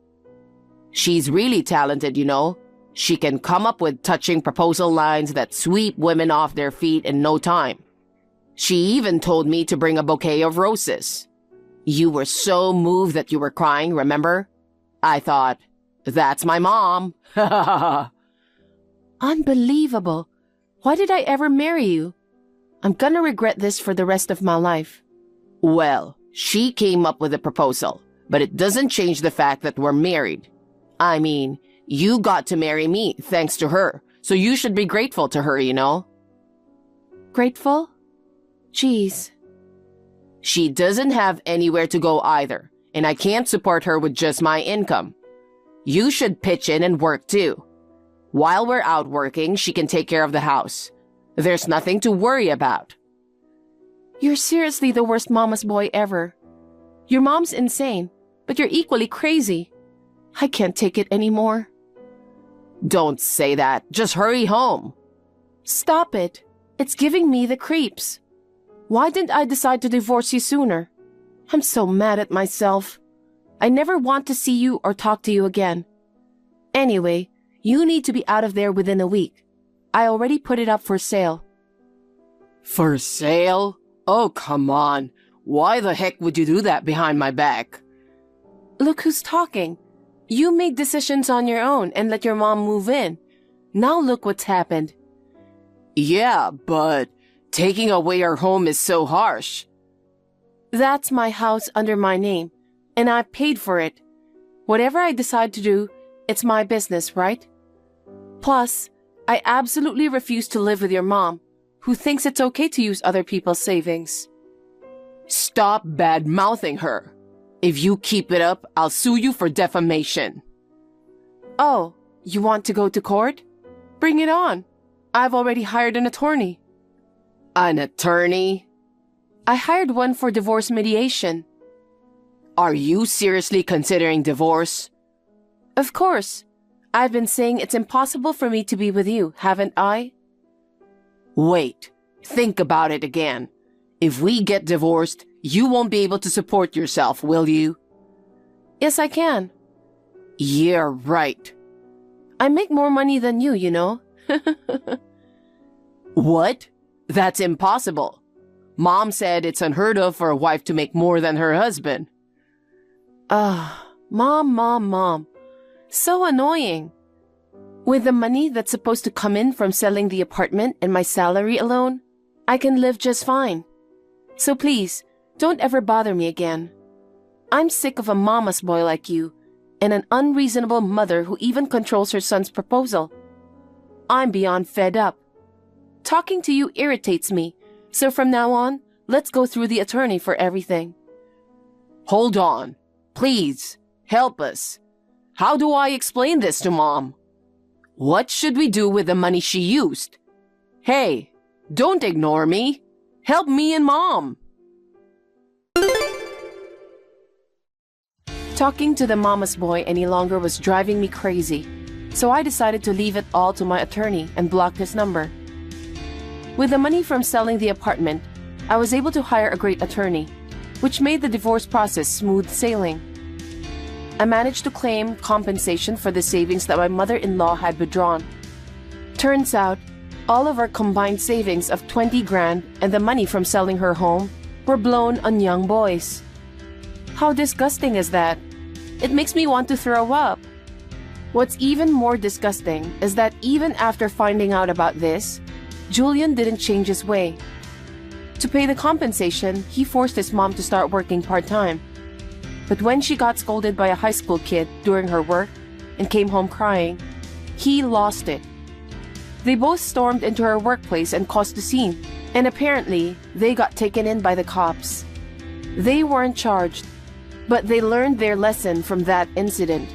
She's really talented, you know. She can come up with touching proposal lines that sweep women off their feet in no time. She even told me to bring a bouquet of roses. You were so moved that you were crying, remember? I thought, that's my mom. Unbelievable. Why did I ever marry you? I'm gonna regret this for the rest of my life. Well, she came up with a proposal, but it doesn't change the fact that we're married. I mean, you got to marry me thanks to her, so you should be grateful to her, you know? Grateful? Jeez. She doesn't have anywhere to go either, and I can't support her with just my income. You should pitch in and work too. While we're out working, she can take care of the house. There's nothing to worry about. You're seriously the worst mama's boy ever. Your mom's insane, but you're equally crazy. I can't take it anymore. Don't say that. Just hurry home. Stop it. It's giving me the creeps. Why didn't I decide to divorce you sooner? I'm so mad at myself. I never want to see you or talk to you again. Anyway, you need to be out of there within a week. I already put it up for sale. For sale? Oh, come on. Why the heck would you do that behind my back? Look who's talking. You made decisions on your own and let your mom move in. Now look what's happened. Yeah, but taking away our home is so harsh. That's my house under my name, and I paid for it. Whatever I decide to do, it's my business, right? Plus, I absolutely refuse to live with your mom, who thinks it's okay to use other people's savings. Stop bad-mouthing her. If you keep it up, I'll sue you for defamation. Oh, you want to go to court? Bring it on. I've already hired an attorney. An attorney? I hired one for divorce mediation. Are you seriously considering divorce? Of course. I've been saying it's impossible for me to be with you, haven't I? Wait, think about it again. If we get divorced, you won't be able to support yourself, will you? Yes, I can. Yeah, right. I make more money than you know. What? That's impossible. Mom said it's unheard of for a wife to make more than her husband. Mom. So annoying. With the money that's supposed to come in from selling the apartment and my salary alone, I can live just fine. So please, don't ever bother me again. I'm sick of a mama's boy like you and an unreasonable mother who even controls her son's proposal. I'm beyond fed up. Talking to you irritates me, so from now on, let's go through the attorney for everything. Hold on. Please, help us. How do I explain this to Mom? What should we do with the money she used? Hey, don't ignore me. Help me and Mom. Talking to the mama's boy any longer was driving me crazy, so I decided to leave it all to my attorney and block his number. With the money from selling the apartment, I was able to hire a great attorney, which made the divorce process smooth sailing. I managed to claim compensation for the savings that my mother-in-law had withdrawn. Turns out, all of our combined savings of 20 grand and the money from selling her home were blown on young boys. How disgusting is that? It makes me want to throw up. What's even more disgusting is that even after finding out about this, Julian didn't change his way. To pay the compensation, he forced his mom to start working part-time. But when she got scolded by a high school kid during her work and came home crying, he lost it. They both stormed into her workplace and caused a scene, and apparently they got taken in by the cops. They weren't charged, but they learned their lesson from that incident.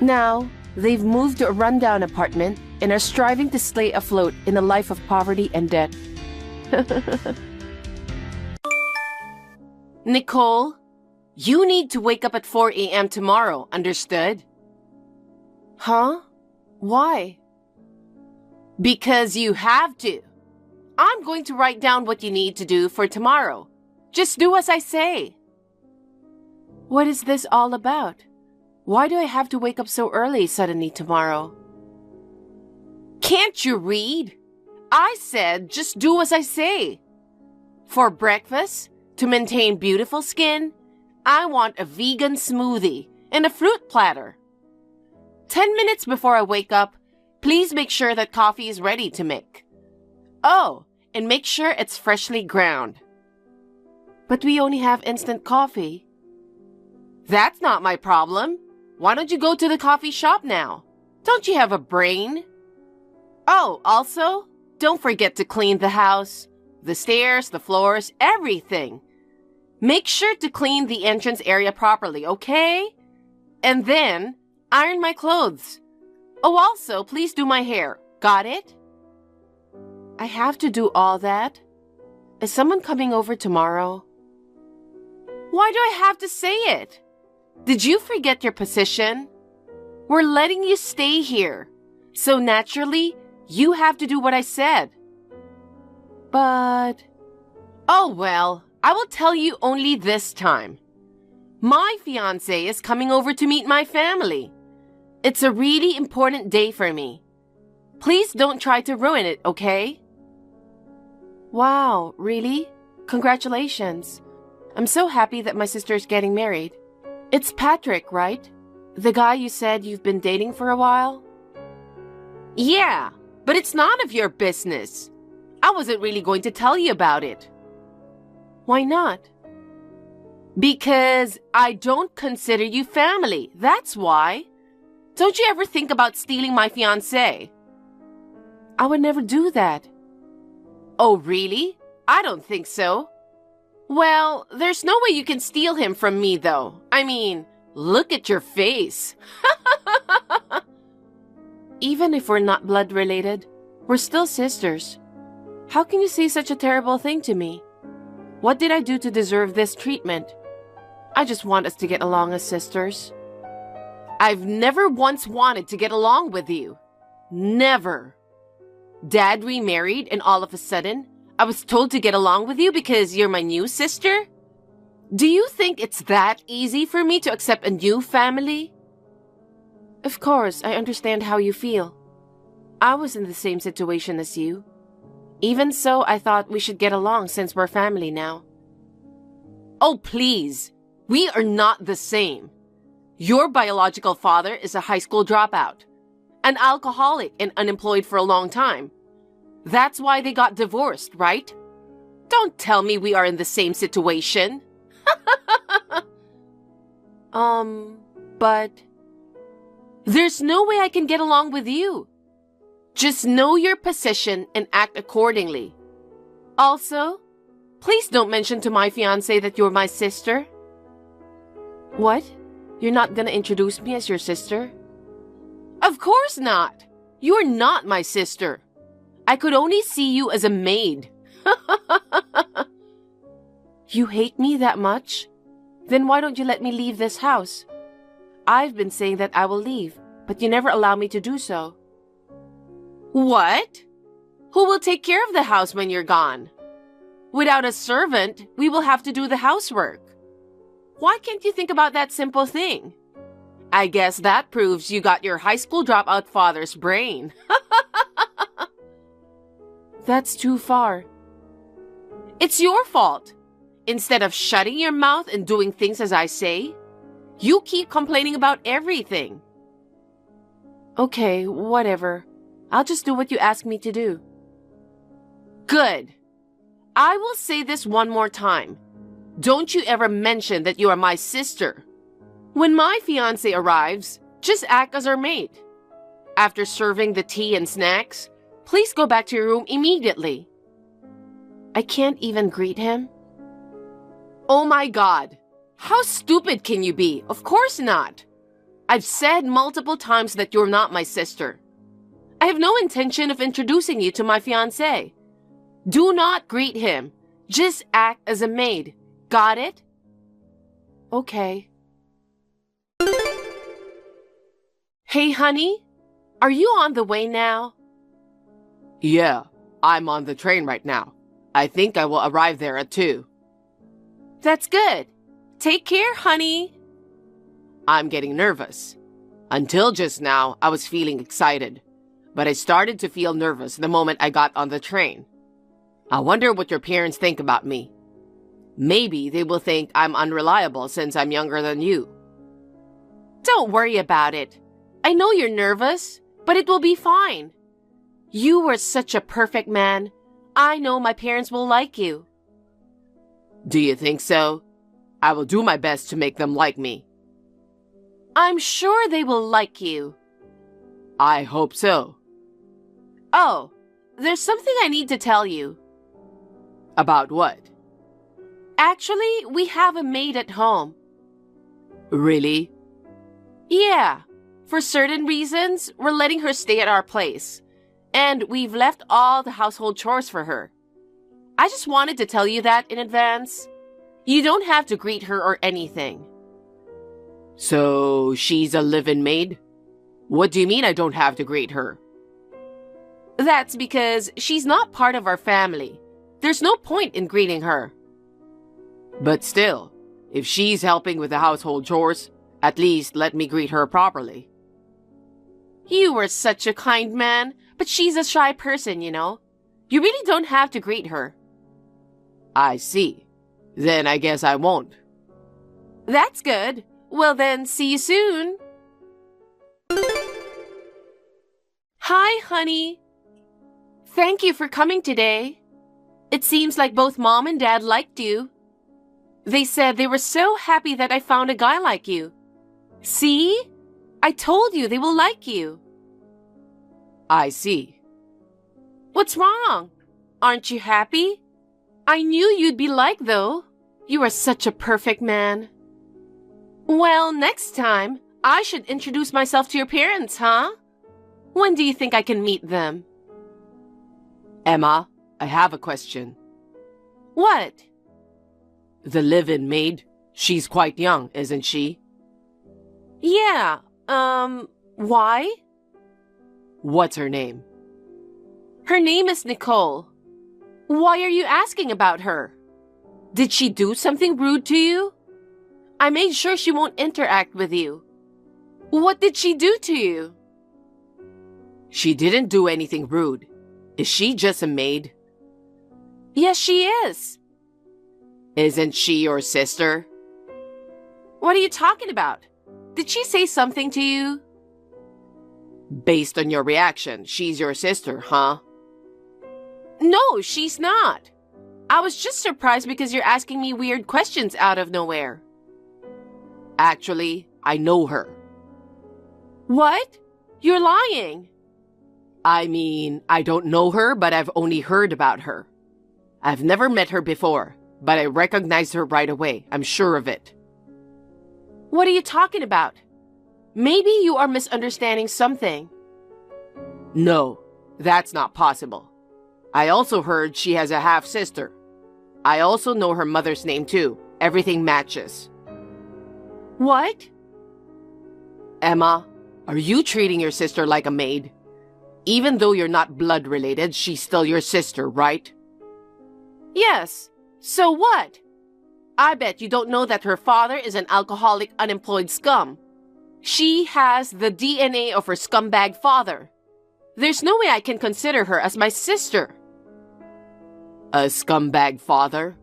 Now, they've moved to a rundown apartment and are striving to stay afloat in a life of poverty and debt. Nicole, you need to wake up at 4 a.m. tomorrow, understood? Huh? Why? Because you have to. I'm going to write down what you need to do for tomorrow. Just do as I say. What is this all about? Why do I have to wake up so early suddenly tomorrow? Can't you read? I said just do as I say. For breakfast, to maintain beautiful skin, I want a vegan smoothie and a fruit platter. 10 minutes before I wake up, please make sure that coffee is ready to make. Oh, and make sure it's freshly ground. But we only have instant coffee. That's not my problem. Why don't you go to the coffee shop now? Don't you have a brain? Oh, also, don't forget to clean the house, the stairs, the floors, everything. Make sure to clean the entrance area properly, okay? And then, iron my clothes. Oh, also, please do my hair. Got it? I have to do all that? Is someone coming over tomorrow? Why do I have to say it? Did you forget your position? We're letting you stay here. So naturally, you have to do what I said. But... Oh well, I will tell you only this time. My fiancé is coming over to meet my family. It's a really important day for me. Please don't try to ruin it, okay? Wow, really? Congratulations. I'm so happy that my sister's getting married. It's Patrick, right? The guy you said you've been dating for a while? Yeah, but it's none of your business. I wasn't really going to tell you about it. Why not? Because I don't consider you family, that's why. Don't you ever think about stealing my fiancé? I would never do that. Oh, really? I don't think so. Well, there's no way you can steal him from me, though. I mean, look at your face. Even if we're not blood related, we're still sisters. How can you say such a terrible thing to me? What did I do to deserve this treatment? I just want us to get along as sisters. I've never once wanted to get along with you. Never. Dad remarried and all of a sudden, I was told to get along with you because you're my new sister? Do you think it's that easy for me to accept a new family? Of course, I understand how you feel. I was in the same situation as you. Even so, I thought we should get along since we're family now. Oh, please. We are not the same. Your biological father is a high school dropout, an alcoholic and unemployed for a long time. That's why they got divorced, right? Don't tell me we are in the same situation. But there's no way I can get along with you. Just know your position and act accordingly. Also, please don't mention to my fiancé that you're my sister. What? You're not gonna introduce me as your sister? Of course not. You're not my sister. I could only see you as a maid. You hate me that much? Then why don't you let me leave this house? I've been saying that I will leave, but you never allow me to do so. What? Who will take care of the house when you're gone? Without a servant, we will have to do the housework. Why can't you think about that simple thing? I guess that proves you got your high school dropout father's brain. That's too far. It's your fault. Instead of shutting your mouth and doing things as I say, you keep complaining about everything. Okay, whatever. I'll just do what you ask me to do. Good. I will say this one more time. Don't you ever mention that you are my sister. When my fiancé arrives, just act as our maid. After serving the tea and snacks, please go back to your room immediately. I can't even greet him? Oh my God. How stupid can you be? Of course not. I've said multiple times that you're not my sister. I have no intention of introducing you to my fiancé. Do not greet him. Just act as a maid. Got it? Okay. Hey, honey. Are you on the way now? Yeah, I'm on the train right now. I think I will arrive there at 2. That's good. Take care, honey. I'm getting nervous. Until just now, I was feeling excited. But I started to feel nervous the moment I got on the train. I wonder what your parents think about me. Maybe they will think I'm unreliable since I'm younger than you. Don't worry about it. I know you're nervous, but it will be fine. You were such a perfect man. I know my parents will like you. Do you think so? I will do my best to make them like me. I'm sure they will like you. I hope so. Oh, there's something I need to tell you. About what? Actually, we have a maid at home. Really? Yeah. For certain reasons, we're letting her stay at our place. And we've left all the household chores for her. I just wanted to tell you that in advance. You don't have to greet her or anything. So, she's a live-in maid? What do you mean I don't have to greet her? That's because she's not part of our family. There's no point in greeting her. But still, if she's helping with the household chores, at least let me greet her properly. You were such a kind man, but she's a shy person, you know. You really don't have to greet her. I see. Then I guess I won't. That's good. Well then, see you soon. Hi, honey. Thank you for coming today. It seems like both Mom and Dad liked you. They said they were so happy that I found a guy like you. See? I told you they will like you. I see. What's wrong? Aren't you happy? I knew you'd be liked, though. You are such a perfect man. Well, next time, I should introduce myself to your parents, huh? When do you think I can meet them? Emma, I have a question. What? The live-in maid, she's quite young, isn't she? Yeah, why? What's her name? Her name is Nicole. Why are you asking about her? Did she do something rude to you? I made sure she won't interact with you. What did she do to you? She didn't do anything rude. Is she just a maid? Yes, she is. Isn't she your sister? What are you talking about? Did she say something to you? Based on your reaction, she's your sister, huh? No, she's not. I was just surprised because you're asking me weird questions out of nowhere. Actually, I know her. What? You're lying. I mean, I don't know her, but I've only heard about her. I've never met her before, but I recognized her right away. I'm sure of it. What are you talking about? Maybe you are misunderstanding something. No, that's not possible. I also heard she has a half-sister. I also know her mother's name too. Everything matches. What? Emma, are you treating your sister like a maid? Even though you're not blood related, she's still your sister, right? Yes. So what? I bet you don't know that her father is an alcoholic, unemployed scum. She has the DNA of her scumbag father. There's no way I can consider her as my sister. A scumbag father?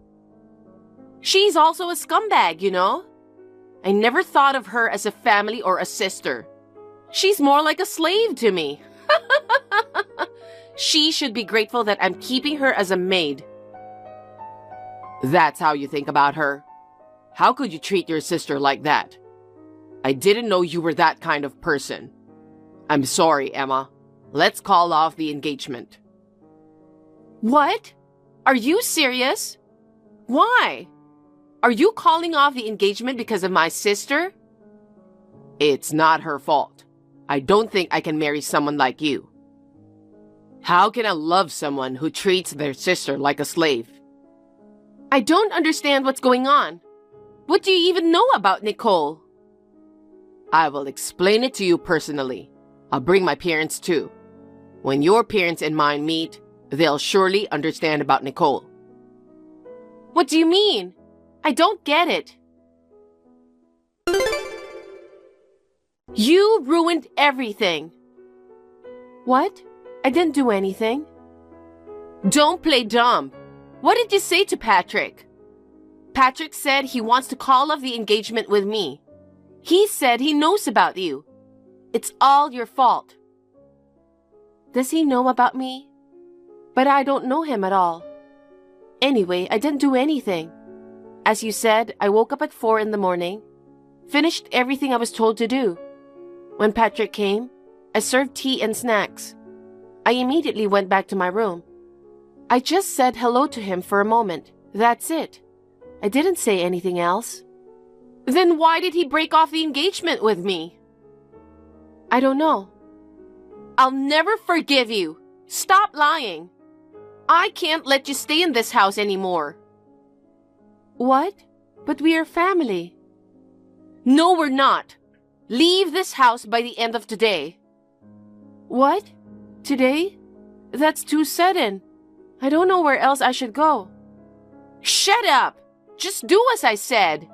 She's also a scumbag, you know? I never thought of her as a family or a sister. She's more like a slave to me. She should be grateful that I'm keeping her as a maid. That's how you think about her? How could you treat your sister like that? I didn't know you were that kind of person. I'm sorry, Emma. Let's call off the engagement. What? Are you serious? Why? Are you calling off the engagement because of my sister? It's not her fault. I don't think I can marry someone like you. How can I love someone who treats their sister like a slave? I don't understand what's going on. What do you even know about Nicole? I will explain it to you personally. I'll bring my parents too. When your parents and mine meet, they'll surely understand about Nicole. What do you mean? I don't get it. You ruined everything. What? I didn't do anything. Don't play dumb. What did you say to Patrick? Patrick said he wants to call off the engagement with me. He said he knows about you. It's all your fault. Does he know about me? But I don't know him at all. Anyway, I didn't do anything. As you said, I woke up at 4 in the morning, finished everything I was told to do. When Patrick came, I served tea and snacks. I immediately went back to my room. I just said hello to him for a moment. That's it. I didn't say anything else. Then why did he break off the engagement with me? I don't know. I'll never forgive you. Stop lying. I can't let you stay in this house anymore. What? But we are family. No, we're not. Leave this house by the end of today. What? Today? That's too sudden. I don't know where else I should go. Shut up! Just do as I said.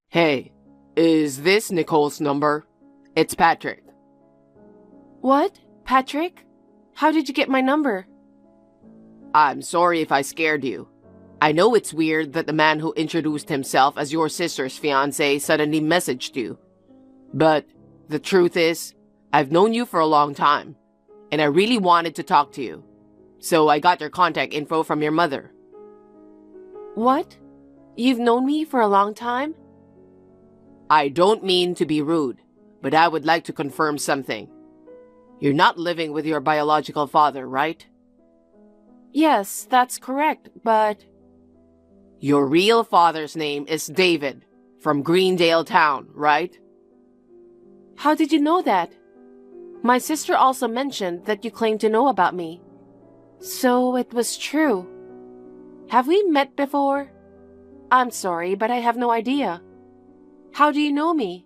Hey, is this Nicole's number? It's Patrick. What? Patrick? How did you get my number? I'm sorry if I scared you. I know it's weird that the man who introduced himself as your sister's fiancé suddenly messaged you. But the truth is, I've known you for a long time, and I really wanted to talk to you. So I got your contact info from your mother. What? You've known me for a long time? I don't mean to be rude, but I would like to confirm something. You're not living with your biological father, right? Yes, that's correct, but... Your real father's name is David, from Greendale Town, right? How did you know that? My sister also mentioned that you claimed to know about me. So it was true. Have we met before? I'm sorry, but I have no idea. How do you know me?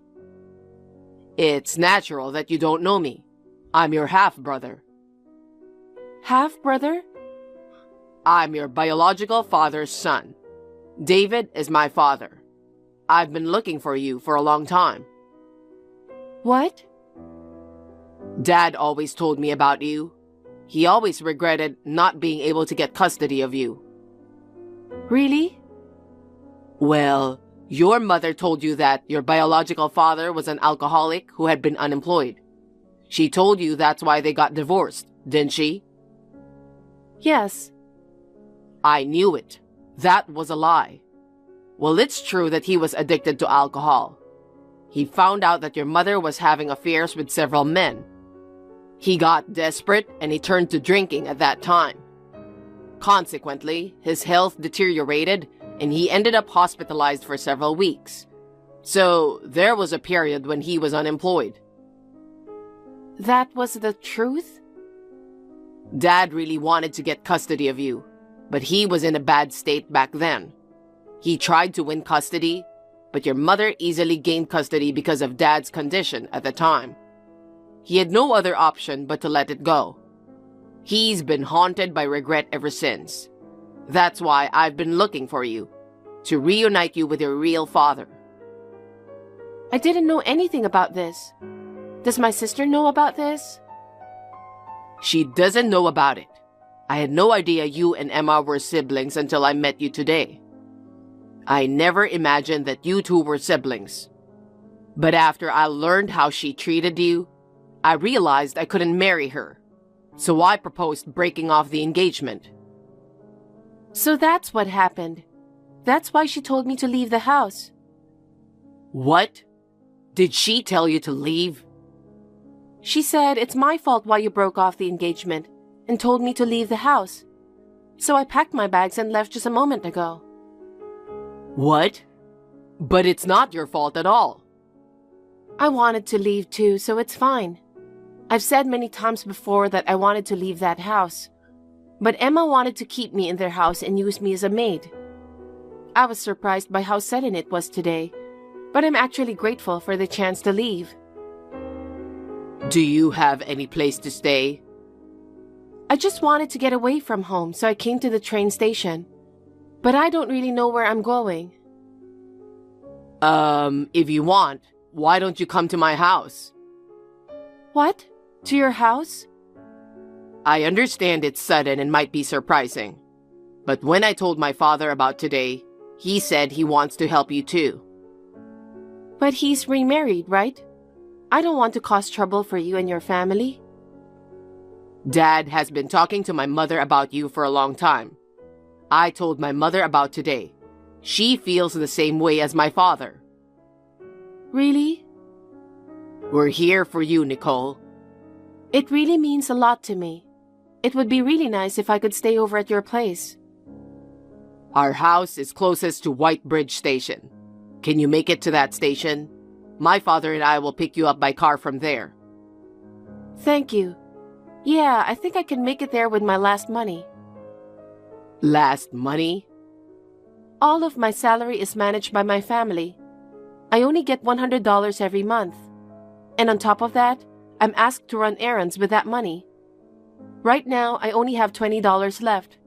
It's natural that you don't know me. I'm your half-brother. Half-brother? I'm your biological father's son. David is my father. I've been looking for you for a long time. What? Dad always told me about you. He always regretted not being able to get custody of you. Really? Well, your mother told you that your biological father was an alcoholic who had been unemployed. She told you that's why they got divorced, didn't she? Yes. I knew it. That was a lie. Well, it's true that he was addicted to alcohol. He found out that your mother was having affairs with several men. He got desperate and he turned to drinking at that time. Consequently, his health deteriorated and he ended up hospitalized for several weeks. So, there was a period when he was unemployed. That was the truth? Dad really wanted to get custody of you, but he was in a bad state back then. He tried to win custody, but your mother easily gained custody because of Dad's condition at the time. He had no other option but to let it go. He's been haunted by regret ever since. That's why I've been looking for you, to reunite you with your real father. I didn't know anything about this. Does my sister know about this? She doesn't know about it. I had no idea you and Emma were siblings until I met you today. I never imagined that you two were siblings. But after I learned how she treated you, I realized I couldn't marry her. So I proposed breaking off the engagement. So that's what happened. That's why she told me to leave the house. What? Did she tell you to leave? She said it's my fault why you broke off the engagement and told me to leave the house. So I packed my bags and left just a moment ago. What? But it's not your fault at all. I wanted to leave too, so it's fine. I've said many times before that I wanted to leave that house. But Emma wanted to keep me in their house and use me as a maid. I was surprised by how sudden it was today, but I'm actually grateful for the chance to leave. Do you have any place to stay? I just wanted to get away from home, so I came to the train station. But I don't really know where I'm going. If you want, why don't you come to my house? What? To your house? I understand it's sudden and might be surprising. But when I told my father about today, he said he wants to help you too. But he's remarried, right? I don't want to cause trouble for you and your family. Dad has been talking to my mother about you for a long time. I told my mother about today. She feels the same way as my father. Really? We're here for you, Nicole. It really means a lot to me. It would be really nice if I could stay over at your place. Our house is closest to White Bridge Station. Can you make it to that station? My father and I will pick you up by car from there. Thank you. Yeah, I think I can make it there with my last money. Last money? All of my salary is managed by my family. I only get $100 every month. And on top of that, I'm asked to run errands with that money. Right now, I only have $20 left.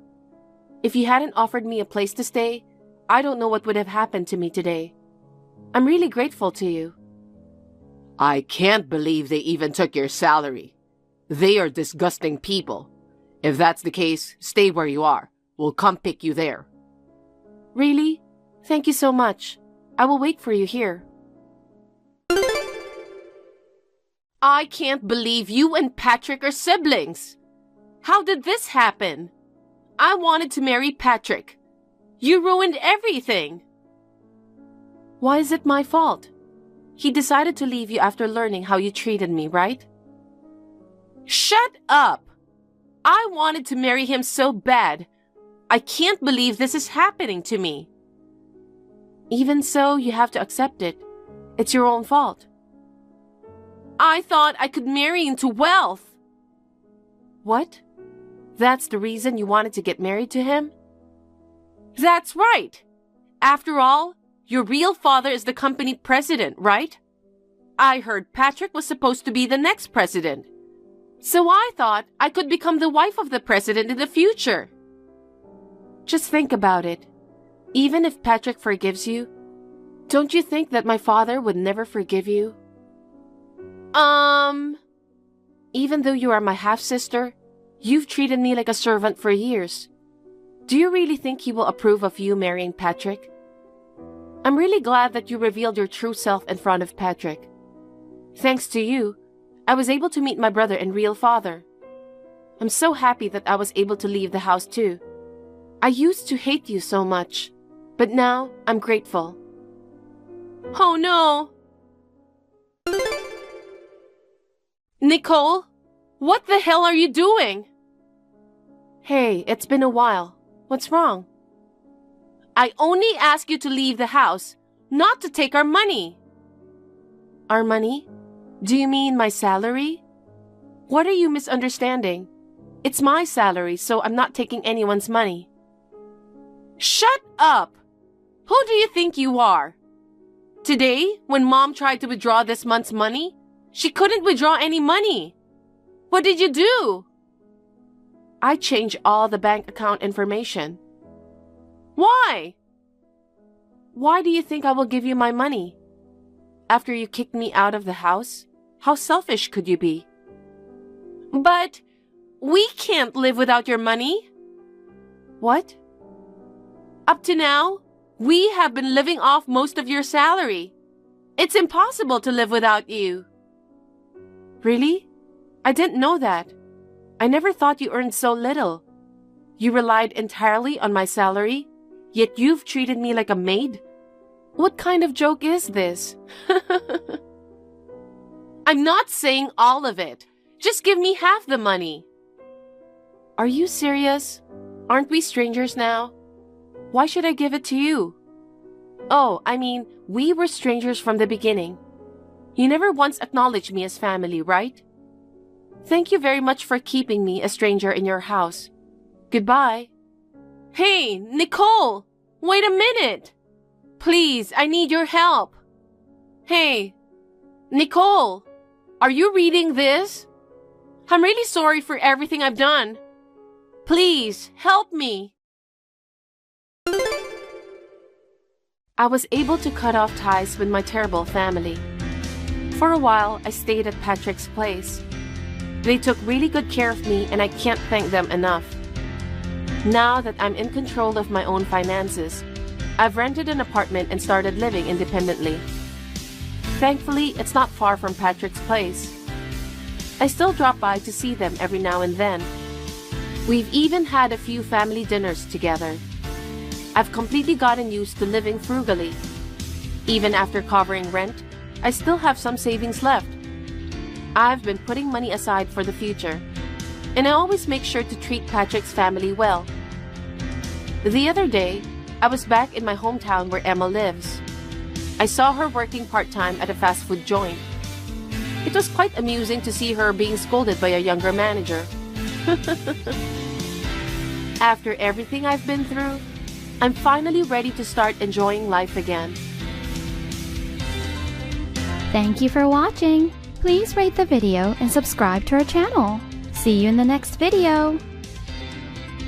If you hadn't offered me a place to stay, I don't know what would have happened to me today. I'm really grateful to you. I can't believe they even took your salary. They are disgusting people. If that's the case, stay where you are. We'll come pick you there. Really? Thank you so much. I will wait for you here. I can't believe you and Patrick are siblings. How did this happen? I wanted to marry Patrick. You ruined everything. Why is it my fault? He decided to leave you after learning how you treated me, right? Shut up! I wanted to marry him so bad. I can't believe this is happening to me. Even so, you have to accept it. It's your own fault. I thought I could marry into wealth. What? That's the reason you wanted to get married to him? That's right. After all, your real father is the company president, right? I heard Patrick was supposed to be the next president. So I thought I could become the wife of the president in the future. Just think about it. Even if Patrick forgives you, don't you think that my father would never forgive you? Even though you are my half-sister, you've treated me like a servant for years. Do you really think he will approve of you marrying Patrick? I'm really glad that you revealed your true self in front of Patrick. Thanks to you, I was able to meet my brother and real father. I'm so happy that I was able to leave the house too. I used to hate you so much, but now I'm grateful. Oh no! Nicole, what the hell are you doing? Hey, it's been a while. What's wrong? I only asked you to leave the house, not to take our money. Our money? Do you mean my salary? What are you misunderstanding? It's my salary, so I'm not taking anyone's money. Shut up! Who do you think you are? Today, when Mom tried to withdraw this month's money, she couldn't withdraw any money. What did you do? I changed all the bank account information. Why? Why do you think I will give you my money? After you kicked me out of the house? How selfish could you be? But we can't live without your money. What? Up to now, we have been living off most of your salary. It's impossible to live without you. Really? I didn't know that. I never thought you earned so little. You relied entirely on my salary, yet you've treated me like a maid? What kind of joke is this? I'm not saying all of it. Just give me half the money. Are you serious? Aren't we strangers now? Why should I give it to you? Oh, I mean, we were strangers from the beginning. You never once acknowledged me as family, right? Thank you very much for keeping me a stranger in your house. Goodbye. Hey, Nicole! Wait a minute! Please, I need your help. Hey, Nicole! Are you reading this? I'm really sorry for everything I've done. Please, help me. I was able to cut off ties with my terrible family. For a while, I stayed at Patrick's place. They took really good care of me, and I can't thank them enough. Now that I'm in control of my own finances, I've rented an apartment and started living independently. Thankfully, it's not far from Patrick's place. I still drop by to see them every now and then. We've even had a few family dinners together. I've completely gotten used to living frugally. Even after covering rent, I still have some savings left. I've been putting money aside for the future, and I always make sure to treat Patrick's family well. The other day, I was back in my hometown where Emma lives. I saw her working part-time at a fast food joint. It was quite amusing to see her being scolded by a younger manager. After everything I've been through, I'm finally ready to start enjoying life again. Thank you for watching. Please rate the video and subscribe to our channel. See you in the next video.